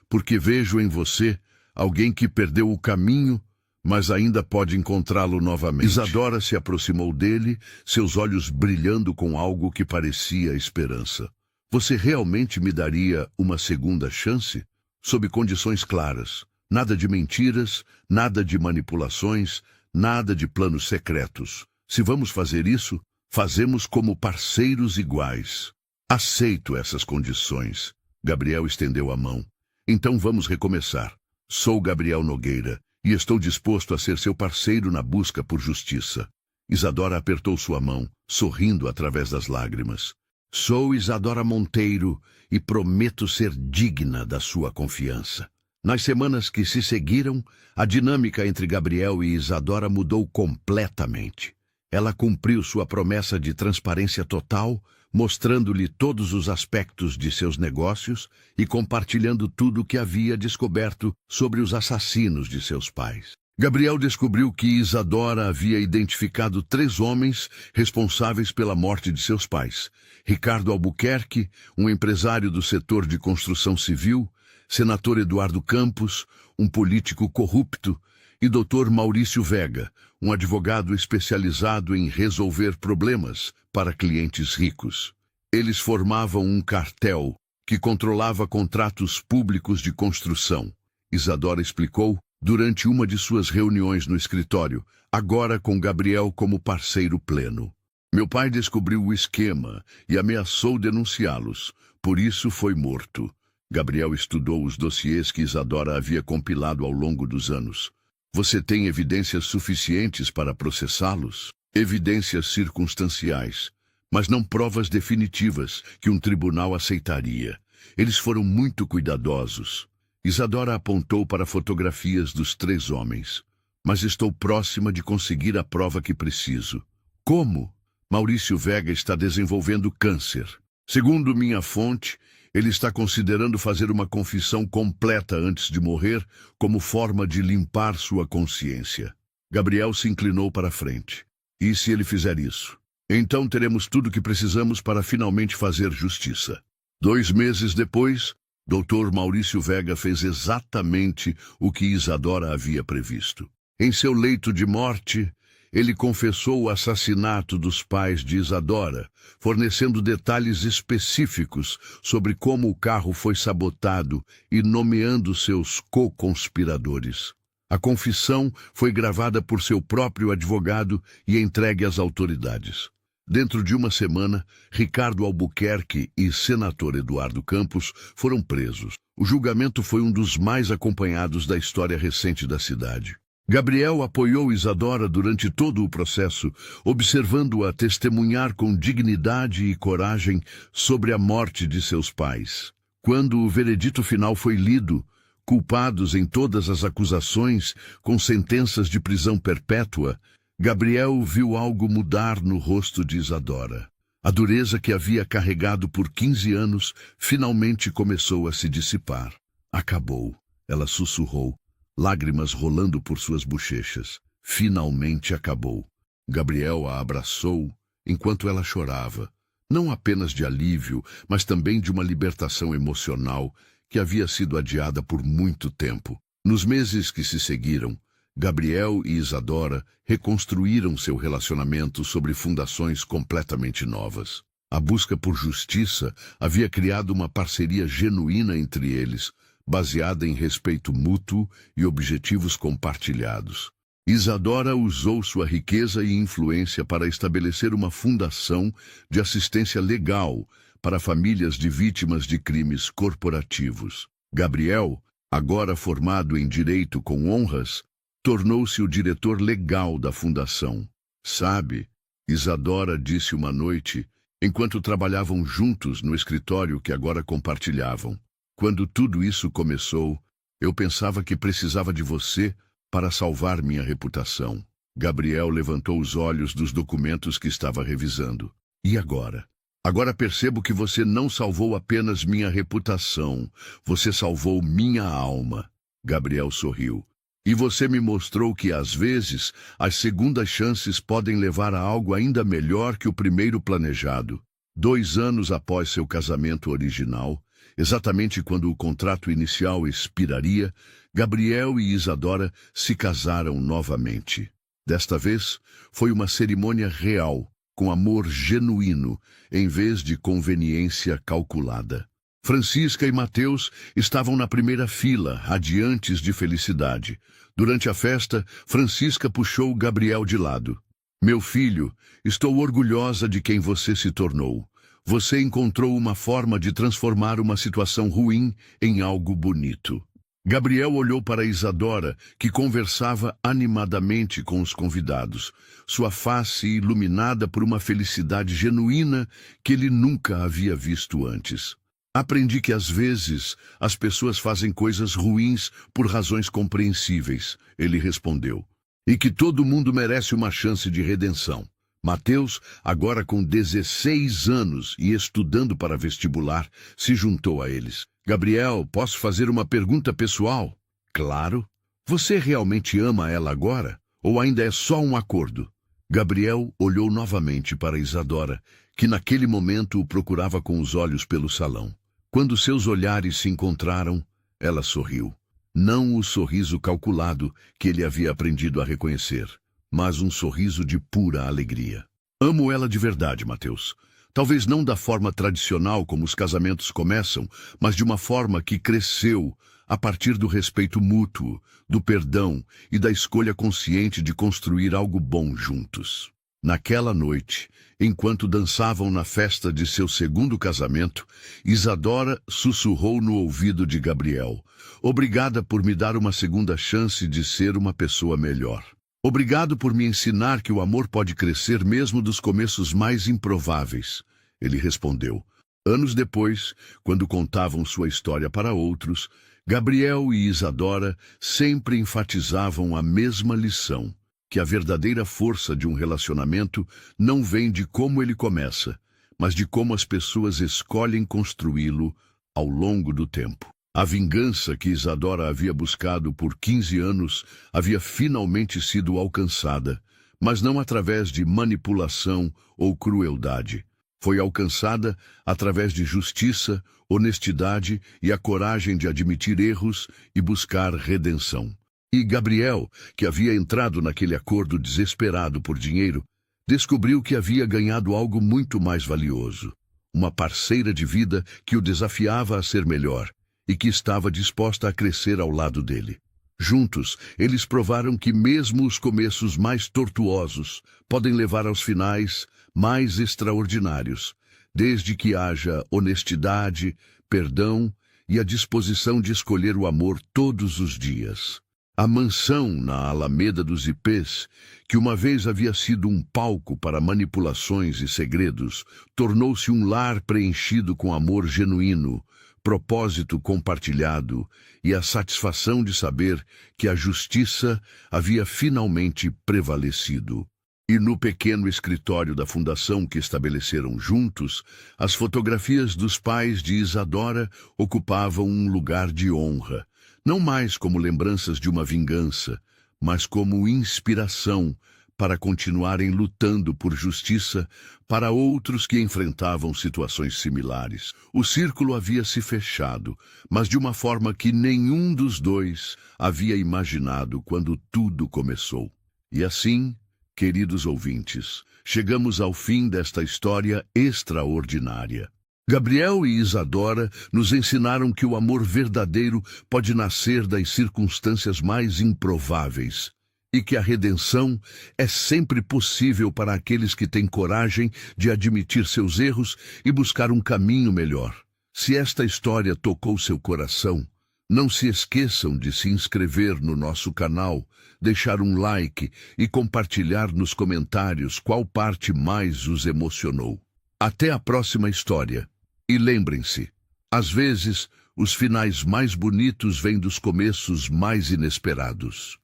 porque vejo em você alguém que perdeu o caminho, mas ainda pode encontrá-lo novamente. Isadora se aproximou dele, seus olhos brilhando com algo que parecia esperança. Você realmente me daria uma segunda chance? Sob condições claras. Nada de mentiras, nada de manipulações, nada de planos secretos. Se vamos fazer isso, fazemos como parceiros iguais. Aceito essas condições. Gabriel estendeu a mão. Então vamos recomeçar. Sou Gabriel Nogueira e estou disposto a ser seu parceiro na busca por justiça. Isadora apertou sua mão, sorrindo através das lágrimas. Sou Isadora Monteiro e prometo ser digna da sua confiança. Nas semanas que se seguiram, a dinâmica entre Gabriel e Isadora mudou completamente. Ela cumpriu sua promessa de transparência total, mostrando-lhe todos os aspectos de seus negócios e compartilhando tudo o que havia descoberto sobre os assassinos de seus pais. Gabriel descobriu que Isadora havia identificado 3 homens responsáveis pela morte de seus pais. Ricardo Albuquerque, um empresário do setor de construção civil, senador Eduardo Campos, um político corrupto, e Dr. Maurício Vega, um advogado especializado em resolver problemas para clientes ricos. Eles formavam um cartel que controlava contratos públicos de construção. Isadora explicou durante uma de suas reuniões no escritório, agora com Gabriel como parceiro pleno. Meu pai descobriu o esquema e ameaçou denunciá-los, por isso foi morto. Gabriel estudou os dossiês que Isadora havia compilado ao longo dos anos. Você tem evidências suficientes para processá-los? Evidências circunstanciais, mas não provas definitivas que um tribunal aceitaria. Eles foram muito cuidadosos. Isadora apontou para fotografias dos 3 homens. Mas estou próxima de conseguir a prova que preciso. Como? Maurício Vega está desenvolvendo câncer. Segundo minha fonte, ele está considerando fazer uma confissão completa antes de morrer, como forma de limpar sua consciência. Gabriel se inclinou para a frente. E se ele fizer isso? Então teremos tudo o que precisamos para finalmente fazer justiça. 2 meses depois, Dr. Maurício Vega fez exatamente o que Isadora havia previsto. Em seu leito de morte, ele confessou o assassinato dos pais de Isadora, fornecendo detalhes específicos sobre como o carro foi sabotado e nomeando seus co-conspiradores. A confissão foi gravada por seu próprio advogado e entregue às autoridades. Dentro de uma semana, Ricardo Albuquerque e senador Eduardo Campos foram presos. O julgamento foi um dos mais acompanhados da história recente da cidade. Gabriel apoiou Isadora durante todo o processo, observando-a testemunhar com dignidade e coragem sobre a morte de seus pais. Quando o veredito final foi lido, culpados em todas as acusações, com sentenças de prisão perpétua, Gabriel viu algo mudar no rosto de Isadora. A dureza que havia carregado por 15 anos finalmente começou a se dissipar. Acabou, ela sussurrou, lágrimas rolando por suas bochechas. Finalmente acabou. Gabriel a abraçou enquanto ela chorava, não apenas de alívio, mas também de uma libertação emocional que havia sido adiada por muito tempo. Nos meses que se seguiram, Gabriel e Isadora reconstruíram seu relacionamento sobre fundações completamente novas. A busca por justiça havia criado uma parceria genuína entre eles, baseada em respeito mútuo e objetivos compartilhados. Isadora usou sua riqueza e influência para estabelecer uma fundação de assistência legal para famílias de vítimas de crimes corporativos. Gabriel, agora formado em direito com honras, tornou-se o diretor legal da fundação. Sabe, Isadora disse uma noite, enquanto trabalhavam juntos no escritório que agora compartilhavam. Quando tudo isso começou, Eu pensava que precisava de você para salvar minha reputação. Gabriel levantou os olhos dos documentos que estava revisando. E agora? Agora percebo que você não salvou apenas minha reputação, você salvou minha alma. Gabriel sorriu. E você me mostrou que, às vezes, as segundas chances podem levar a algo ainda melhor que o primeiro planejado. 2 anos após seu casamento original, exatamente quando o contrato inicial expiraria, Gabriel e Isadora se casaram novamente. Desta vez, foi uma cerimônia real, com amor genuíno, em vez de conveniência calculada. Francisca e Mateus estavam na primeira fila, radiantes de felicidade. Durante a festa, Francisca puxou Gabriel de lado. Meu filho, estou orgulhosa de quem você se tornou. Você encontrou uma forma de transformar uma situação ruim em algo bonito. Gabriel olhou para Isadora, que conversava animadamente com os convidados, sua face iluminada por uma felicidade genuína que ele nunca havia visto antes. Aprendi que às vezes as pessoas fazem coisas ruins por razões compreensíveis, ele respondeu, e que todo mundo merece uma chance de redenção. Mateus, agora com 16 anos e estudando para vestibular, se juntou a eles. Gabriel, posso fazer uma pergunta pessoal? Claro. Você realmente ama ela agora? Ou ainda é só um acordo? Gabriel olhou novamente para Isadora, que naquele momento o procurava com os olhos pelo salão. Quando seus olhares se encontraram, ela sorriu. Não o sorriso calculado que ele havia aprendido a reconhecer, mas um sorriso de pura alegria. Amo ela de verdade, Mateus. Talvez não da forma tradicional como os casamentos começam, mas de uma forma que cresceu a partir do respeito mútuo, do perdão e da escolha consciente de construir algo bom juntos. Naquela noite, enquanto dançavam na festa de seu segundo casamento, Isadora sussurrou no ouvido de Gabriel: "Obrigada por me dar uma segunda chance de ser uma pessoa melhor. Obrigado por me ensinar que o amor pode crescer mesmo dos começos mais improváveis." Ele respondeu. Anos depois, quando contavam sua história para outros, Gabriel e Isadora sempre enfatizavam a mesma lição, que a verdadeira força de um relacionamento não vem de como ele começa, mas de como as pessoas escolhem construí-lo ao longo do tempo. A vingança que Isadora havia buscado por 15 anos havia finalmente sido alcançada, mas não através de manipulação ou crueldade. Foi alcançada através de justiça, honestidade e a coragem de admitir erros e buscar redenção. E Gabriel, que havia entrado naquele acordo desesperado por dinheiro, descobriu que havia ganhado algo muito mais valioso: uma parceira de vida que o desafiava a ser melhor e que estava disposta a crescer ao lado dele. Juntos, eles provaram que mesmo os começos mais tortuosos podem levar aos finais mais extraordinários, desde que haja honestidade, perdão e a disposição de escolher o amor todos os dias. A mansão na Alameda dos Ipês, que uma vez havia sido um palco para manipulações e segredos, tornou-se um lar preenchido com amor genuíno, propósito compartilhado e a satisfação de saber que a justiça havia finalmente prevalecido. E no pequeno escritório da fundação que estabeleceram juntos, as fotografias dos pais de Isadora ocupavam um lugar de honra, não mais como lembranças de uma vingança, mas como inspiração para continuarem lutando por justiça para outros que enfrentavam situações similares. O círculo havia se fechado, mas de uma forma que nenhum dos dois havia imaginado quando tudo começou. E assim, queridos ouvintes, chegamos ao fim desta história extraordinária. Gabriel e Isadora nos ensinaram que o amor verdadeiro pode nascer das circunstâncias mais improváveis e que a redenção é sempre possível para aqueles que têm coragem de admitir seus erros e buscar um caminho melhor. Se esta história tocou seu coração, não se esqueçam de se inscrever no nosso canal, deixar um like e compartilhar nos comentários qual parte mais os emocionou. Até a próxima história. E lembrem-se, às vezes, Os finais mais bonitos vêm dos começos mais inesperados.